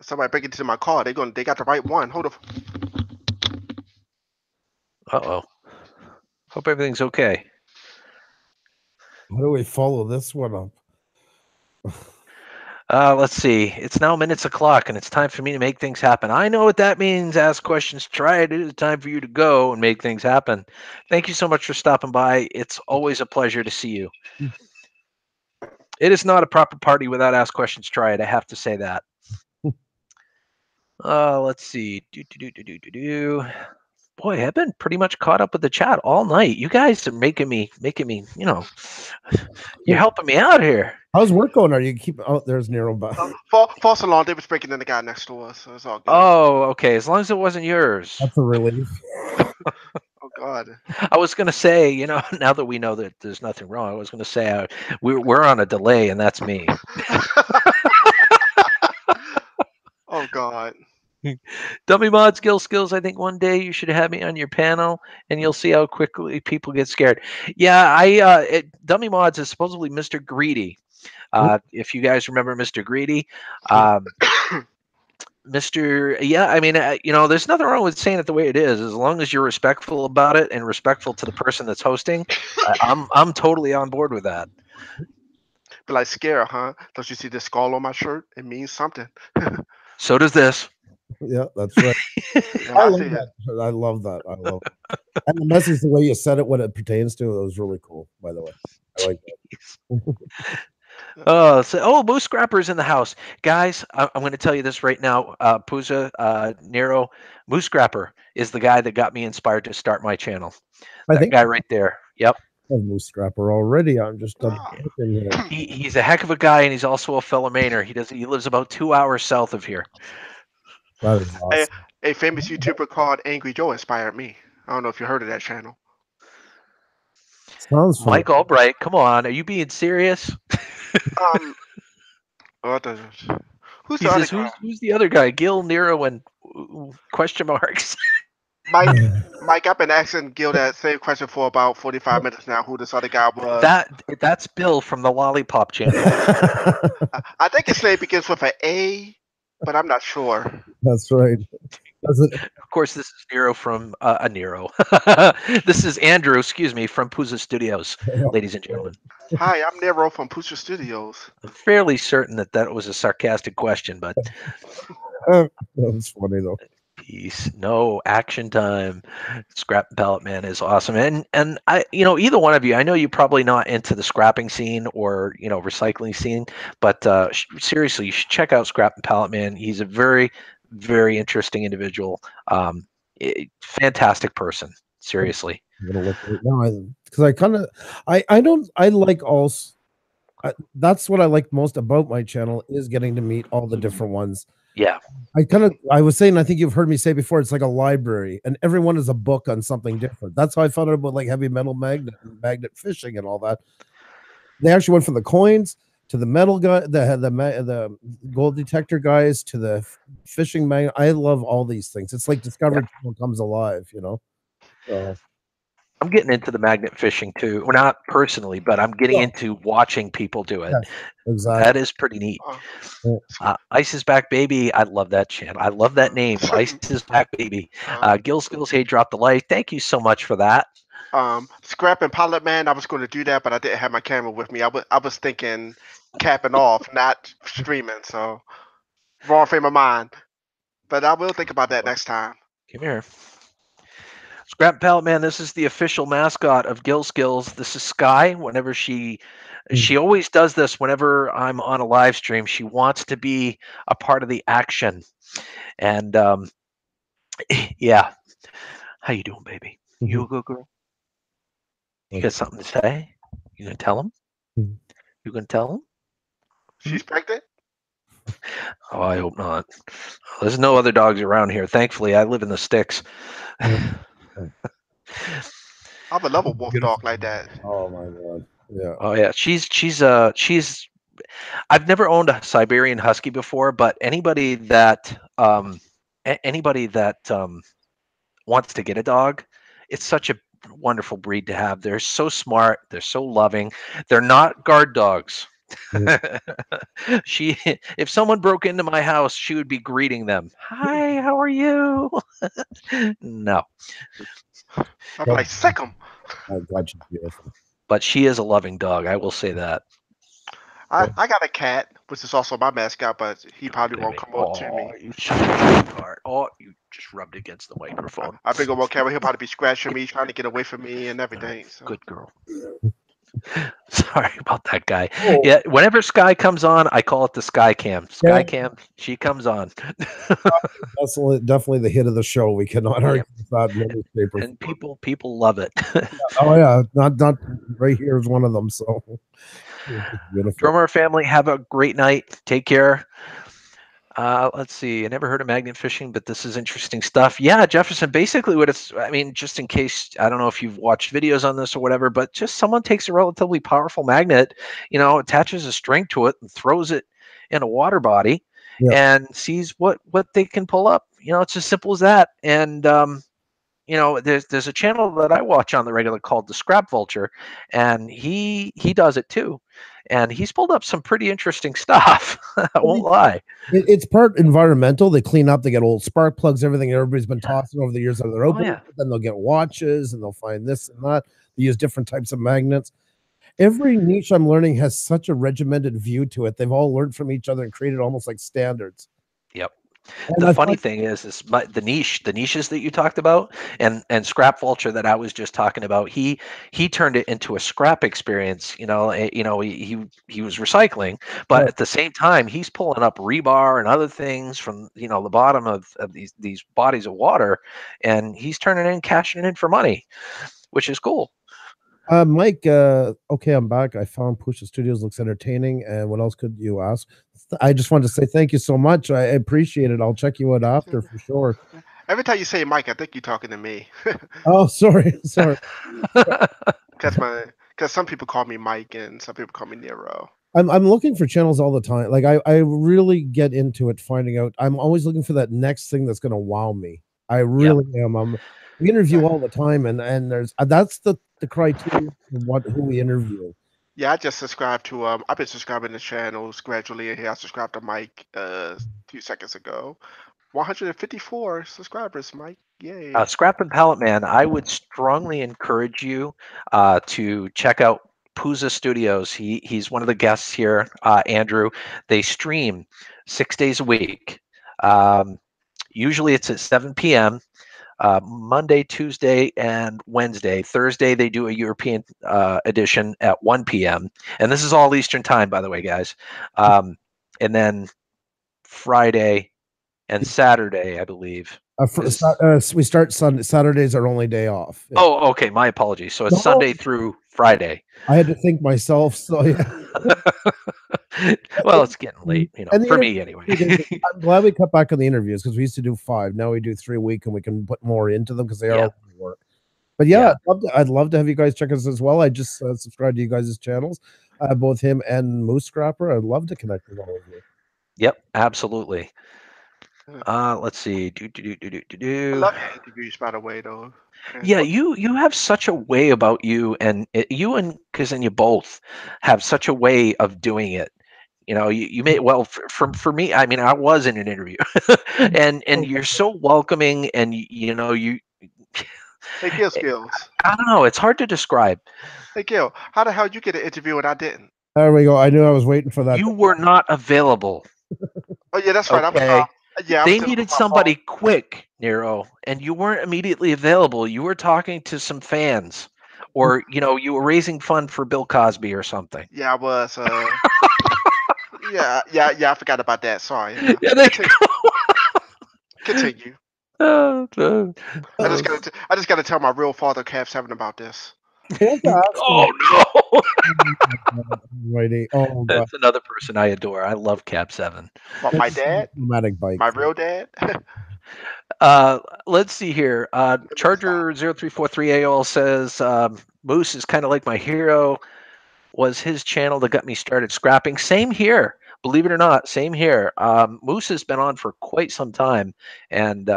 [SPEAKER 3] Somebody break into my car. They got the right one. Hold on.
[SPEAKER 1] Uh-oh. Hope everything's okay.
[SPEAKER 2] How do we follow this one up?
[SPEAKER 1] Let's see. It's now minutes o'clock, and it's time for me to make things happen. I know what that means. Ask questions, try it. It is time for you to go and make things happen. Thank you so much for stopping by. It's always a pleasure to see you. It is not a proper party without ask questions, try it. I have to say that. Let's see. Boy, I've been pretty much caught up with the chat all night. You guys are making me, you're helping me out here.
[SPEAKER 2] How's work going? Are you keep? Oh, there's Nero.
[SPEAKER 3] False alarm. They was breaking in the guy next door, so it's all good.
[SPEAKER 1] Oh, okay. As long as it wasn't yours.
[SPEAKER 2] That's a relief.
[SPEAKER 3] Oh God.
[SPEAKER 1] I was going to say, now that we know that there's nothing wrong, I was going to say we're on a delay, and that's me.
[SPEAKER 3] Oh God.
[SPEAKER 1] Dummy Mods, Gil Skillz, I think one day you should have me on your panel, and you'll see how quickly people get scared. Yeah, Dummy Mods is supposedly Mr. Greedy. If you guys remember Mr. Greedy, there's nothing wrong with saying it the way it is, as long as you're respectful about it and respectful to the person that's hosting. I'm totally on board with that.
[SPEAKER 3] Be like, scare, huh? Don't you see the skull on my shirt? It means something.
[SPEAKER 1] So does this.
[SPEAKER 2] Yeah, that's right.
[SPEAKER 3] Yeah,
[SPEAKER 2] I
[SPEAKER 3] I
[SPEAKER 2] love
[SPEAKER 3] see it.
[SPEAKER 2] that. I love that. I love it. And the message, the way you said it, what it pertains to, it was really cool, by the way. I like that.
[SPEAKER 1] Moose Scrapper's in the house. Guys, I'm going to tell you this right now. Pooja, Nero, Moose Scrapper is the guy that got me inspired to start my channel.
[SPEAKER 2] I
[SPEAKER 1] That
[SPEAKER 2] think
[SPEAKER 1] guy right there. Yep.
[SPEAKER 2] I have Moose Scrapper already. I'm just
[SPEAKER 1] He's a heck of a guy, and he's also a fellow Mainer. He lives about 2 hours south of here.
[SPEAKER 2] That is awesome.
[SPEAKER 3] A famous YouTuber called Angry Joe inspired me. I don't know if you heard of that channel.
[SPEAKER 2] Sounds fun.
[SPEAKER 1] Mike Albright, come on. Are you being serious?
[SPEAKER 3] What the, who's
[SPEAKER 1] He
[SPEAKER 3] the other
[SPEAKER 1] says,
[SPEAKER 3] guy?
[SPEAKER 1] who's the other guy? Gil, Nero, and question marks.
[SPEAKER 3] Mike, I've been asking Gil that same question for about 45 minutes now. Who this other guy was?
[SPEAKER 1] That's Bill from the Lollipop channel.
[SPEAKER 3] I think his name begins with an A, but I'm not sure.
[SPEAKER 2] That's right.
[SPEAKER 1] Of course, this is Nero from Nero. This is Andrew, from Puza Studios, ladies and gentlemen.
[SPEAKER 3] Hi, I'm Nero from Pusha Studios.
[SPEAKER 1] I'm fairly certain that was a sarcastic question, but
[SPEAKER 2] That's funny though.
[SPEAKER 1] peace. No action time. Scrap and Pallet Man is awesome, and I, either one of you, I know you're probably not into the scrapping scene or recycling scene, but seriously, you should check out Scrap and Pallet Man. He's a very, very interesting individual. Fantastic person. Seriously.
[SPEAKER 2] I'm gonna look at it now because I like all. That's what I like most about my channel is getting to meet all the different ones.
[SPEAKER 1] Yeah.
[SPEAKER 2] I was saying, I think you've heard me say before, it's like a library and everyone is a book on something different. That's how I found out about like heavy metal magnet fishing and all that. They actually went from the coins to the metal guy, the gold detector guys to the fishing magnet. I love all these things. It's like Discovery Channel comes alive, So.
[SPEAKER 1] I'm getting into the magnet fishing too. Well, not personally, but I'm getting into watching people do it.
[SPEAKER 2] Yes, exactly.
[SPEAKER 1] That is pretty neat. Ice is Back Baby. I love that channel. I love that name. Ice is Back Baby. Gil Skillz, hey, drop the like. Thank you so much for that.
[SPEAKER 3] Scrap and Pilot Man, I was going to do that, but I didn't have my camera with me. I was thinking capping off, not streaming. So wrong frame of mind. But I will think about that next time.
[SPEAKER 1] Come here. Scrap Pallet Man, this is the official mascot of Gil Skillz. This is Sky. Whenever she always does this whenever I'm on a live stream. She wants to be a part of the action. And yeah. How you doing, baby? You a good girl? You got something to say? You gonna tell him? You gonna tell him?
[SPEAKER 3] She's pregnant?
[SPEAKER 1] Oh, I hope not. There's no other dogs around here. Thankfully, I live in the sticks.
[SPEAKER 3] I would love a wolf dog like that.
[SPEAKER 2] Oh my god. Yeah.
[SPEAKER 1] Oh yeah. She's I've never owned a Siberian Husky before, but anybody that wants to get a dog, it's such a wonderful breed to have. They're so smart, they're so loving. They're not guard dogs. If someone broke into my house, she would be greeting them. Hi, how are you? No.
[SPEAKER 3] I'm like, sick 'em.
[SPEAKER 2] I'm glad she's beautiful.
[SPEAKER 1] But she is a loving dog. I will say that.
[SPEAKER 3] I got a cat, which is also my mascot, but he probably won't come up to me.
[SPEAKER 1] You sweetheart. Oh, you just rubbed against the microphone.
[SPEAKER 3] I think on camera, he'll probably be scratching me, trying to get away from me and everything. So.
[SPEAKER 1] Good girl. Sorry about that guy.
[SPEAKER 2] Oh,
[SPEAKER 1] Yeah, whenever Sky comes on, I call it the Sky Cam.
[SPEAKER 2] yeah,
[SPEAKER 1] Sky Cam, she comes on.
[SPEAKER 2] definitely the hit of the show. We cannot
[SPEAKER 1] Yeah,
[SPEAKER 2] argue with that in any shape or
[SPEAKER 1] and
[SPEAKER 2] form.
[SPEAKER 1] people love it.
[SPEAKER 2] Oh yeah, not right here is one of them. So it's beautiful.
[SPEAKER 1] Drummer family, have a great night. Take care. Let's see. I never heard of magnet fishing, but this is interesting stuff. Yeah, Jefferson. Basically, what it's. I mean, just in case, I don't know if you've watched videos on this or whatever, but just someone takes a relatively powerful magnet, attaches a string to it and throws it in a water body,
[SPEAKER 2] Yeah.
[SPEAKER 1] and sees what they can pull up. It's as simple as that. And there's a channel that I watch on the regular called the Scrap Vulture, and he does it too, and he's pulled up some pretty interesting stuff. I won't lie.
[SPEAKER 2] It's part environmental. They clean up. They get old spark plugs, everything everybody's been tossing over the years out of their
[SPEAKER 1] Oh
[SPEAKER 2] open.
[SPEAKER 1] yeah.
[SPEAKER 2] Then they'll get watches and they'll find this and that. They use different types of magnets. Every niche I'm learning has such a regimented view to it. They've all learned from each other and created almost like standards.
[SPEAKER 1] Yep.
[SPEAKER 2] And
[SPEAKER 1] The
[SPEAKER 2] I
[SPEAKER 1] funny
[SPEAKER 2] find,
[SPEAKER 1] thing is the niches that you talked about, and Scrap Vulture that I was just talking about, he turned it into a scrap experience. He was recycling, but
[SPEAKER 2] yeah,
[SPEAKER 1] at the same time he's pulling up rebar and other things from the bottom of these bodies of water, and he's turning in cashing it in for money, which is cool.
[SPEAKER 2] Mike, okay, I'm back. I found Pusha Studios looks entertaining. And what else could you ask? I just wanted to say thank you so much. I appreciate it. I'll check you out after for sure.
[SPEAKER 3] Every time you say Mike, I think you're talking to me.
[SPEAKER 2] Oh, sorry. Sorry.
[SPEAKER 3] Because some people call me Mike and some people call me Nero.
[SPEAKER 2] I'm looking for channels all the time. Like I really get into it, finding out. I'm always looking for that next thing that's gonna wow me. I really am. We interview all the time, and there's that's the criteria for who we interview.
[SPEAKER 3] Yeah, I just subscribed to I've been subscribing to channels gradually in here. I subscribed to Mike 2 seconds ago. 154 subscribers, Mike. Yay.
[SPEAKER 1] Scrap and Pallet Man, I would strongly encourage you to check out Puza Studios. He's one of the guests here, Andrew. They stream 6 days a week. Usually it's at 7 p.m. Monday, Tuesday, and Wednesday. Thursday, they do a European edition at 1 p.m. And this is all Eastern time, by the way, guys. And then Friday and Saturday, I believe.
[SPEAKER 2] We start Sunday. Saturday's our only day off. Yeah.
[SPEAKER 1] Oh, okay. My apologies. So it's
[SPEAKER 2] No,
[SPEAKER 1] Sunday through Friday.
[SPEAKER 2] I had to think myself. So yeah.
[SPEAKER 1] Well, it's getting late,
[SPEAKER 2] And
[SPEAKER 1] for me anyway.
[SPEAKER 2] I'm glad we cut back on the interviews because we used to do 5. Now we do 3 a week, and we can put more into them because they are work. But yeah, I'd love to have you guys check us as well. I just subscribed to you guys' channels, both him and Moose Scrapper. I'd love to connect with all of you.
[SPEAKER 1] Yep, absolutely. Let's see.
[SPEAKER 3] I love your interviews, by the way, though.
[SPEAKER 1] Yeah, you have such a way about you, and you and Kazan, you both have such a way of doing it. You made well for me. I mean, I was in an interview, and you're so welcoming, and you.
[SPEAKER 3] Hey, Gil Skillz.
[SPEAKER 1] I don't know. It's hard to describe.
[SPEAKER 3] Hey, Gil, how the hell did you get an interview and I didn't?
[SPEAKER 2] There we go. I knew I was waiting for that.
[SPEAKER 1] You were not available.
[SPEAKER 3] Oh yeah, that's right.
[SPEAKER 1] Okay. They
[SPEAKER 3] I
[SPEAKER 1] needed somebody quick, Nero, and you weren't immediately available. You were talking to some fans, or you were raising fund for Bill Cosby or something.
[SPEAKER 3] Yeah, I was. Yeah. I forgot about that. Sorry.
[SPEAKER 1] Yeah, they go.
[SPEAKER 3] Continue. I just gotta tell my real father, Cab 7, about this.
[SPEAKER 1] Oh no!
[SPEAKER 2] Righty. Oh,
[SPEAKER 1] That's another person I adore. I love Cab 7.
[SPEAKER 3] What, my dad?
[SPEAKER 2] Pneumatic bike.
[SPEAKER 3] My real dad?
[SPEAKER 1] Let's see here. Charger 0343AOL says Moose is kind of like my hero. Was his channel that got me started scrapping. Same here. Believe it or not, same here. Moose has been on for quite some time, and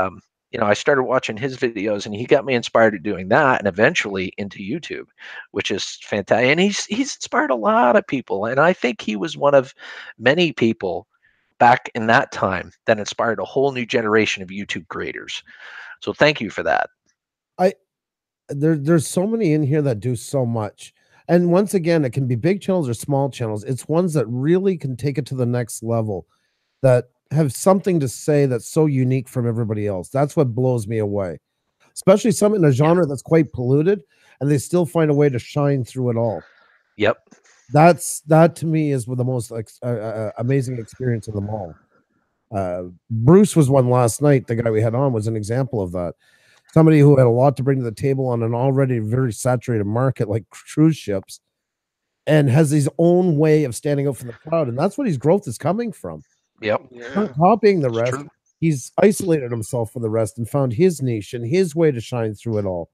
[SPEAKER 1] I started watching his videos, and he got me inspired to doing that, and eventually into YouTube, which is fantastic. And he's inspired a lot of people, and I think he was one of many people back in that time that inspired a whole new generation of YouTube creators. So thank you for that.
[SPEAKER 2] There's so many in here that do so much. And once again, it can be big channels or small channels. It's ones that really can take it to the next level, that have something to say that's so unique from everybody else. That's what blows me away. Especially some in a genre that's quite polluted, and they still find a way to shine through it all.
[SPEAKER 1] Yep.
[SPEAKER 2] That to me is the most amazing experience of them all. Bruce was one last night. The guy we had on was an example of that. Somebody who had a lot to bring to the table on an already very saturated market like cruise ships, and has his own way of standing out from the crowd, and that's what his growth is coming from.
[SPEAKER 1] Yep.
[SPEAKER 2] He's not copying the
[SPEAKER 1] It's
[SPEAKER 2] rest.
[SPEAKER 1] true.
[SPEAKER 2] He's isolated himself from the rest and found his niche and his way to shine through it all.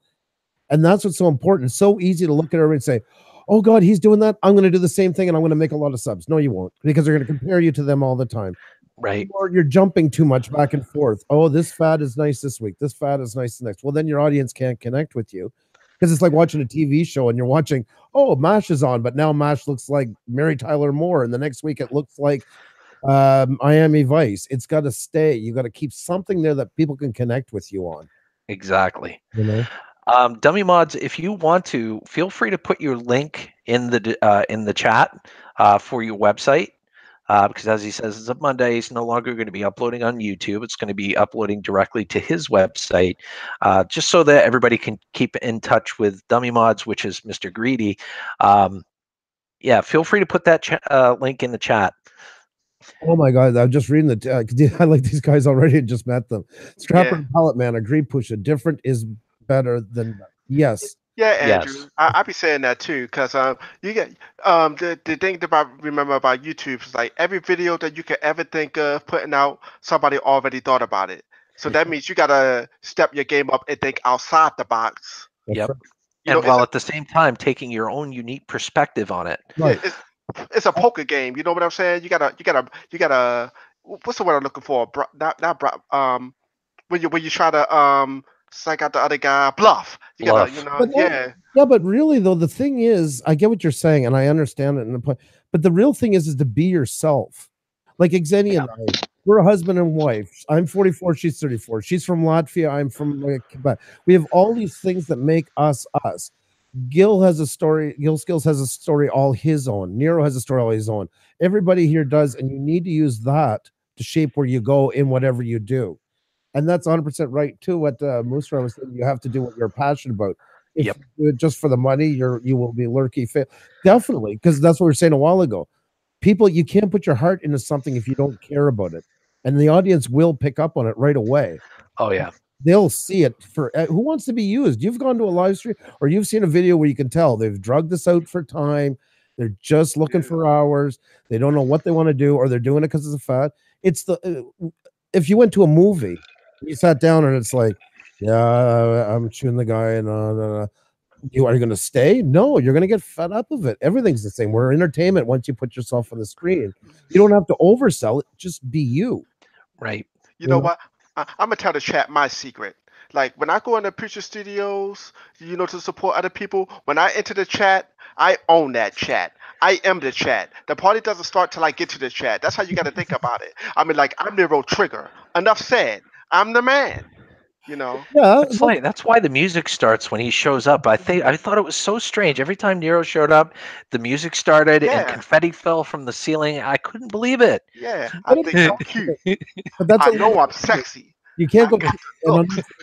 [SPEAKER 2] And that's what's so important. It's so easy to look at everybody and say, oh God, he's doing that. I'm going to do the same thing and I'm going to make a lot of subs. No, you won't, because they're going to compare you to them all the time.
[SPEAKER 1] Right.
[SPEAKER 2] Or you're jumping too much back and forth. Oh, this fad is nice this week. This fad is nice the next. Well, then your audience can't connect with you, because it's like watching a TV show and you're watching, oh, MASH is on, but now MASH looks like Mary Tyler Moore. And the next week it looks like Miami Vice. It's got to stay. You got to keep something there that people can connect with you on.
[SPEAKER 1] Exactly.
[SPEAKER 2] You know?
[SPEAKER 1] Dummy Mods, if you want to, feel free to put your link in the chat for your website, because as he says, it's up Monday. It's no longer going to be uploading on YouTube. It's going to be uploading directly to his website, just so that everybody can keep in touch with Dummy Mods, which is Mr. Greedy. Yeah, feel free to put that link in the chat.
[SPEAKER 2] Oh my God, I'm just reading I like these guys already. I just met them. Scrapper
[SPEAKER 3] Yeah.
[SPEAKER 2] and Pallet Man, agree, Pusha. Different is better than yes.
[SPEAKER 3] Yeah, Andrew.
[SPEAKER 1] Yes.
[SPEAKER 3] I be saying that too, because you get the thing about remember about YouTube is like every video that you could ever think of putting out, somebody already thought about it. So that means you gotta step your game up and think outside the box.
[SPEAKER 2] That's
[SPEAKER 1] Yep.
[SPEAKER 2] right.
[SPEAKER 3] You know,
[SPEAKER 1] And while at the same time taking your own unique perspective on it.
[SPEAKER 2] Right.
[SPEAKER 3] it's a poker game. You know what I'm saying? You gotta. What's the word I'm looking for? When you try to psych out the other guy, bluff. You gotta,
[SPEAKER 1] Bluff.
[SPEAKER 2] But yeah, but really though, the thing is, I get what you're saying, and I understand it. But the real thing is to be yourself. Like Xeni and I, we're a husband and wife. I'm 44, she's 34. She's from Latvia, I'm from Quebec. We have all these things that make us us. Gil has a story. Gil Skillz has a story all his own. Nero has a story all his own. Everybody here does, and you need to use that to shape where you go in whatever you do. And that's 100% right too. What Mooser was saying, you have to do what you're passionate about. If
[SPEAKER 1] Yep.
[SPEAKER 2] you do it just for the money, you will be lurky. Definitely, because that's what we were saying a while ago. People, you can't put your heart into something if you don't care about it, and the audience will pick up on it right away.
[SPEAKER 1] Oh yeah.
[SPEAKER 2] They'll see it. For who wants to be used? You've gone to a live stream or you've seen a video where you can tell they've drugged this out for time. They're just looking for hours. They don't know what they want to do, or they're doing it because it's a fad. It's the if you went to a movie, you sat down and it's like, yeah, I'm shooting the guy, and are you going to stay? No, you're going to get fed up of it. Everything's the same. We're entertainment. Once you put yourself on the screen, you don't have to oversell it. Just be you.
[SPEAKER 1] Right.
[SPEAKER 3] You know what? I'm gonna tell the chat my secret. Like when I go into picture studios, to support other people, when I enter the chat, I own that chat. I am the chat. The party doesn't start till I get to the chat. That's how you got to think about it. I mean, like I'm Nero Trigger. Enough said. I'm the man.
[SPEAKER 2] Yeah,
[SPEAKER 1] that's why the music starts when he shows up. I thought it was so strange. Every time Nero showed up, the music started and confetti fell from the ceiling. I couldn't believe it.
[SPEAKER 3] Yeah, I think I'm cute.
[SPEAKER 2] But that's
[SPEAKER 3] I know I'm sexy.
[SPEAKER 2] You can't go.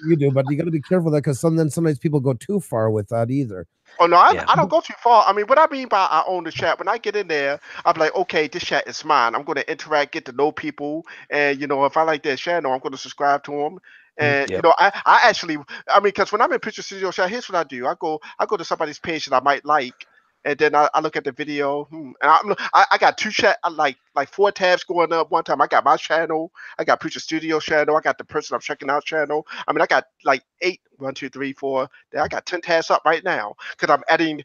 [SPEAKER 2] You do, but you got to be careful that because sometimes people go too far with that either.
[SPEAKER 3] Oh no, I don't go too far. I mean, what I mean by I own the chat, when I get in there, I'm like, okay, this chat is mine. I'm going to interact, get to know people, and if I like their channel, I'm going to subscribe to them. And I actually, because when I'm in Picture Studio chat, here's what I do. I go to somebody's page that I might like, and then I look at the video, and I got two chat, like 4 tabs going up one time. I got my channel, I got Preacher Studio channel, I got the person I'm checking out channel. I mean, I got like 8, 1, 2, 3, 4. I got 10 tabs up right now because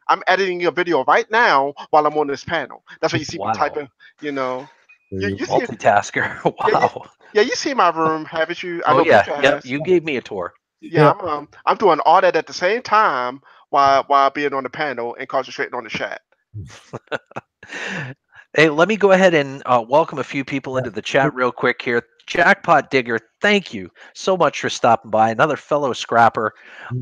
[SPEAKER 3] I'm editing a video right now while I'm on this panel. That's why you see me typing. You
[SPEAKER 1] multitasker. Wow.
[SPEAKER 3] Yeah, you see my room, haven't you? I
[SPEAKER 1] Oh
[SPEAKER 3] know
[SPEAKER 1] yeah, yep. You gave me a tour.
[SPEAKER 3] Yeah, I'm doing all that at the same time while being on the panel and concentrating on the chat.
[SPEAKER 1] Hey, let me go ahead and welcome a few people into the chat real quick here. Jackpot Digger, thank you so much for stopping by. Another fellow scrapper.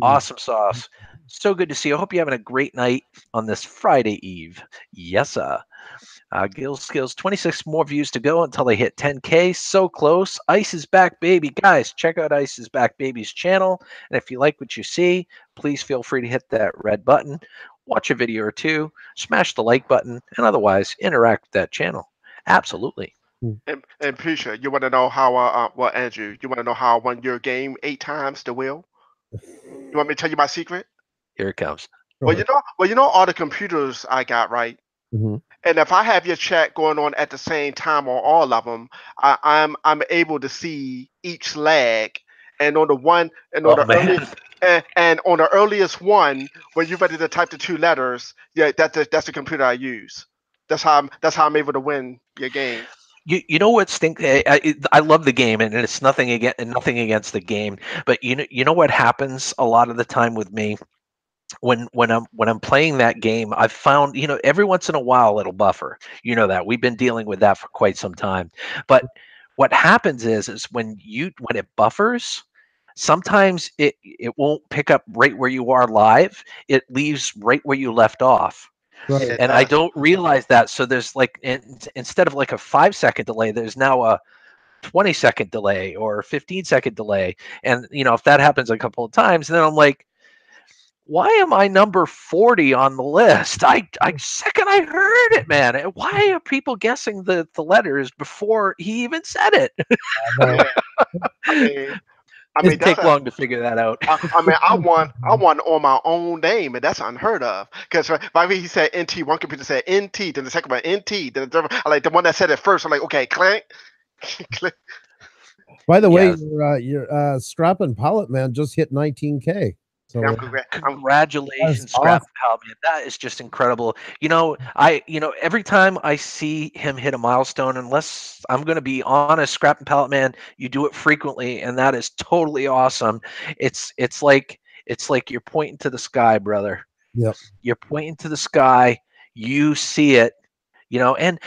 [SPEAKER 1] Awesome sauce. So good to see you. I hope you're having a great night on this Friday Eve. Yes, sir. Gil Skillz, 26 more views to go until they hit 10K. So close. Ice is back, baby. Guys, check out Ice is Back Baby's channel. And if you like what you see, please feel free to hit that red button, watch a video or two, smash the like button, and otherwise interact with that channel. Absolutely.
[SPEAKER 3] And Prisha, you want to know how? Well, Andrew, you want to know how I won your game 8 times the wheel? You want me to tell you my secret?
[SPEAKER 1] Here it comes.
[SPEAKER 3] Well, all the computers I got, right?
[SPEAKER 2] Mhm.
[SPEAKER 3] And if I have your chat going on at the same time on all of them, I'm able to see each lag. And on the one and on
[SPEAKER 1] Oh,
[SPEAKER 3] the early
[SPEAKER 1] man.
[SPEAKER 3] and on the earliest one, when you're ready to type the 2 letters, yeah, that's the computer I use. That's how I'm able to win your game.
[SPEAKER 1] You know what stink? I love the game, and it's nothing against the game. But you know what happens a lot of the time with me when I'm playing that game. I've found every once in a while it'll buffer. You know that we've been dealing with that for quite some time. But what happens is when it buffers, sometimes it won't pick up right where you are live. It leaves right where you left off.
[SPEAKER 2] Right.
[SPEAKER 3] It
[SPEAKER 1] And I
[SPEAKER 3] does.
[SPEAKER 1] don't realize that. So there's like instead of like a 5 second delay, there's now a 20-second delay or 15-second delay. And if that happens a couple of times, then I'm like, why am I number 40 on the list? I second I heard it, man. Why are people guessing the letters before he even said it?
[SPEAKER 2] No,
[SPEAKER 3] Yeah. I mean, I
[SPEAKER 1] It
[SPEAKER 3] mean
[SPEAKER 1] didn't
[SPEAKER 3] that's
[SPEAKER 1] take
[SPEAKER 3] a.
[SPEAKER 1] long to figure that out.
[SPEAKER 3] I won on my own name, and that's unheard of. Because by the way, he said NT, one computer said NT, then the second one NT, then I like the one that said it first. I'm like, okay, clank, click.
[SPEAKER 2] By the way,
[SPEAKER 1] Yeah.
[SPEAKER 2] your Scrappin' Pallet Man just hit 19K.
[SPEAKER 3] Yeah,
[SPEAKER 2] So
[SPEAKER 3] I'm
[SPEAKER 1] Congratulations,
[SPEAKER 2] That's awesome.
[SPEAKER 1] Scrap Pal, man. That is just incredible. Every time I see him hit a milestone, unless I'm going to be honest, Scrap and Pallet Man, you do it frequently, and that is totally awesome. It's like you're pointing to the sky, brother.
[SPEAKER 2] Yep.
[SPEAKER 1] You're pointing to the sky. You see it. And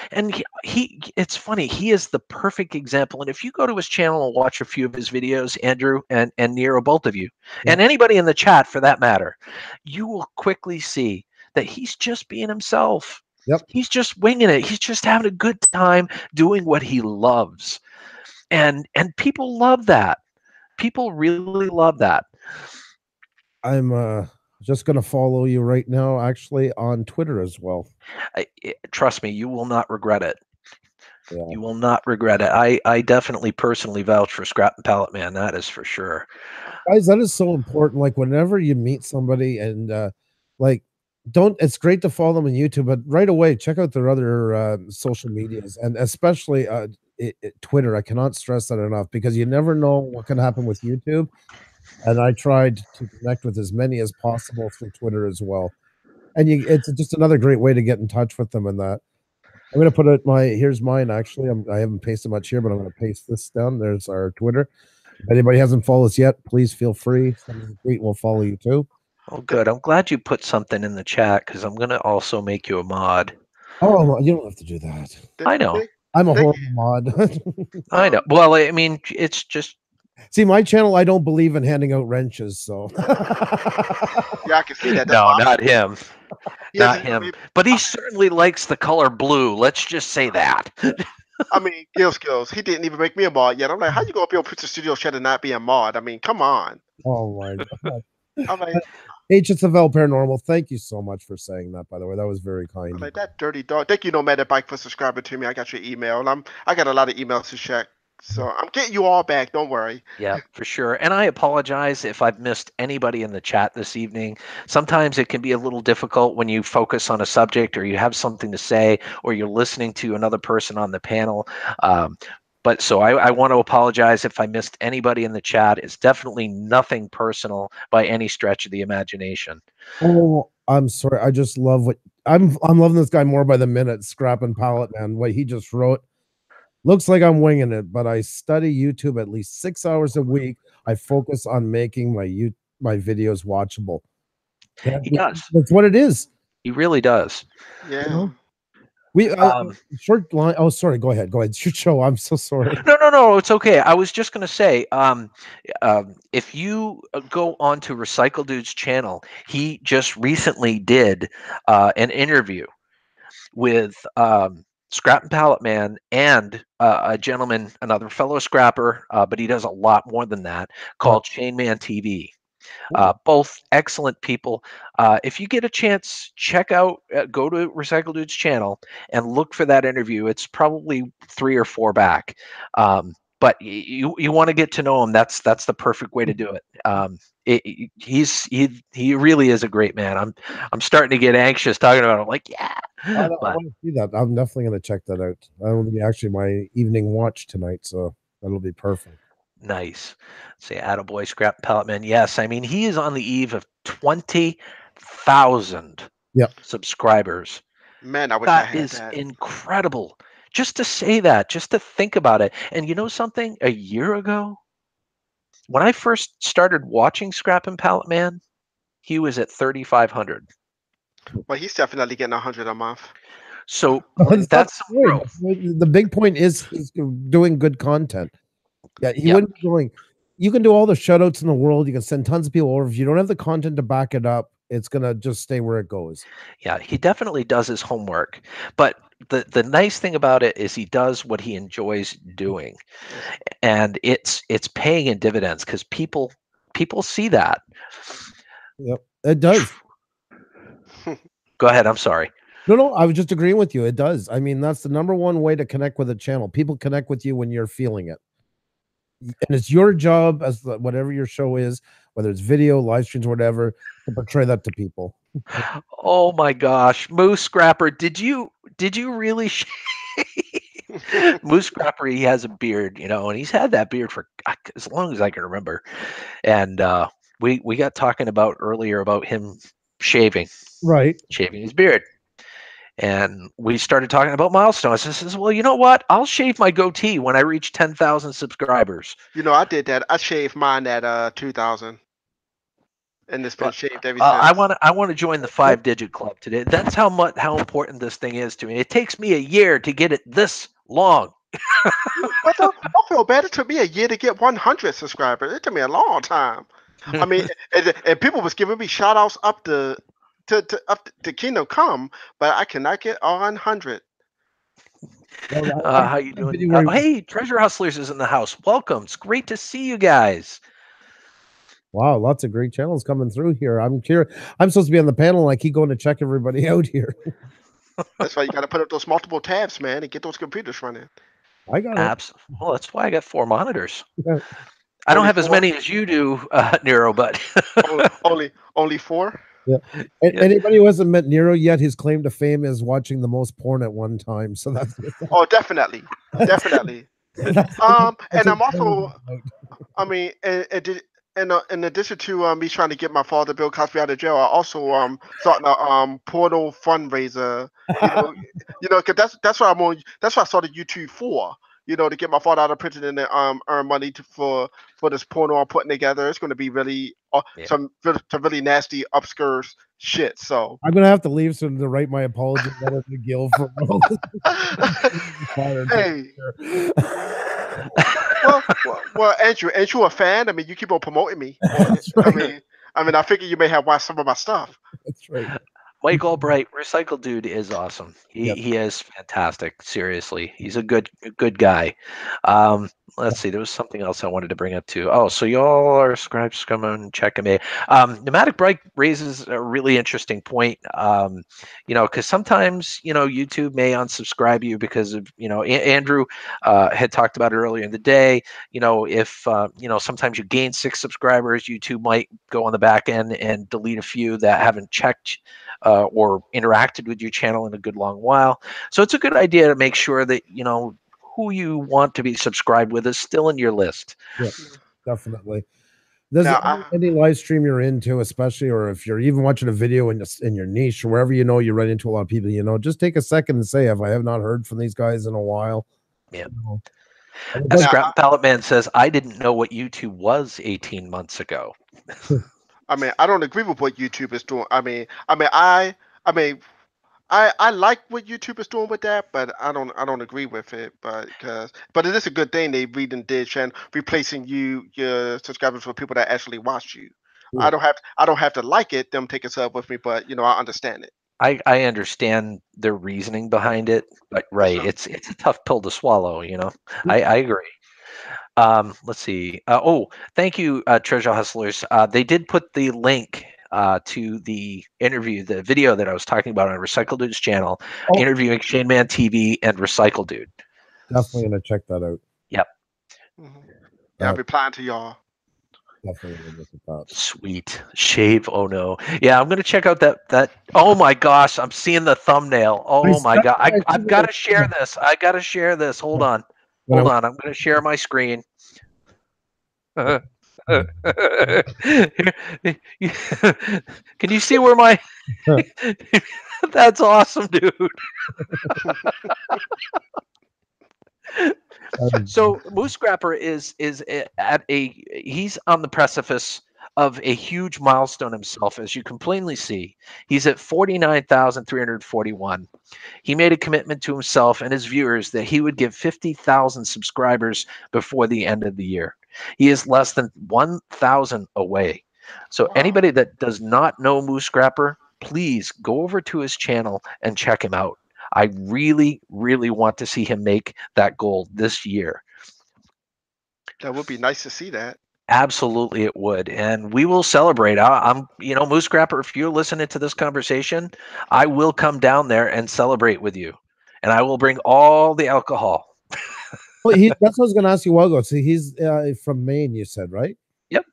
[SPEAKER 1] he it's funny, he is the perfect example. And if you go to his channel and watch a few of his videos, Andrew and Nero, both of you, and
[SPEAKER 2] Yep.
[SPEAKER 1] anybody in the chat for that matter, you will quickly see that he's just being himself.
[SPEAKER 2] Yep.
[SPEAKER 1] He's just winging it. He's just having a good time doing what he loves. And people love that. People really love that.
[SPEAKER 2] I'm just gonna follow you right now, actually, on Twitter as well.
[SPEAKER 1] Trust me, you will not regret it.
[SPEAKER 2] Yeah.
[SPEAKER 1] You will not regret it. I definitely personally vouch for Scrap and Pallet Man. That is for sure.
[SPEAKER 2] Guys, that is so important. Like whenever you meet somebody and like don't it's great to follow them on YouTube, but right away check out their other social medias and especially Twitter. I cannot stress that enough because you never know what can happen with YouTube. And I tried to connect with as many as possible through Twitter as well. And it's just another great way to get in touch with them and that. I'm gonna put it here's mine actually. I haven't pasted much here, but I'm gonna paste this down. There's our Twitter. If anybody hasn't followed us yet, please feel free. Send us a tweet, we'll follow you too.
[SPEAKER 1] Oh, good. I'm glad you put something in the chat because I'm going to also make you a mod.
[SPEAKER 2] Oh, you don't have to do that.
[SPEAKER 1] I know.
[SPEAKER 2] I'm a
[SPEAKER 3] Thank
[SPEAKER 2] horrible mod.
[SPEAKER 1] I know. Well, I mean, it's just.
[SPEAKER 2] See, my channel, I don't believe in handing out wrenches, so.
[SPEAKER 3] Yeah, I can see that. That's
[SPEAKER 1] No,
[SPEAKER 3] why
[SPEAKER 1] not him.
[SPEAKER 3] he
[SPEAKER 1] Not
[SPEAKER 3] doesn't
[SPEAKER 1] him.
[SPEAKER 3] even-
[SPEAKER 1] But he certainly likes the color blue. Let's just say that.
[SPEAKER 3] I mean, Gil Skills. He didn't even make me a mod yet. I'm like, how you gonna be able to put the studio chat and not be a mod? I mean, come on.
[SPEAKER 2] Oh my god.
[SPEAKER 3] I'm like,
[SPEAKER 2] HSFL Paranormal, thank you so much for saying that, by the way. That was very kind.
[SPEAKER 3] I'm like that dirty dog. Thank you, Nomadic Bike, for subscribing to me. I got your email. And I got a lot of emails to check. So I'm getting you all back. Don't worry.
[SPEAKER 1] Yeah, for sure. And I apologize if I've missed anybody in the chat this evening. Sometimes it can be a little difficult when you focus on a subject or you have something to say or you're listening to another person on the panel. But so I want to apologize if I missed anybody in the chat. It's definitely nothing personal by any stretch of the imagination.
[SPEAKER 2] Oh, I'm sorry. I just love what I'm loving this guy more by the minute, Scrapping Pallet Man. What he just wrote. Looks like I'm winging it, but I study YouTube at least 6 hours a week. I focus on making my videos watchable.
[SPEAKER 1] He does.
[SPEAKER 2] That's what it is.
[SPEAKER 1] He really does.
[SPEAKER 3] Yeah.
[SPEAKER 2] You know? We short line. Oh, sorry. Go ahead. Go ahead. Shoot, show. I'm so sorry.
[SPEAKER 1] No. It's okay. I was just going to say, if you go onto Recycle Dude's channel, he just recently did an interview with Scrap and Pallet Man, and a gentleman, another fellow scrapper, but he does a lot more than that,
[SPEAKER 2] Right.
[SPEAKER 1] called Chain Man TV.
[SPEAKER 2] Ooh.
[SPEAKER 1] Both excellent people. If you get a chance, check out, go to Recycle Dude's channel and look for that interview. It's probably 3 or 4 back. But you want to get to know him. That's the perfect way to do it. He really is a great man. I'm starting to get anxious talking about him. Like, yeah,
[SPEAKER 2] I
[SPEAKER 1] but
[SPEAKER 2] want to see that. I'm definitely going to check that out. That'll be actually my evening watch tonight, so that'll be perfect.
[SPEAKER 1] nice. Say, attaboy, Scrap Pellet Man. Yes, I mean he is on the eve of 20,000
[SPEAKER 2] Yep.
[SPEAKER 1] subscribers.
[SPEAKER 3] Man, I wish I
[SPEAKER 1] That
[SPEAKER 3] had
[SPEAKER 1] is
[SPEAKER 3] that.
[SPEAKER 1] incredible. Just to say that, just to think about it. And you know something? A year ago, when I first started watching Scrap and Pallet Man, he was at 3,500.
[SPEAKER 3] Well, he's definitely getting 100 a month.
[SPEAKER 1] So
[SPEAKER 2] That's not
[SPEAKER 1] that's some
[SPEAKER 2] the
[SPEAKER 1] growth.
[SPEAKER 2] point. The big point is he's doing good content. Yeah, he
[SPEAKER 1] Yep.
[SPEAKER 2] wouldn't be going. You can do all the shoutouts in the world. You can send tons of people over. If you don't have the content to back it up, it's gonna just stay where it goes.
[SPEAKER 1] Yeah, he definitely does his homework. But the nice thing about it is he does what he enjoys doing.
[SPEAKER 3] Yes.
[SPEAKER 1] And it's paying in dividends because people see that.
[SPEAKER 2] Yep, it does.
[SPEAKER 1] Go ahead, I'm sorry.
[SPEAKER 2] No, I was just agreeing with you. It does. I mean, that's the number one way to connect with a channel. People connect with you when you're feeling it. And it's your job as whatever your show is, whether it's video, live streams, or whatever, to portray that to people.
[SPEAKER 1] Oh my gosh, Moose Scrapper, did you really Moose Scrapper, he has a beard, and he's had that beard for as long as I can remember. And we got talking about earlier about him shaving
[SPEAKER 2] Right.
[SPEAKER 1] his beard. And we started talking about milestones. I says, well, you know what? I'll shave my goatee when I reach 10,000 subscribers.
[SPEAKER 3] I did that. I shaved mine at 2,000, and it's been
[SPEAKER 1] But
[SPEAKER 3] shaved ever
[SPEAKER 1] I
[SPEAKER 3] since.
[SPEAKER 1] want to join the 5-digit club today. That's how important this thing is to me. It takes me a year to get it this long.
[SPEAKER 3] But don't feel bad. It took me a year to get 100 subscribers. It took me a long time. I mean, and people was giving me shout outs up to Kingdom Come, but I cannot get 100.
[SPEAKER 1] How you doing? Hey, Treasure Hustlers is in the house. Welcome. It's great to see you guys.
[SPEAKER 2] Wow, lots of great channels coming through here. I'm curious. I'm supposed to be on the panel, and I keep going to check everybody out here.
[SPEAKER 3] That's why you got to put up those multiple tabs, man, and get those computers running.
[SPEAKER 2] I got it.
[SPEAKER 1] Absolutely. Well, that's why I got 4 monitors.
[SPEAKER 2] Yeah.
[SPEAKER 1] I don't
[SPEAKER 3] Only
[SPEAKER 1] have as
[SPEAKER 3] 4?
[SPEAKER 1] many as you do, Nero, but
[SPEAKER 3] Only 4?
[SPEAKER 2] Yeah. Anybody who hasn't met Nero yet, his claim to fame is watching the most porn at one time. So that's
[SPEAKER 3] Oh, definitely. Definitely.
[SPEAKER 2] that's
[SPEAKER 3] And I'm
[SPEAKER 2] what
[SPEAKER 3] also, I mean, in addition to me trying to get my father Bill Cosby out of jail, I also starting a portal fundraiser. Because that's what I'm on. That's what I started YouTube for. To get my father out of prison and then earn money for this porno I'm putting together. It's going to be really some really nasty obscure shit. So
[SPEAKER 2] I'm gonna have to leave soon to write my apology letter to Gil for all this.
[SPEAKER 3] hey. Well, Andrew, ain't you a fan? I mean, you keep on promoting me.
[SPEAKER 2] That's right.
[SPEAKER 3] I mean, I figure you may have watched some of my stuff.
[SPEAKER 2] That's right.
[SPEAKER 1] Mike Albright, Recycle Dude, is awesome.
[SPEAKER 2] Yep.
[SPEAKER 1] He is fantastic. Seriously, he's a good guy. Let's see. There was something else I wanted to bring up too. Oh, so y'all are subscribed. Come on and check him out. Pneumatic Bright raises a really interesting point. Because sometimes YouTube may unsubscribe you because of Andrew had talked about it earlier in the day. If sometimes you gain 6 subscribers, YouTube might go on the back end and delete a few that haven't checked or interacted with your channel in a good long while. So it's a good idea to make sure that who you want to be subscribed with is still in your list.
[SPEAKER 2] Yeah, definitely. There's
[SPEAKER 3] Now,
[SPEAKER 2] any live stream you're into, especially, or if you're even watching a video in your niche or wherever you run into a lot of people, just take a second and say, "If I have not heard from these guys in a while."
[SPEAKER 1] Yeah.
[SPEAKER 2] But
[SPEAKER 1] Scrap Pallet Man says, "I didn't know what YouTube was 18 months ago."
[SPEAKER 3] I mean, I don't agree with what YouTube is doing. I like what YouTube is doing with that, but I don't agree with it. But it is a good thing they did replacing your subscribers with people that actually watch you.
[SPEAKER 2] Yeah.
[SPEAKER 3] I don't have to like it, them taking sub with me, but I understand it.
[SPEAKER 1] I understand their reasoning behind it, but
[SPEAKER 3] Yes,
[SPEAKER 1] right,
[SPEAKER 3] sir.
[SPEAKER 1] it's a tough pill to swallow. I agree. Let's see. Thank you, Treasure Hustlers. They did put the link to the interview, the video that I was talking about on Recycle Dude's channel,
[SPEAKER 2] Oh,
[SPEAKER 1] interviewing Shane Man TV and Recycle Dude.
[SPEAKER 2] definitely gonna check that out.
[SPEAKER 1] Yep.
[SPEAKER 3] Mhm. Yeah, I'm
[SPEAKER 2] That
[SPEAKER 3] replying to y'all.
[SPEAKER 2] definitely gonna look at that.
[SPEAKER 1] Sweet. Shave. Oh no. Yeah, I'm gonna check out that. Oh my gosh, I'm seeing the thumbnail.
[SPEAKER 2] I
[SPEAKER 1] Oh my
[SPEAKER 2] stuck
[SPEAKER 1] God.
[SPEAKER 2] my
[SPEAKER 1] I've got
[SPEAKER 2] finger
[SPEAKER 1] to share this. I got to share this. Hold on.
[SPEAKER 2] when I
[SPEAKER 1] Hold on. I'm gonna share my screen. Can you see where my that's awesome, dude. So Moose Scrapper at he's on the precipice of a huge milestone himself, as you can plainly see. He's at 49,341. He made a commitment to himself and his viewers that he would give 50,000 subscribers before the end of the year. He is less than 1,000 away. So
[SPEAKER 3] Wow.
[SPEAKER 1] anybody that does not know Moose Scrapper, please go over to his channel and check him out. I really, really want to see him make that goal this year.
[SPEAKER 3] That would be nice to see that.
[SPEAKER 1] Absolutely, it would, and we will celebrate. Moose Scrapper. If you're listening to this conversation, I will come down there and celebrate with you, and I will bring all the alcohol.
[SPEAKER 2] Well, that's what I was gonna ask you a while ago. See, he's from Maine, you said, right?
[SPEAKER 1] Yep.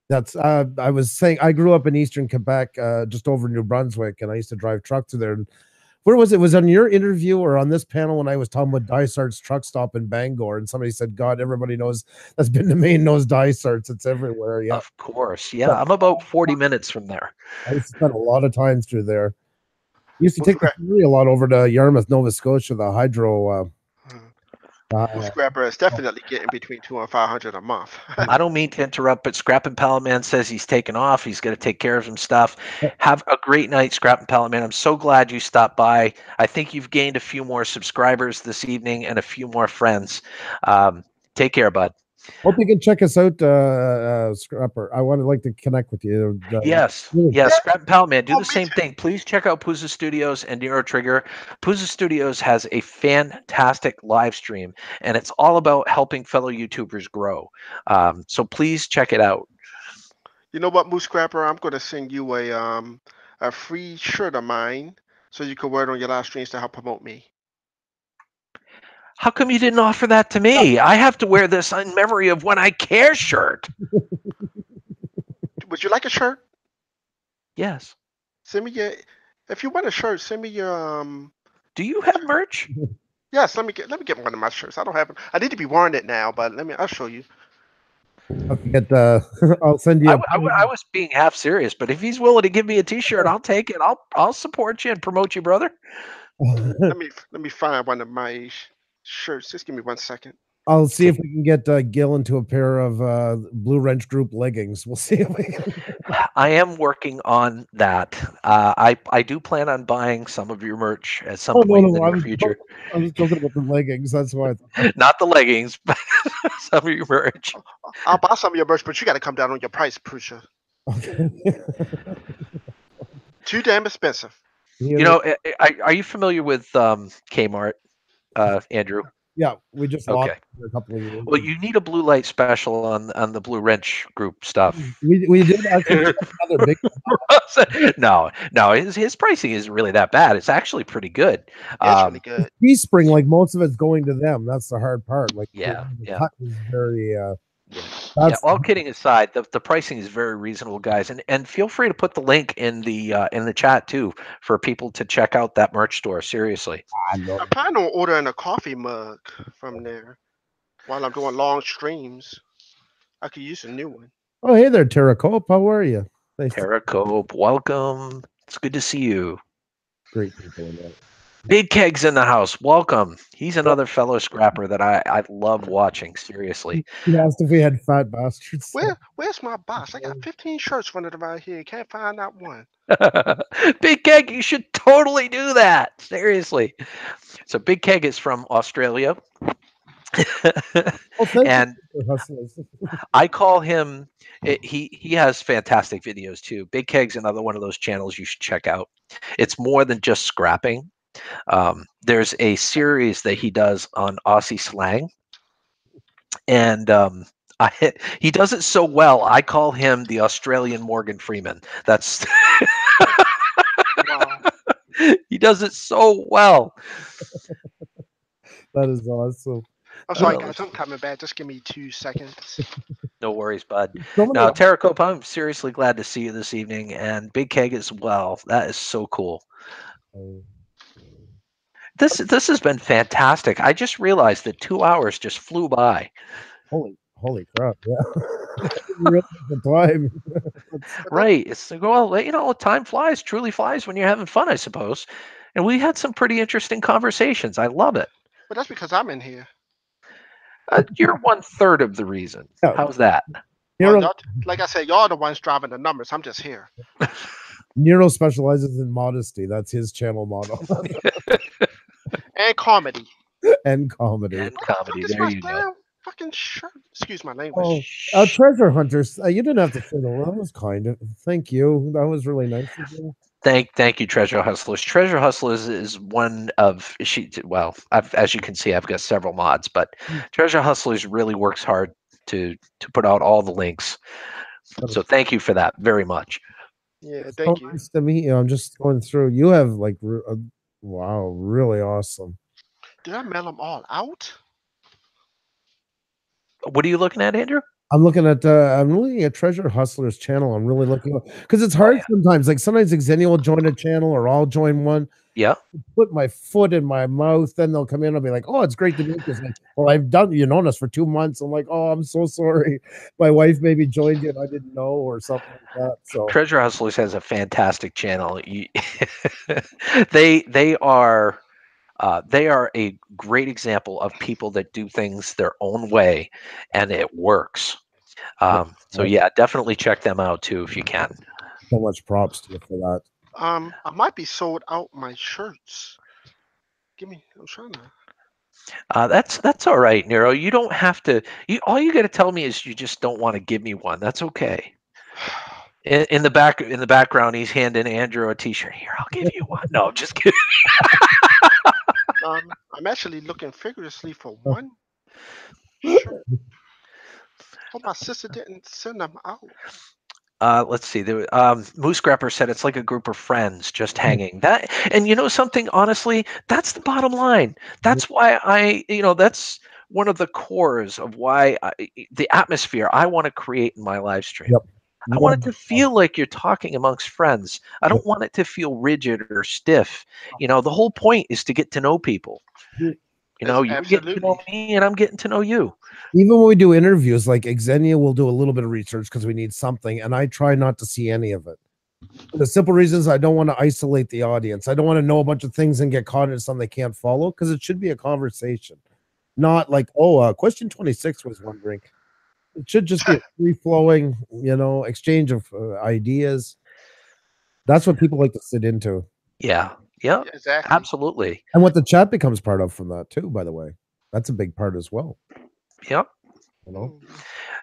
[SPEAKER 2] That's I was saying I grew up in eastern Quebec, just over New Brunswick, and I used to drive truck to there. And where was it? Was it on your interview or on this panel when I was talking about Dysart's truck stop in Bangor, and somebody said, "God, everybody knows that's been to Maine knows Dysart's. It's everywhere." Yeah,
[SPEAKER 1] Of course, yeah. I'm about 40 minutes from there.
[SPEAKER 2] I used to spend a lot of time through there. Used to
[SPEAKER 3] Moose
[SPEAKER 2] take the
[SPEAKER 3] Scrapper.
[SPEAKER 2] ferry a lot over to Yarmouth, Nova Scotia, the hydro.
[SPEAKER 3] Moose Scrapper is definitely getting between 200 and 500 a month.
[SPEAKER 1] I don't mean to interrupt, but Scrap and Pallet Man says he's taking off. He's going to take care of some stuff. Have a great night, Scrap and Pallet Man. I'm so glad you stopped by. I think you've gained a few more subscribers this evening and a few more friends. Take care, bud.
[SPEAKER 2] Hope you can check us out, Scrapper. I would like to connect with you.
[SPEAKER 1] Yes,
[SPEAKER 2] Really,
[SPEAKER 1] yes.
[SPEAKER 3] Yeah.
[SPEAKER 1] Scrap and Pallet Man, do
[SPEAKER 3] Oh,
[SPEAKER 1] the
[SPEAKER 3] me
[SPEAKER 1] same
[SPEAKER 3] too.
[SPEAKER 1] thing. Please check out Pooza Studios and Neuro Trigger. Pooza Studios has a fantastic live stream, and it's all about helping fellow YouTubers grow. So please check it out.
[SPEAKER 3] You know what, Moose Scrapper? I'm gonna send you a free shirt of mine so you can wear it on your live streams to help promote me.
[SPEAKER 1] How come you didn't offer that to me? I have to wear this in memory of when I care shirt.
[SPEAKER 3] Would you like a shirt?
[SPEAKER 1] Yes.
[SPEAKER 3] Send me your. If you want a shirt, send me your
[SPEAKER 1] Do you have merch?
[SPEAKER 3] Yes, let me get one of my shirts. I don't have it. I need to be wearing it now, but I'll show you.
[SPEAKER 2] I'll get. I'll send you.
[SPEAKER 1] I was being half serious, but if he's willing to give me a T-shirt, I'll take it. I'll support you and promote you, brother.
[SPEAKER 3] Let me find one of my shirts. Just give me 1 second.
[SPEAKER 2] I'll see if we can get Gil into a pair of Blue Wrench Group leggings. We'll see if we can.
[SPEAKER 1] I am working on that. I do plan on buying some of your merch at some
[SPEAKER 2] Oh
[SPEAKER 1] point in the
[SPEAKER 2] no!
[SPEAKER 1] near future.
[SPEAKER 2] I was joking about the leggings. That's why.
[SPEAKER 1] Not the leggings, but some of your merch.
[SPEAKER 3] I'll buy some of your merch, but you got to come down on your price, Prussia.
[SPEAKER 2] Okay.
[SPEAKER 3] Too damn expensive.
[SPEAKER 1] You know, are you familiar with Kmart, Andrew?
[SPEAKER 2] Yeah, we just lost
[SPEAKER 1] Okay.
[SPEAKER 2] it a couple of years.
[SPEAKER 1] Well, you need a blue light special on the Blue Wrench Group stuff.
[SPEAKER 2] We did actually get another big.
[SPEAKER 1] No, his pricing isn't really that bad. It's actually pretty good.
[SPEAKER 3] Yeah, it's really good.
[SPEAKER 2] Teespring, like most of it's going to them. That's the hard part. Like
[SPEAKER 1] Yeah,
[SPEAKER 2] the
[SPEAKER 1] yeah.
[SPEAKER 2] cut is very.
[SPEAKER 1] Yeah,
[SPEAKER 2] That's
[SPEAKER 1] all kidding aside, the pricing is very reasonable, guys, and feel free to put the link in the chat too for people to check out that merch store. Seriously.
[SPEAKER 2] I know.
[SPEAKER 3] I plan on ordering a coffee mug from there while I'm doing long streams. I could use a new one.
[SPEAKER 2] Oh, hey there, Terracope. How are you? Nice to-
[SPEAKER 1] Terracope, welcome. It's good to see you.
[SPEAKER 2] great people in there.
[SPEAKER 1] Big Keg's in the house. Welcome. He's another fellow scrapper that I love watching. Seriously.
[SPEAKER 2] He asked if we had fat bastards.
[SPEAKER 3] Where's my box? I got 15 shirts running around here. Can't find that one.
[SPEAKER 1] Big Keg, you should totally do that. Seriously. So Big Keg is from Australia.
[SPEAKER 2] Oh, thank you,
[SPEAKER 1] And
[SPEAKER 2] Mr. Hustlers.
[SPEAKER 1] I call him. He has fantastic videos too. Big Keg's another one of those channels you should check out. It's more than just scrapping. There's a series that he does on Aussie slang, and he does it so well. I call him the Australian Morgan Freeman. That's
[SPEAKER 3] Wow.
[SPEAKER 1] he does it so well.
[SPEAKER 2] That is awesome.
[SPEAKER 3] I'm sorry,
[SPEAKER 1] Uh,
[SPEAKER 3] guys. I'm coming back. Just give me 2 seconds.
[SPEAKER 1] No worries, bud.
[SPEAKER 2] So many
[SPEAKER 1] Now, Terracope, I'm seriously glad to see you this evening, and Big Keg as well. That is so cool. This has been fantastic. I just realized that 2 hours just flew by.
[SPEAKER 2] holy crap! Yeah, I didn't realize the time.
[SPEAKER 3] But that,
[SPEAKER 1] Right. It's like, well, time flies, truly flies when you're having fun, I suppose. And we had some pretty interesting conversations. I love it.
[SPEAKER 3] but that's because I'm in here.
[SPEAKER 1] You're 1/3 of the reason.
[SPEAKER 2] Yeah,
[SPEAKER 1] How's that?
[SPEAKER 3] Well,
[SPEAKER 2] Nero,
[SPEAKER 3] y'all, like I said, y'all the ones driving the numbers. I'm just here.
[SPEAKER 2] Nero specializes in modesty. That's his channel model
[SPEAKER 3] And comedy.
[SPEAKER 2] and comedy.
[SPEAKER 1] And
[SPEAKER 3] What the
[SPEAKER 1] comedy.
[SPEAKER 3] fuck is
[SPEAKER 1] There
[SPEAKER 3] my
[SPEAKER 1] you go.
[SPEAKER 3] damn fucking shirt? Excuse my language.
[SPEAKER 2] Oh, treasure hunters. You didn't have to say that. That was kind of. Thank you. That was really nice of you.
[SPEAKER 1] Thank you, Treasure Hustlers. Treasure Hustlers is one of well, as you can see, I've got several mods, but Treasure Hustlers really works hard to put out all the links. So thank you for that very much.
[SPEAKER 3] Yeah,
[SPEAKER 2] So
[SPEAKER 3] thank you.
[SPEAKER 2] nice to meet you. I'm just going through. You have like, wow, really awesome.
[SPEAKER 3] Did I mail them all out?
[SPEAKER 1] What are you looking at, Andrew?
[SPEAKER 2] I'm looking at Treasure Hustlers channel. I'm really looking because it's hard sometimes. Like sometimes Xenia will join a channel or I'll join one.
[SPEAKER 1] Yeah.
[SPEAKER 2] Put my foot in my mouth, then they'll come in and be like, "Oh, it's great to meet you." Like, well, I've known us for 2 months. I'm like, "Oh, I'm so sorry. My wife maybe joined you and I didn't know," or something like that. So
[SPEAKER 1] Treasure Hustlers has a fantastic channel. They are a great example of people that do things their own way, and it works. So yeah, definitely check them out too if you can.
[SPEAKER 2] so much props to you for that.
[SPEAKER 3] I might be sold out my shirts. Give me. I'm trying to.
[SPEAKER 1] That's all right, Nero. You don't have to. All you got to tell me is you just don't want to give me one. That's okay. In the background, he's handing Andrew a T-shirt. Here, I'll give you one. No, just kidding.
[SPEAKER 3] I'm actually looking vigorously for one shirt. Hope my sister didn't send them out.
[SPEAKER 1] Let's see. Moose Grapper said it's like a group of friends just hanging. That, and you know something. Honestly, that's the bottom line. That's why that's one of the cores of why the atmosphere I want to create in my live stream.
[SPEAKER 2] Yep.
[SPEAKER 1] I want it to feel like you're talking amongst friends. I don't want it to feel rigid or stiff. The whole point is to get to know people. You're getting to know me and I'm getting to know you.
[SPEAKER 2] Even when we do interviews, like Xenia will do a little bit of research because we need something, and I try not to see any of it. The simple reason is I don't want to isolate the audience. I don't want to know a bunch of things and get caught in something they can't follow, because it should be a conversation, not like, question 26 was wondering. It should just be a free-flowing, exchange of ideas. That's what people like to sit into.
[SPEAKER 1] Yeah. Yeah,
[SPEAKER 3] exactly.
[SPEAKER 1] Absolutely.
[SPEAKER 2] And what the chat becomes part of from that too, by the way. That's a big part as well.
[SPEAKER 1] Yep.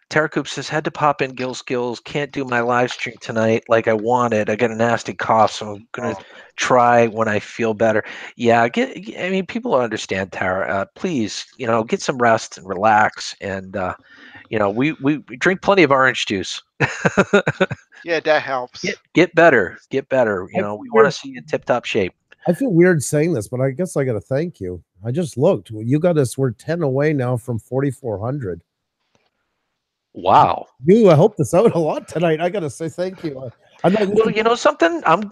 [SPEAKER 1] Terracoop says, had to pop in Gil Skillz. Can't do my live stream tonight like I wanted. I got a nasty cough, so I'm going to try when I feel better. Yeah, people understand, Tara. Please, get some rest and relax. And, we drink plenty of orange juice.
[SPEAKER 3] Yeah, that helps.
[SPEAKER 1] Get better. Get better. We want to see you in tip-top shape.
[SPEAKER 2] I feel weird saying this, but I guess I got to thank you. I just looked. You got us. We're 10 away now from 4,400.
[SPEAKER 1] Wow.
[SPEAKER 2] You helped us out a lot tonight. I got to say thank you.
[SPEAKER 1] Well, something. I'm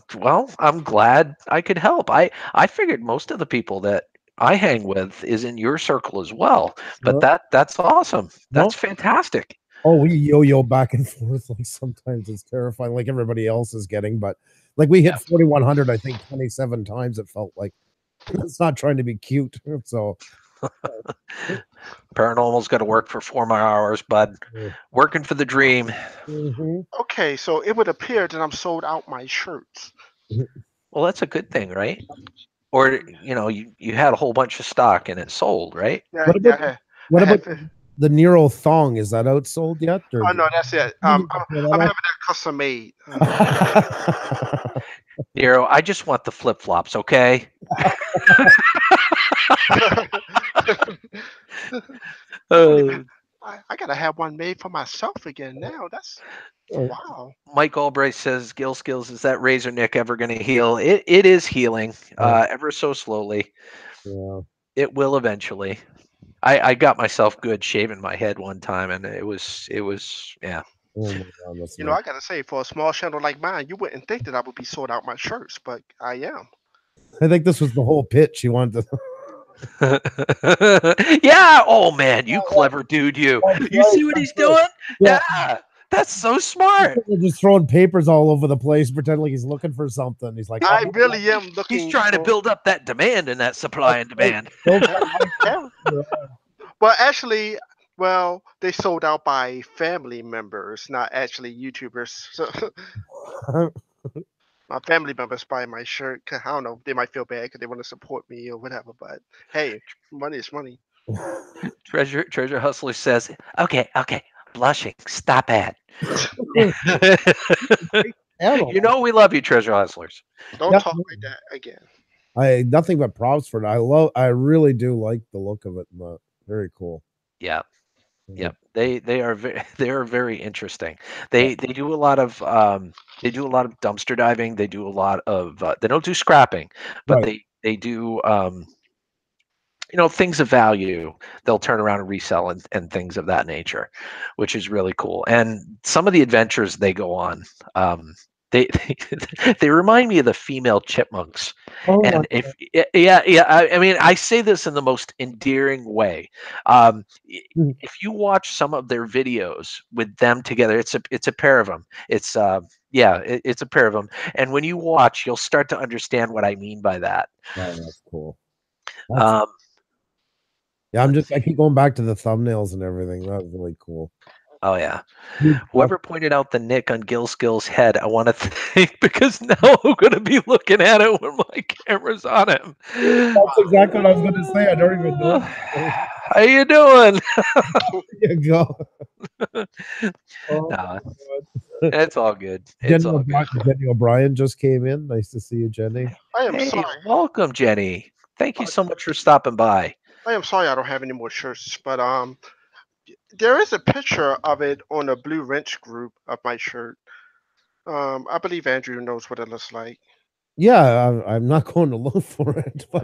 [SPEAKER 1] glad I could help. I figured most of the people that I hang with is in your circle as well. But that's awesome. That's fantastic.
[SPEAKER 2] Oh, we yo-yo back and forth. Like sometimes it's terrifying, like everybody else is getting. But like we hit 4,100, I think 27 times. It felt like it's not trying to be cute. So
[SPEAKER 1] Paranormal's got to work for 4 more hours, bud. Working for the dream.
[SPEAKER 3] Okay, so it would appear that I'm sold out my shirts.
[SPEAKER 1] Well, that's a good thing, right? Or you had a whole bunch of stock and it sold, right?
[SPEAKER 3] Yeah.
[SPEAKER 2] What
[SPEAKER 3] I
[SPEAKER 2] about
[SPEAKER 3] have.
[SPEAKER 2] the Nero thong? Is that outsold yet? Or
[SPEAKER 3] Oh no, that's it. I'm having that custom made.
[SPEAKER 1] Nero, I just want the flip flops, okay?
[SPEAKER 3] I don't even.
[SPEAKER 1] Uh,
[SPEAKER 3] I gotta have one made for myself again now. That's wow.
[SPEAKER 1] Mike Albright says, Gil Skillz, is that razor nick ever going to heal? It is healing, ever so slowly.
[SPEAKER 2] Yeah.
[SPEAKER 1] It will eventually. I got myself good shaving my head one time, and it was yeah.
[SPEAKER 2] Oh my God, that's
[SPEAKER 3] You know, I gotta say, for a small channel like mine, you wouldn't think that I would be sold out my shirts, but I am.
[SPEAKER 2] I think this was the whole pitch. He wanted to.
[SPEAKER 1] Yeah. Oh man, you clever dude. You see what he's doing?
[SPEAKER 2] Yeah.
[SPEAKER 1] Yeah. That's so smart.
[SPEAKER 2] They're just throwing papers all over the place, pretending like he's looking for something. He's like,
[SPEAKER 3] I really am
[SPEAKER 1] He's
[SPEAKER 3] looking
[SPEAKER 1] trying to
[SPEAKER 3] for.
[SPEAKER 1] build up that demand and that supply and demand.
[SPEAKER 3] Yeah. Well, actually, well, they sold out by family members, not actually YouTubers. So my family members buy my shirt. 'Cause I don't know, they might feel bad because they want to support me or whatever. But hey, money is money.
[SPEAKER 1] Treasure Hustler says, okay, blushing. Stop it. You know we love you, Treasure Hustlers.
[SPEAKER 3] Don't talk like that again.
[SPEAKER 2] I nothing but props for it. I really do like the look of it. Very cool.
[SPEAKER 1] Yeah. Yep. They are they are very interesting. They do a lot of dumpster diving. They do a lot of they don't do scrapping, but
[SPEAKER 2] Right.
[SPEAKER 1] they do things of value. They'll turn around and resell and things of that nature, which is really cool. And some of the adventures they go on, they they remind me of the female chipmunks.
[SPEAKER 2] Oh
[SPEAKER 1] And if I mean, I say this in the most endearing way. If you watch some of their videos with them together, it's a pair of them. It's it's a pair of them. And when you watch, you'll start to understand what I mean by that.
[SPEAKER 2] Oh, that's cool.
[SPEAKER 1] Um,
[SPEAKER 2] Yeah, I keep going back to the thumbnails and everything. That was really cool.
[SPEAKER 1] Oh yeah. Whoever pointed out the nick on Gil Skillz' head, I want to thank because now I'm going to be looking at it when my camera's on him.
[SPEAKER 2] That's exactly what I was going to say. I don't even know.
[SPEAKER 1] How you doing?
[SPEAKER 2] There you go.
[SPEAKER 1] No, it's all good. It's all good.
[SPEAKER 2] Jenny O'Brien just came in. Nice to see you, Jenny.
[SPEAKER 3] I am
[SPEAKER 1] Hey,
[SPEAKER 3] sorry.
[SPEAKER 1] welcome, Jenny. Thank you so much for stopping by.
[SPEAKER 3] I am sorry I don't have any more shirts, but there is a picture of it on the Blue Wrench group of my shirt. I believe Andrew knows what it looks like.
[SPEAKER 2] Yeah, I'm not going to look for it, but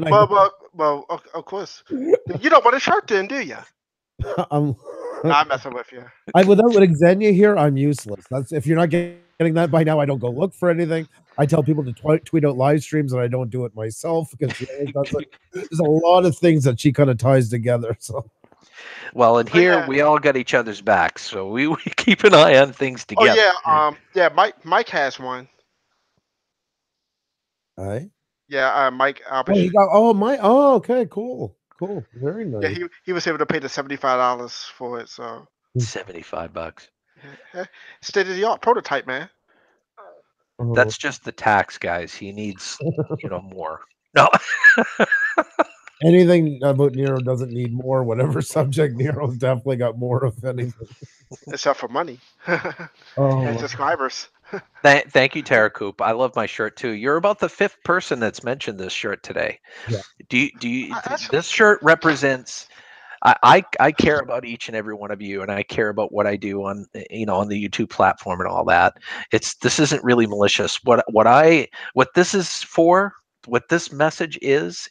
[SPEAKER 3] Well, of course. You don't want a shirt then, do you?
[SPEAKER 2] I'm
[SPEAKER 3] messing with you.
[SPEAKER 2] without Xenia here, I'm useless. That's if you're not getting that by now, I don't go look for anything. I tell people to tweet out live streams, and I don't do it myself because she does it. There's a lot of things that she kind of ties together. So,
[SPEAKER 1] well, and here we all got each other's backs, so we keep an eye on things together.
[SPEAKER 3] Oh yeah, Mike has one.
[SPEAKER 2] Right?
[SPEAKER 3] Yeah, Mike.
[SPEAKER 2] Okay, cool, very nice.
[SPEAKER 3] Yeah, he was able to pay the $75 for it. So
[SPEAKER 1] $75.
[SPEAKER 3] State of the art prototype, man.
[SPEAKER 1] That's just the tax, guys. He needs, more. No.
[SPEAKER 2] Anything about Nero doesn't need more. Whatever subject, Nero's definitely got more of anything.
[SPEAKER 3] Except for money
[SPEAKER 2] Oh,
[SPEAKER 3] and subscribers.
[SPEAKER 1] Thank you, Tara Coop. I love my shirt too. You're about the 5th person that's mentioned this shirt today.
[SPEAKER 2] Yeah.
[SPEAKER 1] Do you this shirt represents I care about each and every one of you, and I care about what I do on on the YouTube platform and all that. This isn't really malicious. What this is for, what this message is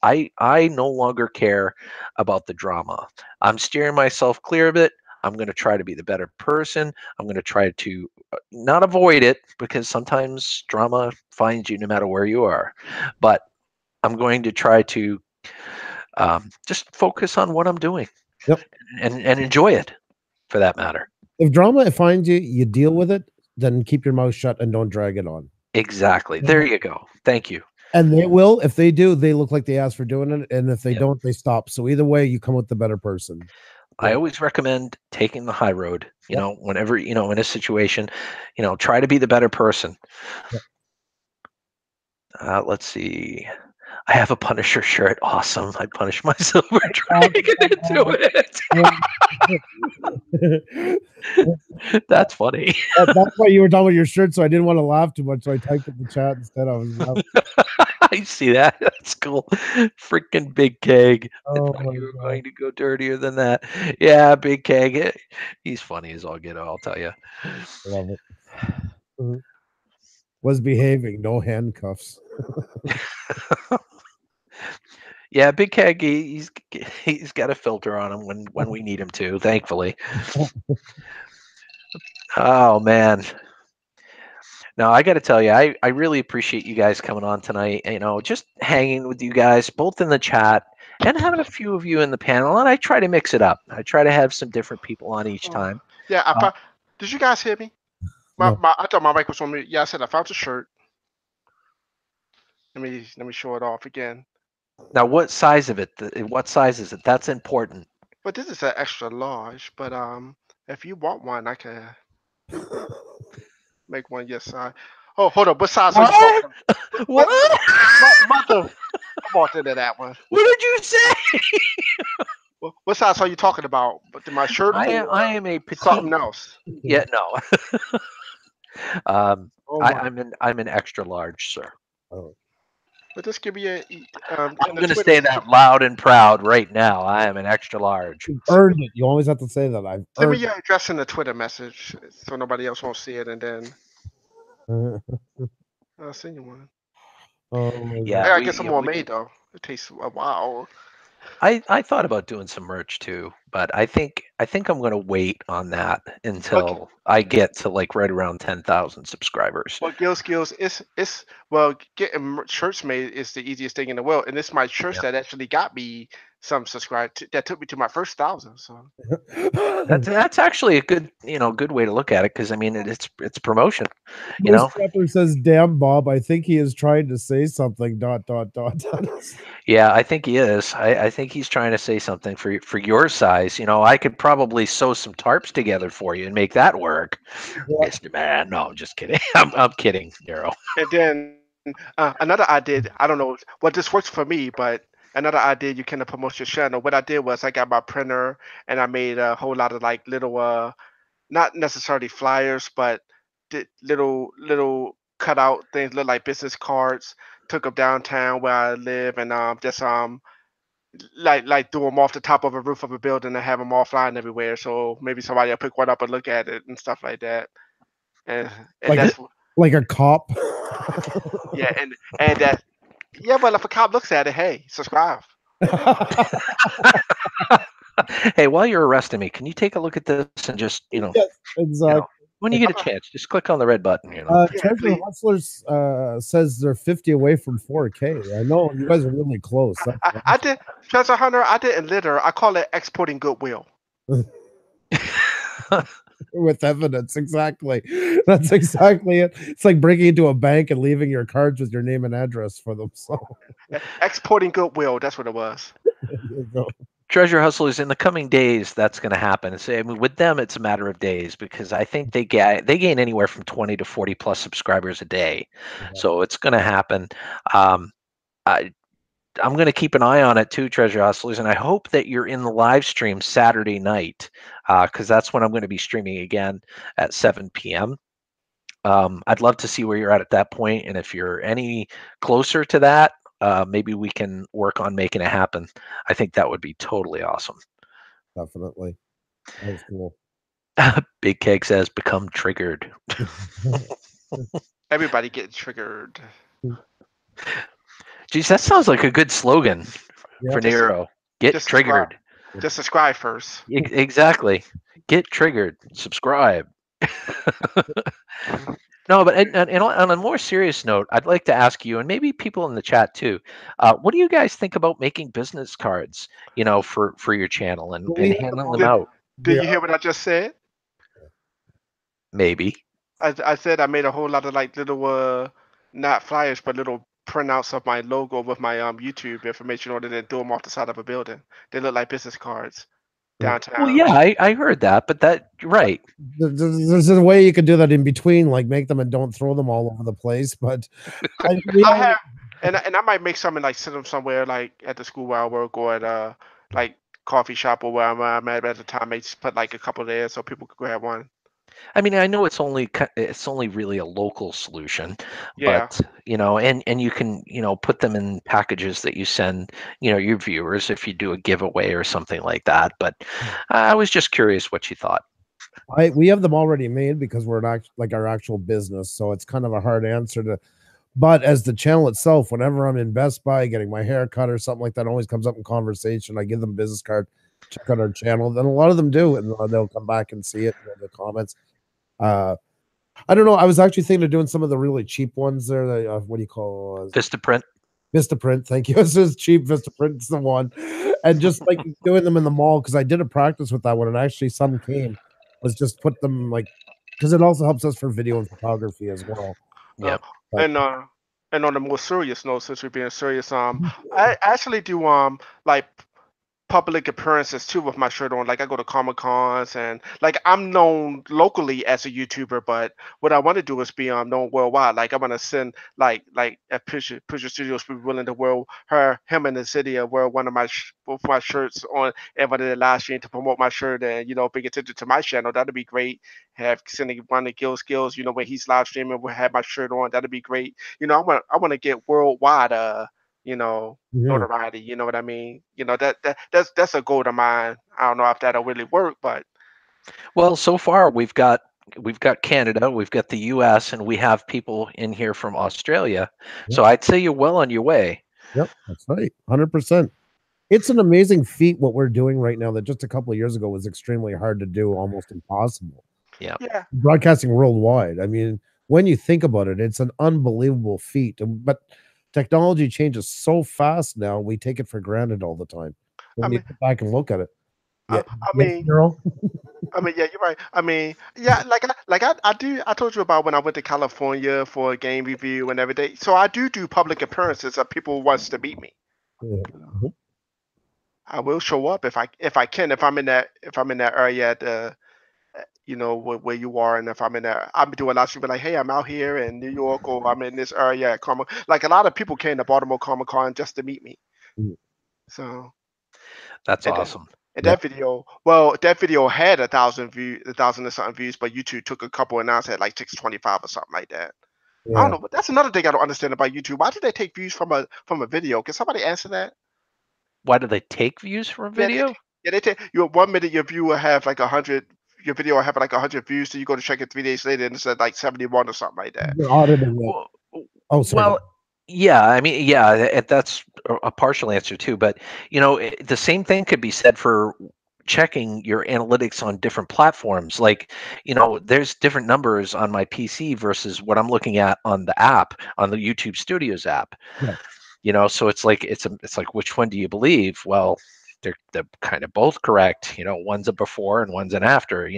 [SPEAKER 1] I no longer care about the drama. I'm steering myself clear of it. I'm going to try to be the better person. I'm going to try to not avoid it because sometimes drama finds you no matter where you are. But I'm going to try to just focus on what I'm doing.
[SPEAKER 2] Yep.
[SPEAKER 1] And enjoy it, for that matter.
[SPEAKER 2] If drama finds you, you deal with it. Then keep your mouth shut and don't drag it on.
[SPEAKER 1] Exactly. There you go. Thank you.
[SPEAKER 2] And they will. If they do, they look like they asked for doing it. And if they don't, they stop. So either way, you come with the better person.
[SPEAKER 1] I always recommend taking the high road, whenever, in a situation, try to be the better person. Let's see. I have a Punisher shirt. Awesome. I punish my silver dragon into it. That's funny.
[SPEAKER 2] That's why you were talking about your shirt, so I didn't want to laugh too much, so I typed in the chat instead. I was laughing.
[SPEAKER 1] I see that. That's cool. Freaking Big Keg. I
[SPEAKER 2] Oh
[SPEAKER 1] thought
[SPEAKER 2] my
[SPEAKER 1] you were
[SPEAKER 2] God.
[SPEAKER 1] going to go dirtier than that. Yeah, Big Keg. He's funny as all get out, I'll tell you.
[SPEAKER 2] Love it. Was behaving, no handcuffs.
[SPEAKER 1] Yeah, Big Keg. He's got a filter on him when we need him to. Thankfully. Oh man. No, I got to tell you, I really appreciate you guys coming on tonight. You know, just hanging with you guys, both in the chat and having a few of you in the panel. And I try to mix it up. I try to have some different people on each time.
[SPEAKER 3] Yeah, did you guys hear me?
[SPEAKER 2] No.
[SPEAKER 3] I thought my mic was on mute. Yeah, I said I found the shirt. Let me show it off again.
[SPEAKER 1] Now, what size of it? What size is it? That's important.
[SPEAKER 3] But this is an extra large. But if you want one, I can make one your size. Oh, hold up. What size are you talking?
[SPEAKER 1] What?
[SPEAKER 3] Mother, I'm off into that one.
[SPEAKER 1] What did you say?
[SPEAKER 3] What size are you talking about? But my shirt
[SPEAKER 1] I
[SPEAKER 3] or
[SPEAKER 1] am a petite.
[SPEAKER 3] something else?
[SPEAKER 1] Yeah, no.
[SPEAKER 3] Oh my.
[SPEAKER 1] I'm an extra large, sir.
[SPEAKER 2] Oh.
[SPEAKER 3] But just give me a.
[SPEAKER 1] I'm going to say that loud and proud right now. I am an extra large.
[SPEAKER 2] You've earned it. You always have to say that. I've
[SPEAKER 3] Send me
[SPEAKER 2] earned
[SPEAKER 3] your address in the Twitter message so nobody else won't see it, and then
[SPEAKER 2] it.
[SPEAKER 3] I'll send you one.
[SPEAKER 2] Oh my
[SPEAKER 1] Yeah,
[SPEAKER 3] I
[SPEAKER 2] God.
[SPEAKER 3] gotta get some more made though. It takes a while.
[SPEAKER 1] I thought about doing some merch too, but I think I'm going to wait on that until I get to like right around 10,000 subscribers.
[SPEAKER 3] Well, Gil Skillz, it's well, getting shirts made is the easiest thing in the world, and it's my shirts that actually got me some subscribers. That took me to my first 1,000. So
[SPEAKER 1] That's actually a good way to look at it, because I mean it's promotion. You
[SPEAKER 2] This
[SPEAKER 1] know.
[SPEAKER 2] Trapper says, "Damn, Bob, I think he is trying to say something." ...
[SPEAKER 1] Yeah, I think he is. I think he's trying to say something for your size. You know, I could probably sew some tarps together for you and make that work,
[SPEAKER 2] Yeah.
[SPEAKER 1] Mr. Man. No, I'm just kidding. I'm kidding, Nero.
[SPEAKER 3] and then another idea. I don't know what this works for me, but another idea you can promote your channel. What I did was I got my printer and I made a whole lot of like little not necessarily flyers, but little cutout things, look like business cards. Took them downtown where I live, and just like threw them off the top of a roof of a building and have them all flying everywhere. So maybe somebody will pick one up and look at it and stuff like that. And
[SPEAKER 2] Like
[SPEAKER 3] that's
[SPEAKER 2] like a cop.
[SPEAKER 3] yeah, and that yeah. Well, if a cop looks at it, hey, subscribe.
[SPEAKER 1] Hey, while you're arresting me, can you take a look at this and just
[SPEAKER 2] Yes, exactly.
[SPEAKER 1] when you get a chance, just click on the red button.
[SPEAKER 3] Yeah,
[SPEAKER 2] Treasure
[SPEAKER 3] please.
[SPEAKER 2] Hustlers says they're 50 away from 4K. I know you guys are really close.
[SPEAKER 3] I did Treasure Hunter. I didn't litter. I call it exporting goodwill.
[SPEAKER 2] With evidence, exactly. That's exactly it. It's like breaking into a bank and leaving your cards with your name and address for them. So
[SPEAKER 3] Exporting goodwill. That's what it was.
[SPEAKER 2] there you go.
[SPEAKER 1] Treasure Hustlers, in the coming days, that's going to happen. So, I mean, with them, it's a matter of days, because I think they gain anywhere from 20 to 40 plus subscribers a day. So it's going to happen. I'm going to keep an eye on it too, Treasure Hustlers, and I hope that you're in the live stream Saturday night, because that's when I'm going to be streaming again at 7 p.m. I'd love to see where you're at that point, and if you're any closer to that, maybe we can work on making it happen. I think that would be totally awesome.
[SPEAKER 2] Definitely. That's cool.
[SPEAKER 1] Big Cake says, become triggered.
[SPEAKER 3] Everybody get triggered.
[SPEAKER 1] Geez, that sounds like a good slogan for Nero. Get triggered.
[SPEAKER 3] Just subscribe first.
[SPEAKER 1] Exactly. Get triggered. Subscribe. No, but on a more serious note, I'd like to ask you, and maybe people in the chat too, what do you guys think about making business cards, for your channel and handing them out?
[SPEAKER 3] Did you hear what I just said?
[SPEAKER 1] Maybe.
[SPEAKER 3] I said I made a whole lot of like little, not flyers, but little printouts of my logo with my YouTube information on it and threw them off the side of a building. They look like business cards downtown.
[SPEAKER 1] Well, yeah, I heard that, but right.
[SPEAKER 2] There's a way you could do that in between, like make them and don't throw them all over the place. But
[SPEAKER 3] And I might make something like send them somewhere like at the school where I work or at like coffee shop or where I'm at the time. I just put like a couple there so people could grab one.
[SPEAKER 1] I mean, I know it's only really a local solution,
[SPEAKER 3] Yeah.
[SPEAKER 1] but and you can put them in packages that you send your viewers if you do a giveaway or something like that. But I was just curious what you thought.
[SPEAKER 2] We have them already made because we're not like our actual business, so it's kind of a hard answer to. But as the channel itself, whenever I'm in Best Buy getting my hair cut or something like that, always comes up in conversation. I give them a business card, check out our channel. Then a lot of them do, and they'll come back and see it in the comments. I don't know. I was actually thinking of doing some of the really cheap ones there. What do you call
[SPEAKER 1] Vistaprint.
[SPEAKER 2] Vistaprint? Thank you. It's just cheap. Vistaprint's the one, and just like doing them in the mall because I did a practice with that one, and actually some came. Was just put them like because it also helps us for video and photography as well.
[SPEAKER 3] Uh,
[SPEAKER 1] Yeah.
[SPEAKER 2] But
[SPEAKER 3] and on a more serious note, since we're being serious, I actually do like public appearances too with my shirt on. Like I go to Comic Cons and like I'm known locally as a YouTuber, but what I want to do is be known worldwide. Like I want to send like a Pusher Studios be willing to wear him and the city wear one of both my shirts on every live stream to promote my shirt and bring attention to my channel. That'd be great. Have sending one of Gil Skillz, when he's live streaming, we'll have my shirt on. That'd be great. I want to get worldwide
[SPEAKER 2] yeah.
[SPEAKER 3] notoriety. You know what I mean? That's a goal of mine. I don't know if that'll really work, but
[SPEAKER 1] Well, so far we've got Canada, we've got the U.S., and we have people in here from Australia.
[SPEAKER 2] Yep.
[SPEAKER 1] So I'd say you're well on your way.
[SPEAKER 2] Yep, that's right. 100%. It's an amazing feat what we're doing right now that just a couple of years ago was extremely hard to do, almost impossible.
[SPEAKER 1] Yeah.
[SPEAKER 3] yeah,
[SPEAKER 2] Broadcasting worldwide. I mean, when you think about it, it's an unbelievable feat. But technology changes so fast now, we take it for granted all the time.
[SPEAKER 3] I
[SPEAKER 2] When you
[SPEAKER 3] mean,
[SPEAKER 2] go back and look at it.
[SPEAKER 3] I,
[SPEAKER 2] Yeah.
[SPEAKER 3] I
[SPEAKER 2] Yes,
[SPEAKER 3] mean,
[SPEAKER 2] Earl?
[SPEAKER 3] yeah, you're right. I mean, yeah, I do. I told you about when I went to California for a game review and everything. So I do public appearances that people wants to meet me.
[SPEAKER 2] Yeah.
[SPEAKER 3] You know, I will show up if I can if I'm in that area at where you are, and if I'm in there, I'm doing lots of people like, hey, I'm out here in New York, or I'm in this area at Comic. Like a lot of people came to Baltimore Comic Con just to meet me.
[SPEAKER 2] Mhm.
[SPEAKER 3] So
[SPEAKER 1] That's
[SPEAKER 3] and then,
[SPEAKER 1] awesome.
[SPEAKER 3] and
[SPEAKER 2] Yeah.
[SPEAKER 3] that video had 1,000 and something views, but YouTube took a couple and now it's at like 625 or something like that. I don't
[SPEAKER 2] Yeah.
[SPEAKER 3] know, but that's another thing I don't understand about YouTube. Why do they take views from a video? Can somebody answer that?
[SPEAKER 1] Why do they take views from a
[SPEAKER 3] Yeah, they
[SPEAKER 1] video?
[SPEAKER 3] take, yeah, they take your 1 minute your view will have like 100. Your video will have like 100 views, so you go to check it 3 days later and it's at like 71 or something like that.
[SPEAKER 2] They're auditing it.
[SPEAKER 1] Well,
[SPEAKER 2] Oh, sorry.
[SPEAKER 1] well, yeah, I mean, yeah, that's a partial answer too. But the same thing could be said for checking your analytics on different platforms. Like, there's different numbers on my PC versus what I'm looking at on the app, on the YouTube Studios app.
[SPEAKER 2] Yeah.
[SPEAKER 1] So it's like which one do you believe? Well, they're kind of both correct. One's a before and one's an after.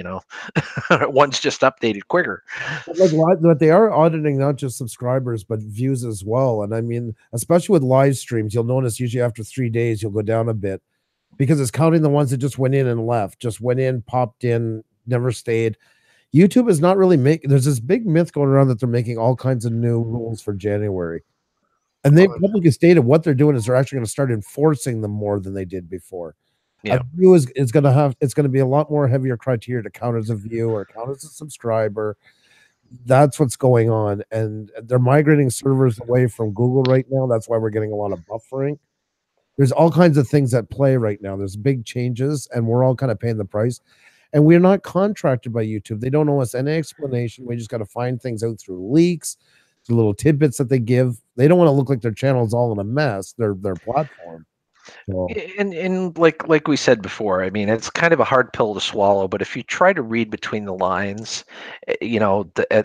[SPEAKER 1] One's just updated quicker.
[SPEAKER 2] But they are auditing not just subscribers but views as well. And I mean, especially with live streams, you'll notice usually after 3 days you'll go down a bit because it's counting the ones that just went in and left, just went in, popped in, never stayed. YouTube is not really making. There's this big myth going around that they're making all kinds of new rules for January, and they
[SPEAKER 3] Oh,
[SPEAKER 2] publicly stated what they're doing is they're actually going to start enforcing them more than they did before.
[SPEAKER 1] Yeah.
[SPEAKER 2] A view is going to have it's going to be a lot more heavier criteria to count as a view or count as a subscriber. That's what's going on, and they're migrating servers away from Google right now. That's why we're getting a lot of buffering. There's all kinds of things at play right now. There's big changes, and we're all kind of paying the price. And we're not contracted by YouTube. They don't owe us any explanation. We just got to find things out through leaks, the little tidbits that they give. They don't want to look like their channel's all in a mess. Their platform. So,
[SPEAKER 1] And like we said before, I mean, it's kind of a hard pill to swallow. But if you try to read between the lines,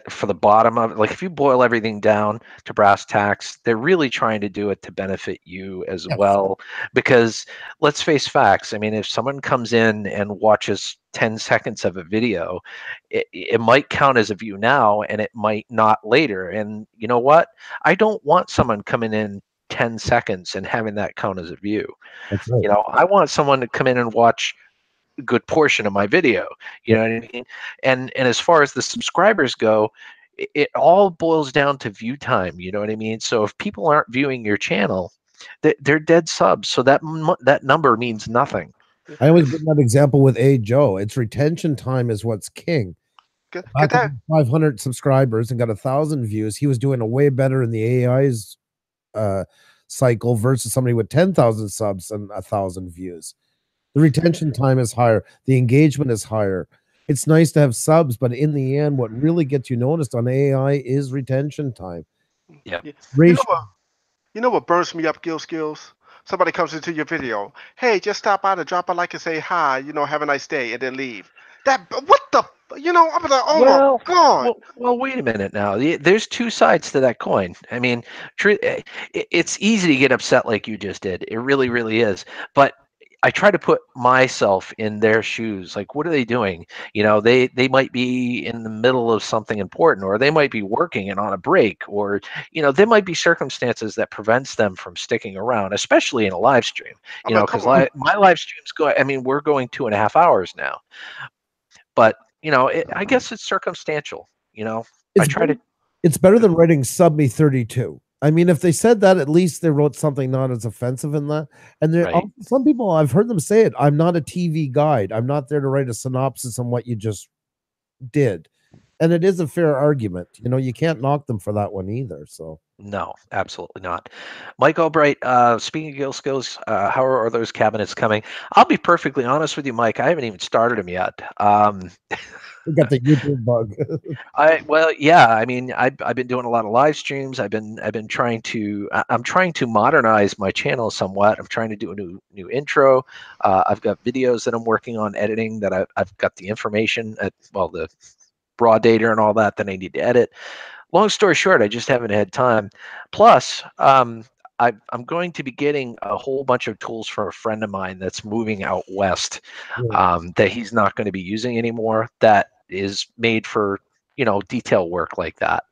[SPEAKER 1] for the bottom of it, like if you boil everything down to brass tacks, they're really trying to do it to benefit you as
[SPEAKER 2] yes.
[SPEAKER 1] well. Because let's face facts. I mean, if someone comes in and watches 10 seconds of a video, it might count as a view now, and it might not later. And you know what? I don't want someone coming in 10 seconds and having that count as a view.
[SPEAKER 2] That's right.
[SPEAKER 1] I want someone to come in and watch a good portion of my video. You know what I mean? And as far as the subscribers go, it all boils down to view time. You know what I mean? So if people aren't viewing your channel, they're dead subs. So that number means nothing.
[SPEAKER 2] I always bring that example with A Joe. It's retention time is what's king.
[SPEAKER 3] Get
[SPEAKER 2] Back
[SPEAKER 3] that.
[SPEAKER 2] when 500 subscribers and got 1,000 views, he was doing a way better in the AI's cycle versus somebody with 10,000 subs and 1,000 views. The retention time is higher. The engagement is higher. It's nice to have subs, but in the end, what really gets you noticed on AI is retention time.
[SPEAKER 1] Yeah.
[SPEAKER 3] You know
[SPEAKER 2] Ratio.
[SPEAKER 3] what? You know what burns me up, Gil Skills? Somebody comes into your video. Hey, just stop by to drop a like and say hi. Have a nice day, and then leave. What the? I'm like, oh my
[SPEAKER 1] Well,
[SPEAKER 3] god.
[SPEAKER 1] well, wait a minute now. There's two sides to that coin. I mean, it's easy to get upset like you just did. It really, really is. But I try to put myself in their shoes. Like, what are they doing? They might be in the middle of something important, or they might be working and on a break, or there might be circumstances that prevents them from sticking around, especially in a live stream.
[SPEAKER 3] I'm like,
[SPEAKER 1] Because
[SPEAKER 3] come on.
[SPEAKER 1] my live streams go. I mean, we're going 2.5 hours now, but I guess it's circumstantial. I
[SPEAKER 2] It's
[SPEAKER 1] try to.
[SPEAKER 2] it's better than writing sub me 32. I mean, if they said that, at least they wrote something not as offensive in that. And there
[SPEAKER 1] Right.
[SPEAKER 2] some people I've heard them say it. I'm not a TV guide. I'm not there to write a synopsis on what you just did. And it is a fair argument. You can't knock them for that one either. So
[SPEAKER 1] No, absolutely not. Mike Albright, speaking of Gil Skills, how are those cabinets coming? I'll be perfectly honest with you, Mike. I haven't even started them yet.
[SPEAKER 2] we got the YouTube bug.
[SPEAKER 1] Yeah. I mean, I've been doing a lot of live streams. I've been trying to. I'm trying to modernize my channel somewhat. I'm trying to do a new intro. I've got videos that I'm working on editing that I've got the information the raw data and all that I need to edit. Long story short, I just haven't had time. Plus, I'm going to be getting a whole bunch of tools from a friend of mine that's moving out west that he's not going to be using anymore. That is made for detail work like that.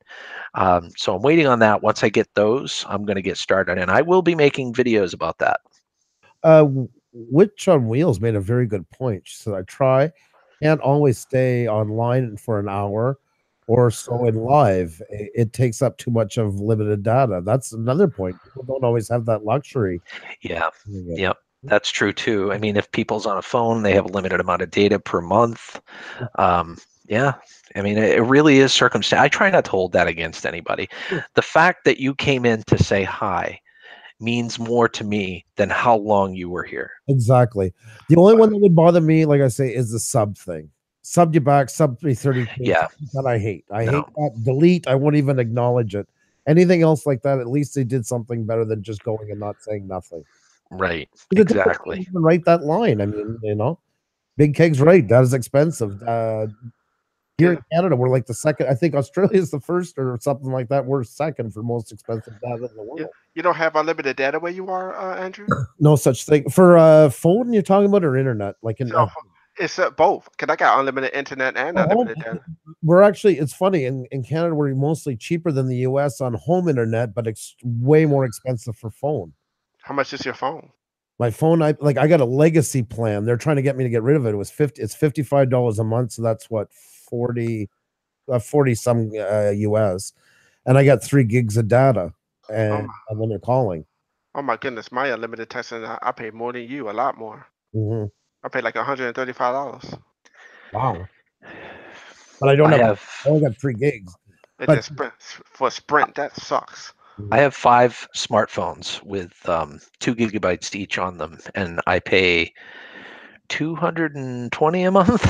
[SPEAKER 1] So I'm waiting on that. Once I get those, I'm going to get started, and I will be making videos about that.
[SPEAKER 2] Witch on Wheels made a very good point. She said, I can't always stay online for an hour or so in live. It takes up too much of limited data. That's another point. People don't always have that luxury.
[SPEAKER 1] Yeah. Yep. That's true too. I mean, if people's on a phone, they have a limited amount of data per month. Yeah. I mean, it really is circumstance. I try not to hold that against anybody. The fact that you came in to say hi means more to me than how long you were here.
[SPEAKER 2] Exactly. The only one that would bother me, like I say, is the sub thing. Sub you back, sub 332.
[SPEAKER 1] Yeah.
[SPEAKER 2] That I hate. I hate that. Delete. I won't even acknowledge it. Anything else like that, at least they did something better than just going and not saying nothing.
[SPEAKER 1] Right.
[SPEAKER 2] Because
[SPEAKER 1] Exactly.
[SPEAKER 2] even write that line. I mean, Big Keg's right. That is expensive. Here in Canada, we're like the second. I think Australia is the first or something like that. We're second for most expensive data in the world.
[SPEAKER 3] You don't have unlimited data where you are, Andrew?
[SPEAKER 2] No such thing. For phone, you're talking about, or internet? Like in
[SPEAKER 3] It's both. Because I got unlimited internet and unlimited data.
[SPEAKER 2] We're actually, it's funny, in Canada, we're mostly cheaper than the US on home internet, but it's way more expensive for phone.
[SPEAKER 3] How much is your phone?
[SPEAKER 2] My phone, I got a legacy plan. They're trying to get me to get rid of it. It's $55 a month, so that's what 40 some US, and I got 3 gigs of data, and when they're calling.
[SPEAKER 3] Oh my goodness, my unlimited texting, I pay more than you, a lot more.
[SPEAKER 2] Mm-hmm.
[SPEAKER 3] I pay like $135.
[SPEAKER 2] Wow. But I don't I only got 3 gigs.
[SPEAKER 3] But for Sprint, that sucks.
[SPEAKER 1] I have 5 smartphones with 2 gigabytes each on them, and I pay $220 a month.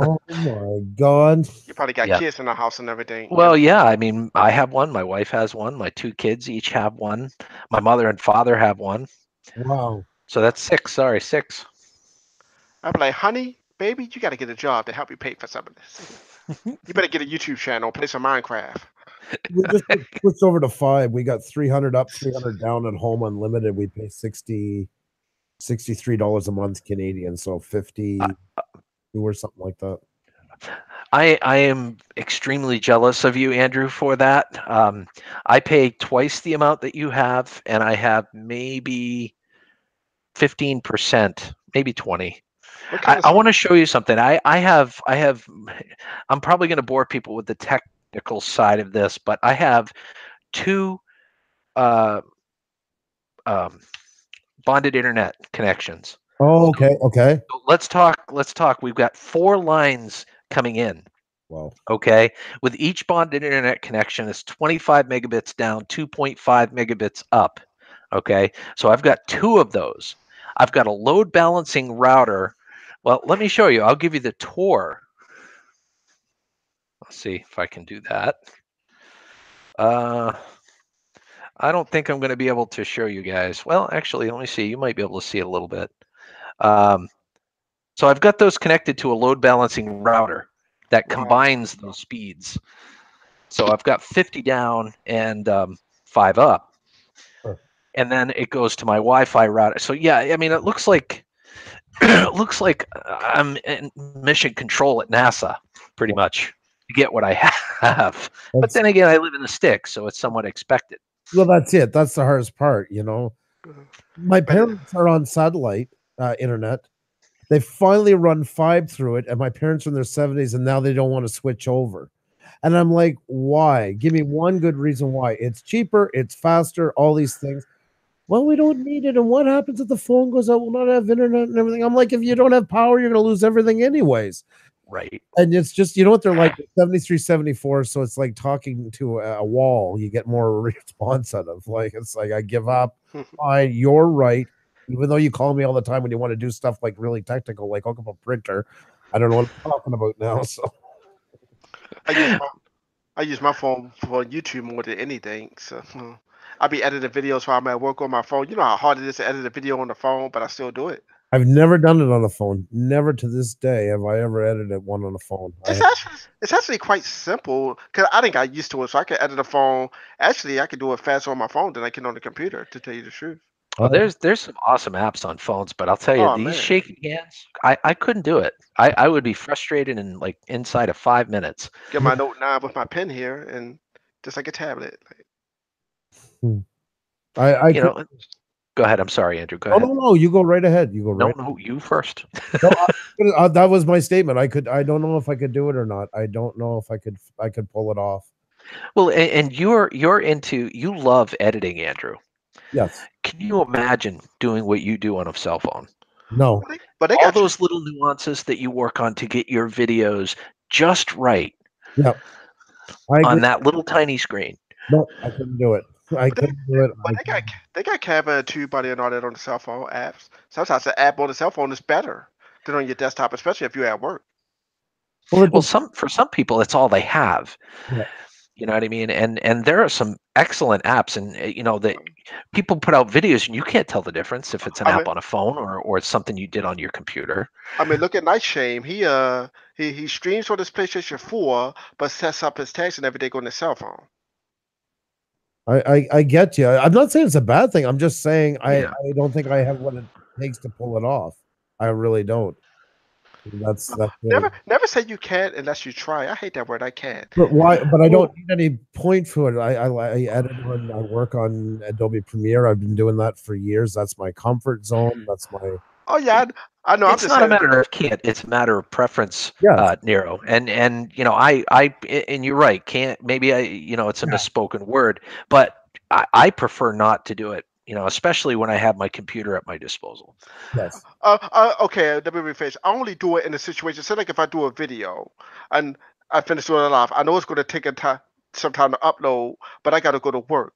[SPEAKER 2] Oh my God!
[SPEAKER 3] You probably got kids in the house and everything.
[SPEAKER 1] Well, yeah. I mean, I have one. My wife has one. My 2 kids each have one. My mother and father have one.
[SPEAKER 2] Wow.
[SPEAKER 1] So that's 6. Sorry, 6.
[SPEAKER 3] I'm like, honey, baby, you got to get a job to help you pay for some of this. You better get a YouTube channel, play some Minecraft.
[SPEAKER 2] We just switched over to 5. We got 300 up, 300 down at home unlimited. We pay $63 a month Canadian, so 50 or something like that.
[SPEAKER 1] I am extremely jealous of you, Andrew, for that. I pay twice the amount that you have, and I have maybe 15%, maybe 20. I want to show you something. I'm probably going to bore people with the technical side of this, but I have two uh, um, bonded internet connections.
[SPEAKER 2] Oh, okay, okay.
[SPEAKER 1] So let's talk. Let's talk. We've got 4 lines coming in.
[SPEAKER 2] Well,
[SPEAKER 1] Okay, with each bonded internet connection is 25 megabits down, 2.5 megabits up. Okay, so I've got two of those. I've got a load balancing router. Well, let me show you. I'll give you the Tor. Let's see if I can do that. I don't think I'm going to be able to show you guys. Well, actually, let me see. You might be able to see it a little bit. Um, so I've got those connected to a load balancing router that
[SPEAKER 3] Wow.
[SPEAKER 1] combines those speeds. So I've got 50 down and 5 up.
[SPEAKER 2] Sure.
[SPEAKER 1] And then it goes to my Wi-Fi router. So yeah, I mean, it looks like it looks like I'm in mission control at NASA, pretty much, to get what I have. But
[SPEAKER 2] that's
[SPEAKER 1] then again, I live in the sticks, so it's somewhat expected.
[SPEAKER 2] well, that's it. That's the hardest part, you know.
[SPEAKER 3] Mhm.
[SPEAKER 2] My
[SPEAKER 3] But
[SPEAKER 2] parents are on satellite internet. They finally run fibe through it, and my parents are in their 70s, and now they don't want to switch over. And I'm like, why? Give me one good reason why. It's cheaper, it's faster, all these things. Well, we don't need it. And what happens if the phone goes out? We'll not have internet and everything. I'm like, if you don't have power, you're going to lose everything anyways.
[SPEAKER 1] Right.
[SPEAKER 2] And it's just, you know what they're like, 73, 74. So it's like talking to a wall. You get more response out of. Like, it's like, I give up. Fine, you're right. Even though you call me all the time when you want to do stuff like really technical, like hook up a printer. I don't know what I'm talking about now. So
[SPEAKER 3] I use my I use my phone for YouTube more than anything. So I be editing videos while I'm at work on my phone. You know how hard it is to edit a video on the phone, but I still do it.
[SPEAKER 2] I've never done it on the phone. Never to this day have I ever edited one on the phone.
[SPEAKER 3] It's actually quite simple because I didn't got used to it, so I can edit a phone. Actually, I can do it faster on my phone than I can on the computer. To tell you the truth.
[SPEAKER 1] Oh, there's some awesome apps on phones, but I'll tell you,
[SPEAKER 3] Oh
[SPEAKER 1] these
[SPEAKER 3] man,
[SPEAKER 1] shaky hands, I couldn't do it. I would be frustrated in like inside of 5 minutes.
[SPEAKER 3] get my Note 9 with my pen here and just like a tablet.
[SPEAKER 2] I
[SPEAKER 1] You
[SPEAKER 2] could.
[SPEAKER 1] know, go ahead. I'm sorry, Andrew. Go
[SPEAKER 2] Oh
[SPEAKER 1] ahead.
[SPEAKER 2] no, you go right ahead. You go
[SPEAKER 1] No,
[SPEAKER 2] right.
[SPEAKER 1] no, you first.
[SPEAKER 2] No, that was my statement. I could. I don't know if I could do it or not. I don't know if I could. I could pull it off.
[SPEAKER 1] Well, and you're into you love editing, Andrew.
[SPEAKER 2] Yes.
[SPEAKER 1] Can you imagine doing what you do on a cell phone?
[SPEAKER 2] No.
[SPEAKER 3] But they
[SPEAKER 1] All
[SPEAKER 3] got you.
[SPEAKER 1] those little nuances that you work on to get your videos just right
[SPEAKER 2] Yeah. I agree.
[SPEAKER 1] on that little tiny screen.
[SPEAKER 2] No, I couldn't do it. I
[SPEAKER 3] But they,
[SPEAKER 2] couldn't do it.
[SPEAKER 3] but they got camera and tube buddy and all that on the cell phone apps. Sometimes the app on the cell phone is better than on your desktop, especially if you're at work.
[SPEAKER 2] Well,
[SPEAKER 1] Well, for some people, it's all they have.
[SPEAKER 2] yeah.
[SPEAKER 1] You know what I mean? And there are some excellent apps, and you know that people put out videos, and you can't tell the difference if it's an
[SPEAKER 3] I
[SPEAKER 1] app
[SPEAKER 3] mean,
[SPEAKER 1] on a phone or it's something you did on your computer.
[SPEAKER 3] look at Night Shame. He streams on his PlayStation 4, but sets up his tags and everything on his cell phone.
[SPEAKER 2] I get you. I'm not saying it's a bad thing. I'm just saying
[SPEAKER 1] Yeah.
[SPEAKER 2] I don't think I have what it takes to pull it off. I really don't. That's really.
[SPEAKER 3] Never say you can't unless you try. I hate that word. I can't.
[SPEAKER 2] But why? But I don't
[SPEAKER 3] Well,
[SPEAKER 2] need any point for it. I edit when I work on Adobe Premiere. I've been doing that for years. That's my comfort zone. That's my
[SPEAKER 3] oh yeah, I know. I'm
[SPEAKER 1] It's
[SPEAKER 3] just
[SPEAKER 1] not a
[SPEAKER 3] saying.
[SPEAKER 1] matter of can't. It's a matter of preference,
[SPEAKER 2] yes.
[SPEAKER 1] Nero. And you know, and you're right. Can't maybe it's a
[SPEAKER 2] Yeah.
[SPEAKER 1] misspoken word, but I prefer not to do it. You know, especially when I have my computer at my disposal.
[SPEAKER 2] Yes.
[SPEAKER 3] Okay, let me rephrase. I only do it in a situation. Say like if I do a video and I finish doing it live, I know it's going to take some time to upload, but I got to go to work.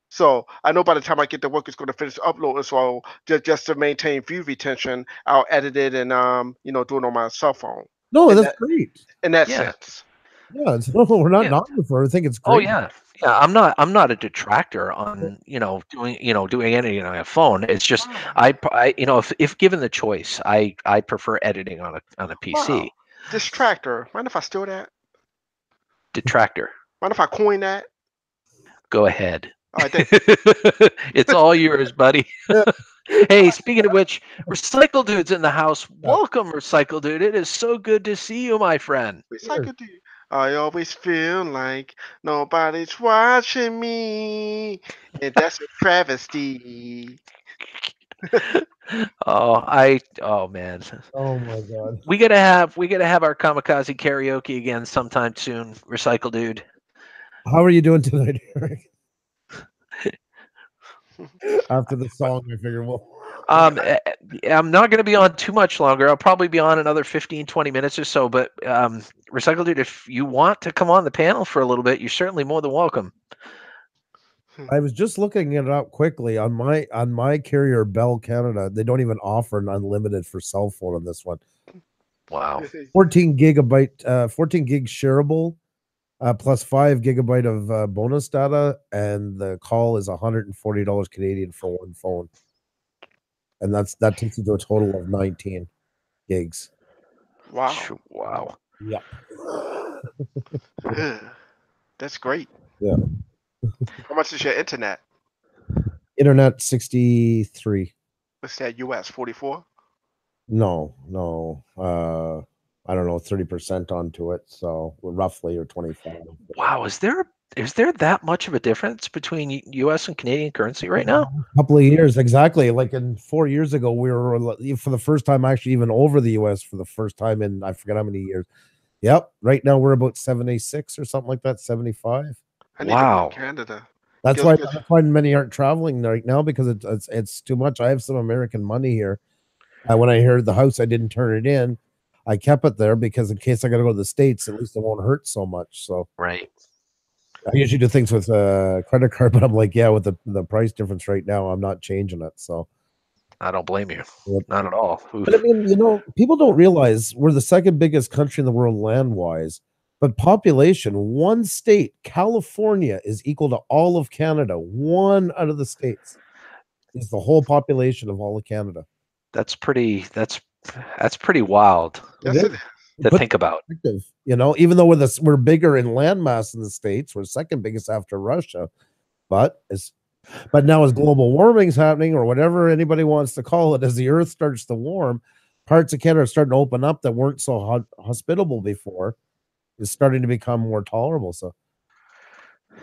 [SPEAKER 3] So I know by the time I get to work, it's going to finish uploading. So just to maintain view retention, I'll edit it and do it on my cell phone.
[SPEAKER 2] No,
[SPEAKER 3] In
[SPEAKER 2] that's
[SPEAKER 3] that
[SPEAKER 2] great.
[SPEAKER 3] in that
[SPEAKER 1] Yeah.
[SPEAKER 3] sense.
[SPEAKER 2] Yeah, no, we're not
[SPEAKER 1] Yeah.
[SPEAKER 2] knocking for it. I think it's
[SPEAKER 1] Oh
[SPEAKER 2] great.
[SPEAKER 1] yeah. Yeah, I'm not a detractor on doing anything on a phone. It's just if given the choice, I prefer editing on a
[SPEAKER 3] Wow.
[SPEAKER 1] PC.
[SPEAKER 3] Distractor. Mind if I steal that?
[SPEAKER 1] Detractor,
[SPEAKER 3] Mind if I coin that?
[SPEAKER 1] go ahead.
[SPEAKER 3] All right, thank
[SPEAKER 1] It's all yours, buddy.
[SPEAKER 2] Yeah.
[SPEAKER 1] Hey, speaking of which, Recycle Dude's in the house. Welcome, Recycle Dude. It is so good to see you, my friend.
[SPEAKER 3] Recycle dude. I always feel like nobody's watching me, and that's a travesty.
[SPEAKER 1] Oh man.
[SPEAKER 2] Oh my god.
[SPEAKER 1] We gotta have our kamikaze karaoke again sometime soon, Recycle Dude.
[SPEAKER 2] How are you doing tonight, Eric? After the song, I figure, well,
[SPEAKER 1] I'm not going to be on too much longer. I'll probably be on another 15, 20 minutes or so. But Recycle Dude, if you want to come on the panel for a little bit, you're certainly more than welcome.
[SPEAKER 2] I was just looking it up quickly on my carrier Bell Canada. They don't even offer an unlimited for cell phone on this one.
[SPEAKER 1] Wow.
[SPEAKER 2] 14 gig shareable, plus 5 gigabyte of bonus data, and the call is $140 Canadian for one phone, and that takes you to a total of 19 gigs.
[SPEAKER 3] Wow.
[SPEAKER 1] Wow.
[SPEAKER 2] Yep.
[SPEAKER 3] That's great.
[SPEAKER 2] Yeah.
[SPEAKER 3] How much is your internet?
[SPEAKER 2] Internet 63.
[SPEAKER 3] What's that? US 44.
[SPEAKER 2] No. I don't know, 30% onto it, so roughly, or 25.
[SPEAKER 1] Wow. Is there that much of a difference between U.S. and Canadian currency right now?
[SPEAKER 2] A couple of years, exactly. Like 4 years ago, we were for the first time actually even over the US for the first time in I forget how many years. Yep. Right now we're about 76 or something like that, 75.
[SPEAKER 3] I need to go
[SPEAKER 1] Wow.
[SPEAKER 3] to Canada.
[SPEAKER 2] That's
[SPEAKER 3] Gil
[SPEAKER 2] why
[SPEAKER 3] Skillz-
[SPEAKER 2] many aren't traveling right now, because it's too much. I have some American money here. When I heard the house, I didn't turn it in. I kept it there because in case I got to go to the States, at least it won't hurt so much. So
[SPEAKER 1] Right.
[SPEAKER 2] I usually do things with a credit card, but I'm like, yeah, with the price difference right now, I'm not changing it. So
[SPEAKER 1] I don't blame you.
[SPEAKER 2] Yep.
[SPEAKER 1] Not at all. Oof.
[SPEAKER 2] But I mean, people don't realize we're the second biggest country in the world land-wise, but population, one state, California, is equal to all of Canada. One out of the states is the whole population of all of Canada.
[SPEAKER 1] That's pretty wild
[SPEAKER 3] Yes,
[SPEAKER 2] It
[SPEAKER 3] it
[SPEAKER 2] is.
[SPEAKER 1] to
[SPEAKER 2] But
[SPEAKER 1] think about.
[SPEAKER 2] even though we're bigger in landmass in the states, we're second biggest after Russia. But now as global warming's happening, or whatever anybody wants to call it, as the earth starts to warm, parts of Canada are starting to open up that weren't so hospitable before. Is starting to become more tolerable. So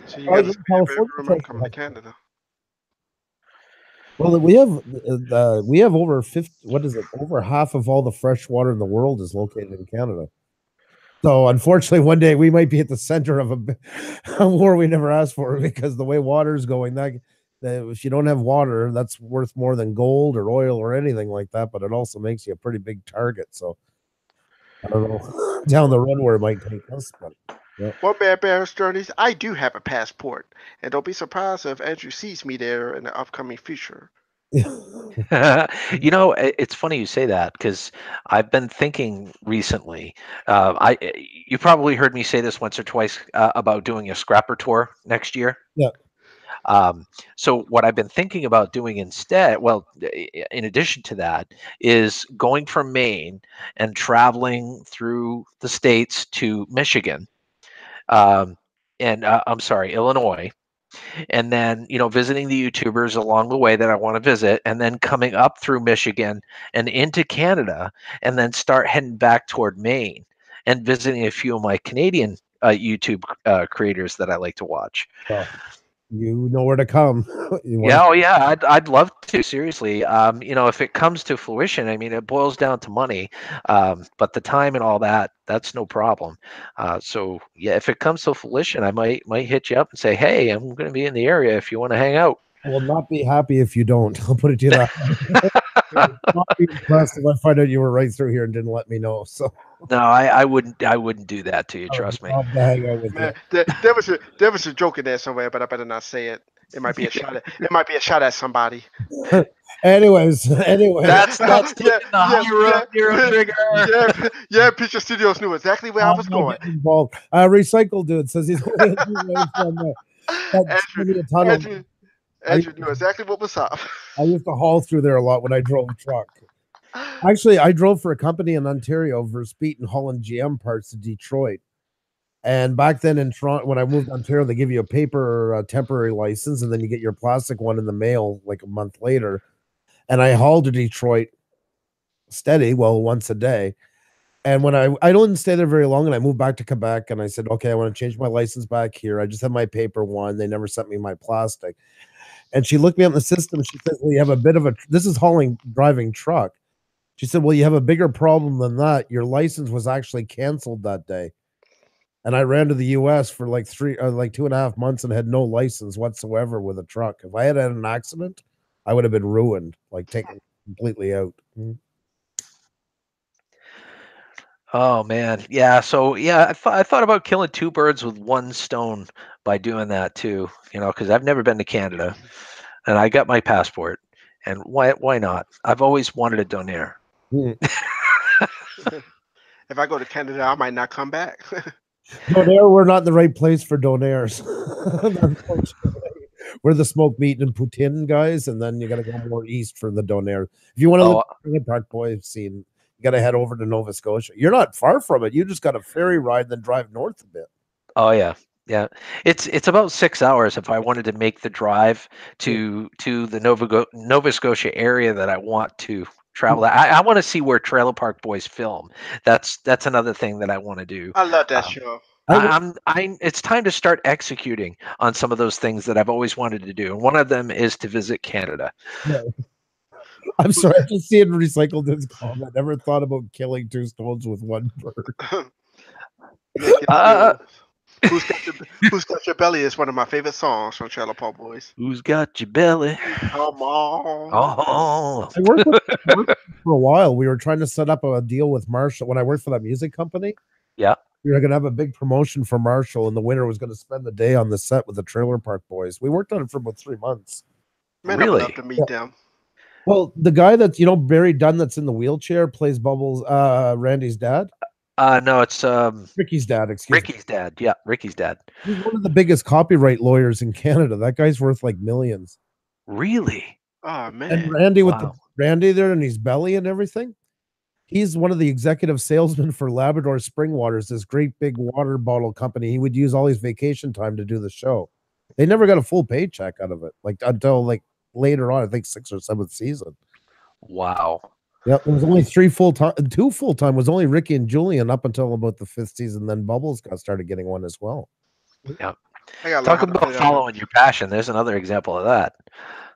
[SPEAKER 3] So you got to
[SPEAKER 2] California,
[SPEAKER 3] I'm coming to Canada.
[SPEAKER 2] well, we have over 50. What is it? Over half of all the fresh water in the world is located in Canada. So unfortunately, one day we might be at the center of a war we never asked for, because the way water is going, that if you don't have water, that's worth more than gold or oil or anything like that. But it also makes you a pretty big target. So I don't know down the road where it might take us, but. Yeah.
[SPEAKER 3] Well, Bear's Journeys, I do have a passport, and don't be surprised if Andrew sees me there in the upcoming future.
[SPEAKER 1] It's funny you say that, because I've been thinking recently. You probably heard me say this once or twice about doing a scrapper tour next year.
[SPEAKER 2] Yeah.
[SPEAKER 1] So what I've been thinking about doing instead, well, in addition to that, is going from Maine and traveling through the states to Michigan, and I'm sorry, Illinois, and then visiting the YouTubers along the way that I want to visit, and then coming up through Michigan and into Canada, and then start heading back toward Maine and visiting a few of my Canadian YouTube creators that I like to watch.
[SPEAKER 2] Well, you know where to come.
[SPEAKER 1] Yeah, I'd love to, seriously. If it comes to fruition, I mean, it boils down to money, but the time and all that's no problem. So yeah, if it comes to fruition, I might hit you up and say, hey, I'm going to be in the area if you want to hang out.
[SPEAKER 2] I will not be happy if you don't. I'll put it to you that way. Not be impressed if I find out you were right through here and didn't let me know. So
[SPEAKER 1] No, I wouldn't do that to you. Trust me.
[SPEAKER 2] I'll hang out with
[SPEAKER 3] Man,
[SPEAKER 2] you.
[SPEAKER 3] there was a joke in there somewhere, but I better not say it. It might be a shot at somebody.
[SPEAKER 2] Anyways,
[SPEAKER 1] That's taking the high road, Hero Trigger.
[SPEAKER 3] Yeah, Picture Studios knew exactly where I was going.
[SPEAKER 2] Involved. Recycle Dude says he's only from
[SPEAKER 3] Andrew knew exactly what was up.
[SPEAKER 2] I used to haul through there a lot when I drove a truck. Actually, I drove for a company in Ontario, Verspeet and Holland GM parts to Detroit. And back then in Toronto, when I moved to Ontario, they give you a paper temporary license, and then you get your plastic one in the mail like a month later. And I hauled to Detroit steady, once a day. And when I didn't stay there very long, and I moved back to Quebec, and I said, okay, I want to change my license back here. I just have my paper one. They never sent me my plastic. And she looked me up in the system. She says, well, you have a bit of this is driving truck. She said, well, you have a bigger problem than that. Your license was actually canceled that day. And I ran to the U.S. for like 2.5 months and had no license whatsoever with a truck. If I had had an accident, I would have been ruined, like taken completely out.
[SPEAKER 1] Oh man, yeah. So yeah, I thought about killing two birds with one stone by doing that too. Because I've never been to Canada, and I got my passport, and why not? I've always wanted a donaire.
[SPEAKER 2] Mm.
[SPEAKER 3] If I go to Canada, I might not come back.
[SPEAKER 2] Donaire, we're not in the right place for donaires. Unfortunately, we're the smoked meat and poutine guys, and then you got to go more east for the donaire. If you want to look
[SPEAKER 1] Oh,
[SPEAKER 2] at the Park Boy scene, you got to head over to Nova Scotia. You're not far from it. You just got a ferry ride, then drive north a bit.
[SPEAKER 1] oh yeah, yeah. It's about 6 hours if I wanted to make the drive to the Nova Scotia area that I want to travel. I want to see where Trailer Park Boys film. That's another thing that I want to do.
[SPEAKER 3] I love that
[SPEAKER 1] Um,
[SPEAKER 3] show.
[SPEAKER 1] It's time to start executing on some of those things that I've always wanted to do. And one of them is to visit Canada.
[SPEAKER 2] I'm sorry, I just see it recycled this comment. Never thought about killing two stones with one bird.
[SPEAKER 3] Nick
[SPEAKER 1] Uh,
[SPEAKER 3] Skillz. Who's got your belly is one of my favorite songs from Trailer Park Boys.
[SPEAKER 1] Who's got your belly?
[SPEAKER 3] Come on.
[SPEAKER 1] Oh,
[SPEAKER 2] I worked with Marshall for a while. We were trying to set up a deal with Marshall when I worked for that music company.
[SPEAKER 1] yeah.
[SPEAKER 2] We were going to have a big promotion for Marshall, and the winner was going to spend the day on the set with the Trailer Park Boys. We worked on it for about 3 months.
[SPEAKER 3] Man, I would
[SPEAKER 1] Really?
[SPEAKER 3] love to meet them.
[SPEAKER 2] Well, the guy that's Barry Dunn that's in the wheelchair plays Bubbles, Randy's dad.
[SPEAKER 1] No, it's
[SPEAKER 2] Ricky's dad, excuse me.
[SPEAKER 1] Ricky's dad. Yeah, Ricky's dad.
[SPEAKER 2] He's one of the biggest copyright lawyers in Canada. That guy's worth like millions.
[SPEAKER 1] Really?
[SPEAKER 3] Oh
[SPEAKER 2] And
[SPEAKER 3] man.
[SPEAKER 2] Randy with the
[SPEAKER 1] Wow.
[SPEAKER 2] Randy there and his belly and everything. He's one of the executive salesmen for Labrador Spring Waters, this great big water bottle company. He would use all his vacation time to do the show. They never got a full paycheck out of it, like until like later on, I think 6th or 7th season.
[SPEAKER 1] Wow.
[SPEAKER 2] Yeah, there was only 3 full-time, 2 full-time was only Ricky and Julian up until about the 5th season. Then Bubbles started getting one as well.
[SPEAKER 1] Yeah.
[SPEAKER 3] I gotta learn
[SPEAKER 1] Talk
[SPEAKER 3] how to
[SPEAKER 1] about
[SPEAKER 3] play that.
[SPEAKER 1] following your passion. There's another example of that.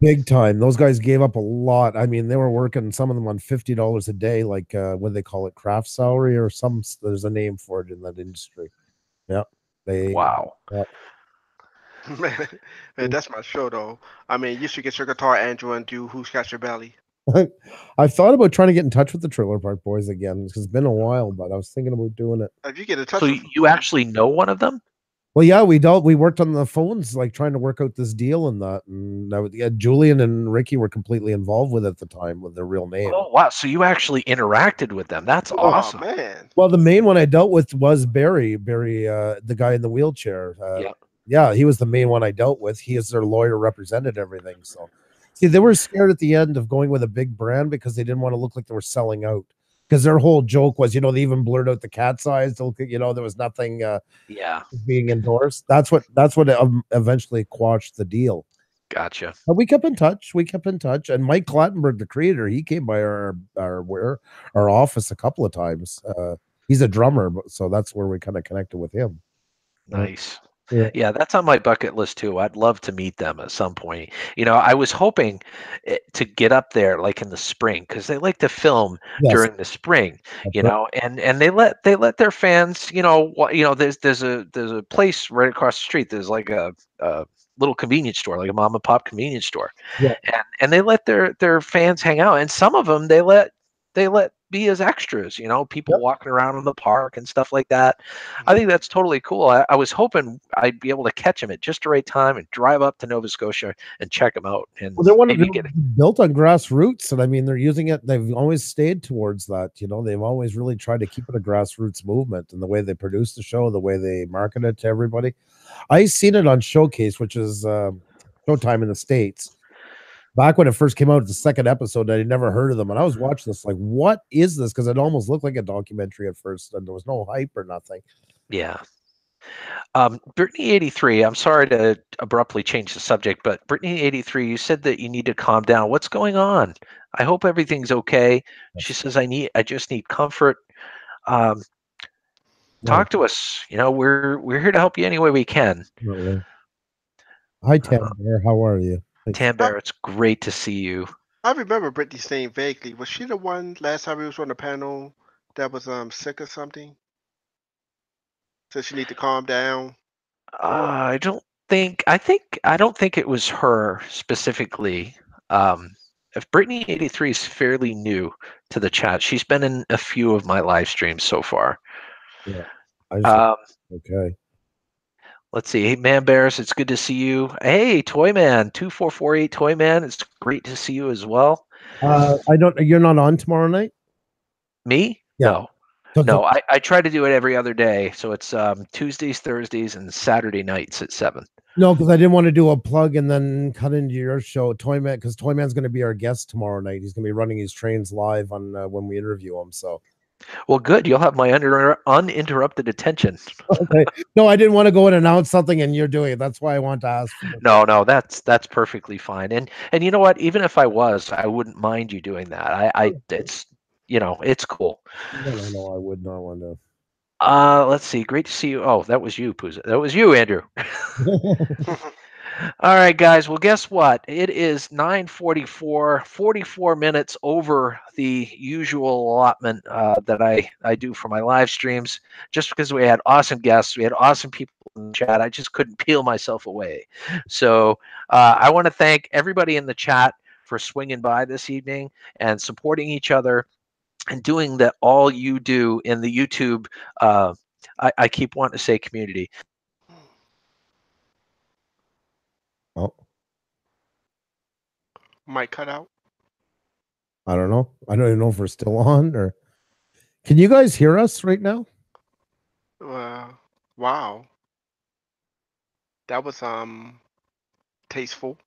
[SPEAKER 2] Big time. Those guys gave up a lot. I mean, they were working some of them on $50 a day, like what do they call it, craft salary or some. There's a name for it in that industry. Yeah,
[SPEAKER 1] Wow.
[SPEAKER 3] Man, that's my show though. I mean, you should get your guitar, Andrew, and do Who's Got Your Belly.
[SPEAKER 2] I thought about trying to get in touch with the Trailer Park Boys again because it's been a while, but I was thinking about doing it.
[SPEAKER 3] If you get in touch
[SPEAKER 1] So
[SPEAKER 3] with
[SPEAKER 1] you actually know one of them?
[SPEAKER 2] Well, yeah, we worked on the phones, like trying to work out this deal and that. And Julian and Ricky were completely involved with it at the time with their real name.
[SPEAKER 1] Oh wow. So you actually interacted with them. That's awesome.
[SPEAKER 3] Oh man.
[SPEAKER 2] Well, the main one I dealt with was Barry, the guy in the wheelchair.
[SPEAKER 1] Yeah.
[SPEAKER 2] Yeah, he was the main one I dealt with. He is their lawyer, represented everything. So, see, they were scared at the end of going with a big brand because they didn't want to look like they were selling out. Because their whole joke was, they even blurred out the cat's eyes to look at, there was nothing
[SPEAKER 1] Yeah.
[SPEAKER 2] being endorsed. That's what eventually quashed the deal.
[SPEAKER 1] Gotcha.
[SPEAKER 2] But we kept in touch. And Mike Clattenburg, the creator, he came by our office a couple of times. He's a drummer, so that's where we kind of connected with him.
[SPEAKER 1] Nice.
[SPEAKER 2] Yeah.
[SPEAKER 1] That's on my bucket list too. I'd love to meet them at some point. I was hoping to get up there like in the spring because they like to film during the spring. And they let their fans. There's a place right across the street. There's like a little convenience store, like a mom and pop convenience store, and they let their fans hang out. And some of them they let be as extras, people walking around in the park and stuff like that. I think that's totally cool. I was hoping I'd be able to catch them at just the right time and drive up to Nova Scotia and check them out. And
[SPEAKER 2] they're built on grassroots, and I mean they're using it. They've always stayed towards that. They've always really tried to keep it a grassroots movement, and the way they produce the show, the way they market it to everybody. I seen it on Showcase, which is Showtime in the States. Back when it first came out, the second episode, I had never heard of them. And I was watching this like, what is this? Because it almost looked like a documentary at first, and there was no hype or nothing.
[SPEAKER 1] Yeah. Brittany 83, I'm sorry to abruptly change the subject, but Brittany 83, you said that you need to calm down. What's going on? I hope everything's okay. She says, I just need comfort. Talk to us. We're here to help you any way we can.
[SPEAKER 2] Really. Hi, Tam Bear. How are you?
[SPEAKER 1] Tam Bear, it's great to see you.
[SPEAKER 3] I remember Brittany's name vaguely. Was she the one last time we was on the panel that was sick or something? Says you need to calm down.
[SPEAKER 1] I don't think. I don't think it was her specifically. If Brittany83 is fairly new to the chat, she's been in a few of my live streams so far.
[SPEAKER 2] Yeah. I just
[SPEAKER 1] Um,
[SPEAKER 2] okay.
[SPEAKER 1] let's see. Hey, Man Bears, it's good to see you. Hey, Toyman, 2448 Toyman, it's great to see you as well.
[SPEAKER 2] I don't. You're not on tomorrow night.
[SPEAKER 1] Me?
[SPEAKER 2] Yeah.
[SPEAKER 1] No. No, I try to do it every other day. So it's Tuesdays, Thursdays, and Saturday nights at 7.
[SPEAKER 2] No, because I didn't want to do a plug and then cut into your show, Toyman, because Toyman's going to be our guest tomorrow night. He's going to be running his trains live on when we interview him. So,
[SPEAKER 1] Well, good. You'll have my uninterrupted attention.
[SPEAKER 2] okay. No, I didn't want to go and announce something and you're doing it. That's why I want to ask.
[SPEAKER 1] No, that's perfectly fine. And you know what? Even if I was, I wouldn't mind you doing that. It's it's cool.
[SPEAKER 2] No, I would not want to.
[SPEAKER 1] Let's see. Great to see you. Oh, that was you, Pooza. That was you, Andrew. All right, guys. Well, guess what? It is 9:44, 44 minutes over the usual allotment that I do for my live streams. Just because we had awesome guests, we had awesome people in the chat. I just couldn't peel myself away. So I want to thank everybody in the chat for swinging by this evening and supporting each other and doing that all you do in the YouTube. I keep wanting to say community.
[SPEAKER 2] Oh,
[SPEAKER 3] Might cut out.
[SPEAKER 2] I don't know. I don't even know if we're still on or. Can you guys hear us right now?
[SPEAKER 3] Wow. That was tasteful.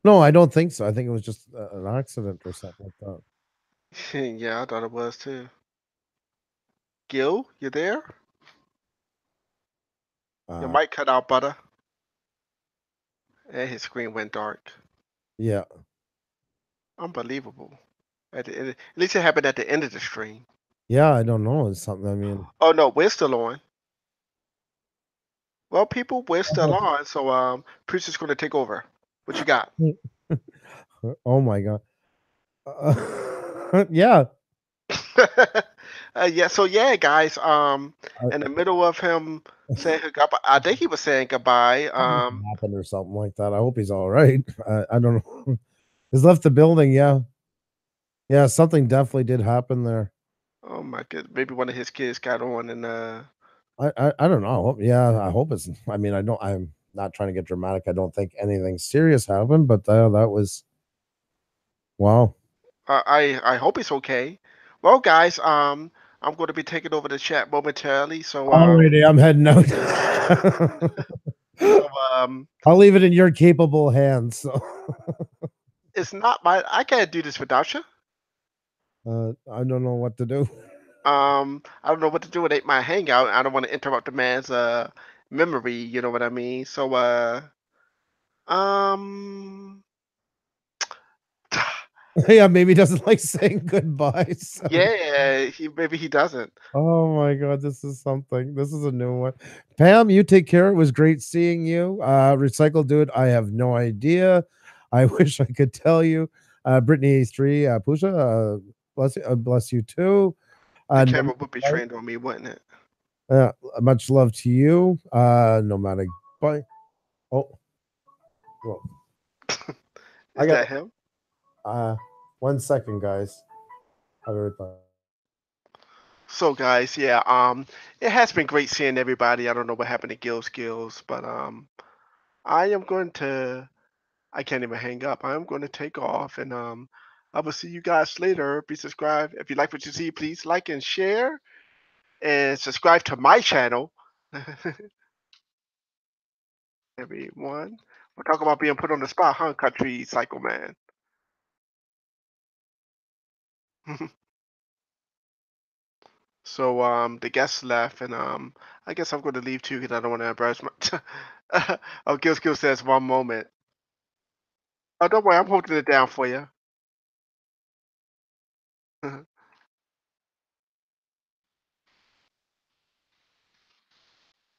[SPEAKER 2] No, I don't think so. I think it was just an accident or something like that.
[SPEAKER 3] Yeah, I thought it was too. Gil, you there? Your mic cut out, butter. And his screen went dark.
[SPEAKER 2] Yeah.
[SPEAKER 3] Unbelievable. At least it happened at the end of the stream.
[SPEAKER 2] Yeah, I don't know. It's something. I mean.
[SPEAKER 3] Oh no, we're still on. Well, people, we're still on. So Priest is going to take over. What you got?
[SPEAKER 2] Oh my god. Yeah.
[SPEAKER 3] Yeah. So yeah, guys. In the middle of him saying goodbye, I think he was saying goodbye.
[SPEAKER 2] Happened or something like that. I hope he's all right. I don't know. He's left the building. Yeah. Yeah. Something definitely did happen there.
[SPEAKER 3] Oh my goodness. Maybe one of his kids got on and
[SPEAKER 2] I don't know. Yeah, I hope it's. I mean, I'm not trying to get dramatic. I don't think anything serious happened, but that was. Wow.
[SPEAKER 3] I hope it's okay. Well, guys, I'm going to be taking over the chat momentarily. So
[SPEAKER 2] Alrighty, I'm heading out.
[SPEAKER 3] so
[SPEAKER 2] I'll leave it in your capable hands. So
[SPEAKER 3] it's not my. I can't do this without you.
[SPEAKER 2] I don't know what to do.
[SPEAKER 3] I don't know what to do. It ain't my hangout. I don't want to interrupt the man's memory. You know what I mean? So um.
[SPEAKER 2] Yeah, maybe he doesn't like saying goodbye. So.
[SPEAKER 3] Yeah, maybe he doesn't.
[SPEAKER 2] Oh my god, this is something. This is a new one. Pam, you take care. It was great seeing you. Recycle dude, I have no idea. I wish I could tell you. Brittany 3, Pusha, bless you too.
[SPEAKER 3] The camera would be trained on me, wouldn't it?
[SPEAKER 2] Much love to you. Nomadic. Bye. Oh. Well.
[SPEAKER 3] Is that him?
[SPEAKER 2] 1 second, guys. I'll be right back.
[SPEAKER 3] So guys, yeah, it has been great seeing everybody. I don't know what happened to Gil Skillz, but I can't even hang up. I'm going to take off, and I will see you guys later. Be subscribed. If you like what you see, please like and share, and subscribe to my channel. Everyone, we're talking about being put on the spot, huh, Country Cycle Man? So the guests left, and I guess I'm going to leave too because I don't want to embarrass my. Oh, Gil says 1 moment. Oh, don't worry, I'm holding it down for you. I'm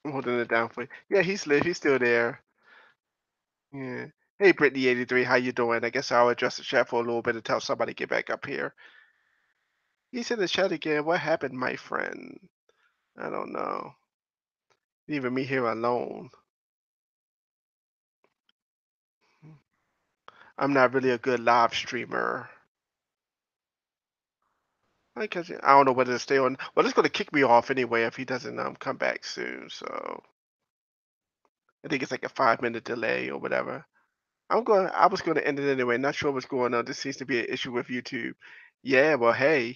[SPEAKER 3] holding it down for you. Yeah, he's still there. Yeah. Hey, Brittany83, how you doing? I guess I'll address the chat for a little bit until somebody get back up here. He's in the chat again. What happened, my friend? I don't know. Leaving me here alone. I'm not really a good live streamer. I don't know whether to stay on. Well, it's going to kick me off anyway if he doesn't come back soon. So I think it's like a 5-minute delay or whatever. I was going to end it anyway. Not sure what's going on. This seems to be an issue with YouTube. Yeah. Well, hey,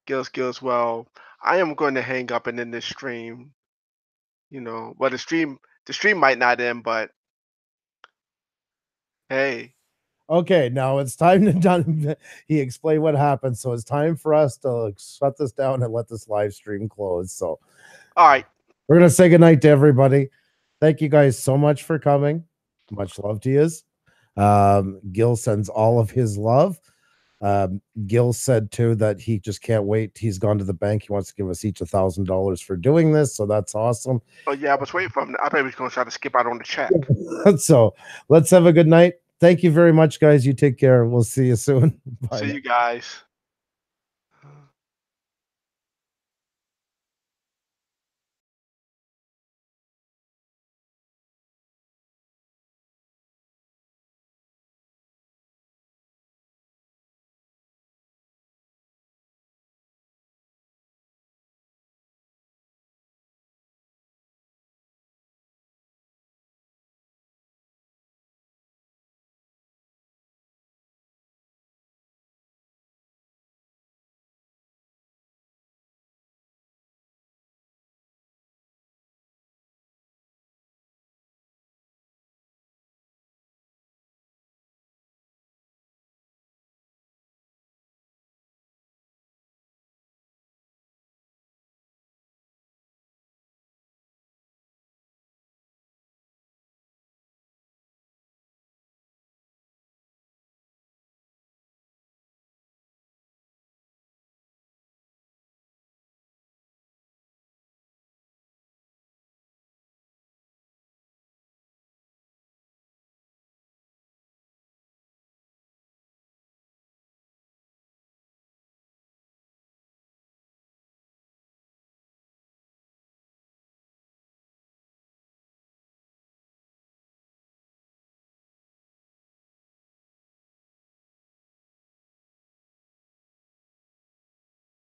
[SPEAKER 3] Gil Skillz. Well, I am going to hang up and end this stream. Well, the stream might not end, but hey.
[SPEAKER 2] Okay, now it's time to done. He explained what happened, so it's time for us to shut this down and let this live stream close. So,
[SPEAKER 3] all right,
[SPEAKER 2] we're gonna say goodnight to everybody. Thank you guys so much for coming. Much love to you. Gil sends all of his love. Gil said too that he just can't wait. He's gone to the bank. He wants to give us each $1,000 for doing this, so that's awesome.
[SPEAKER 3] Oh yeah, I was waiting for him. I thought he was going to try to skip out on the chat.
[SPEAKER 2] So let's have a good night. Thank you very much, guys. You take care. We'll see you soon. Bye.
[SPEAKER 3] See you guys.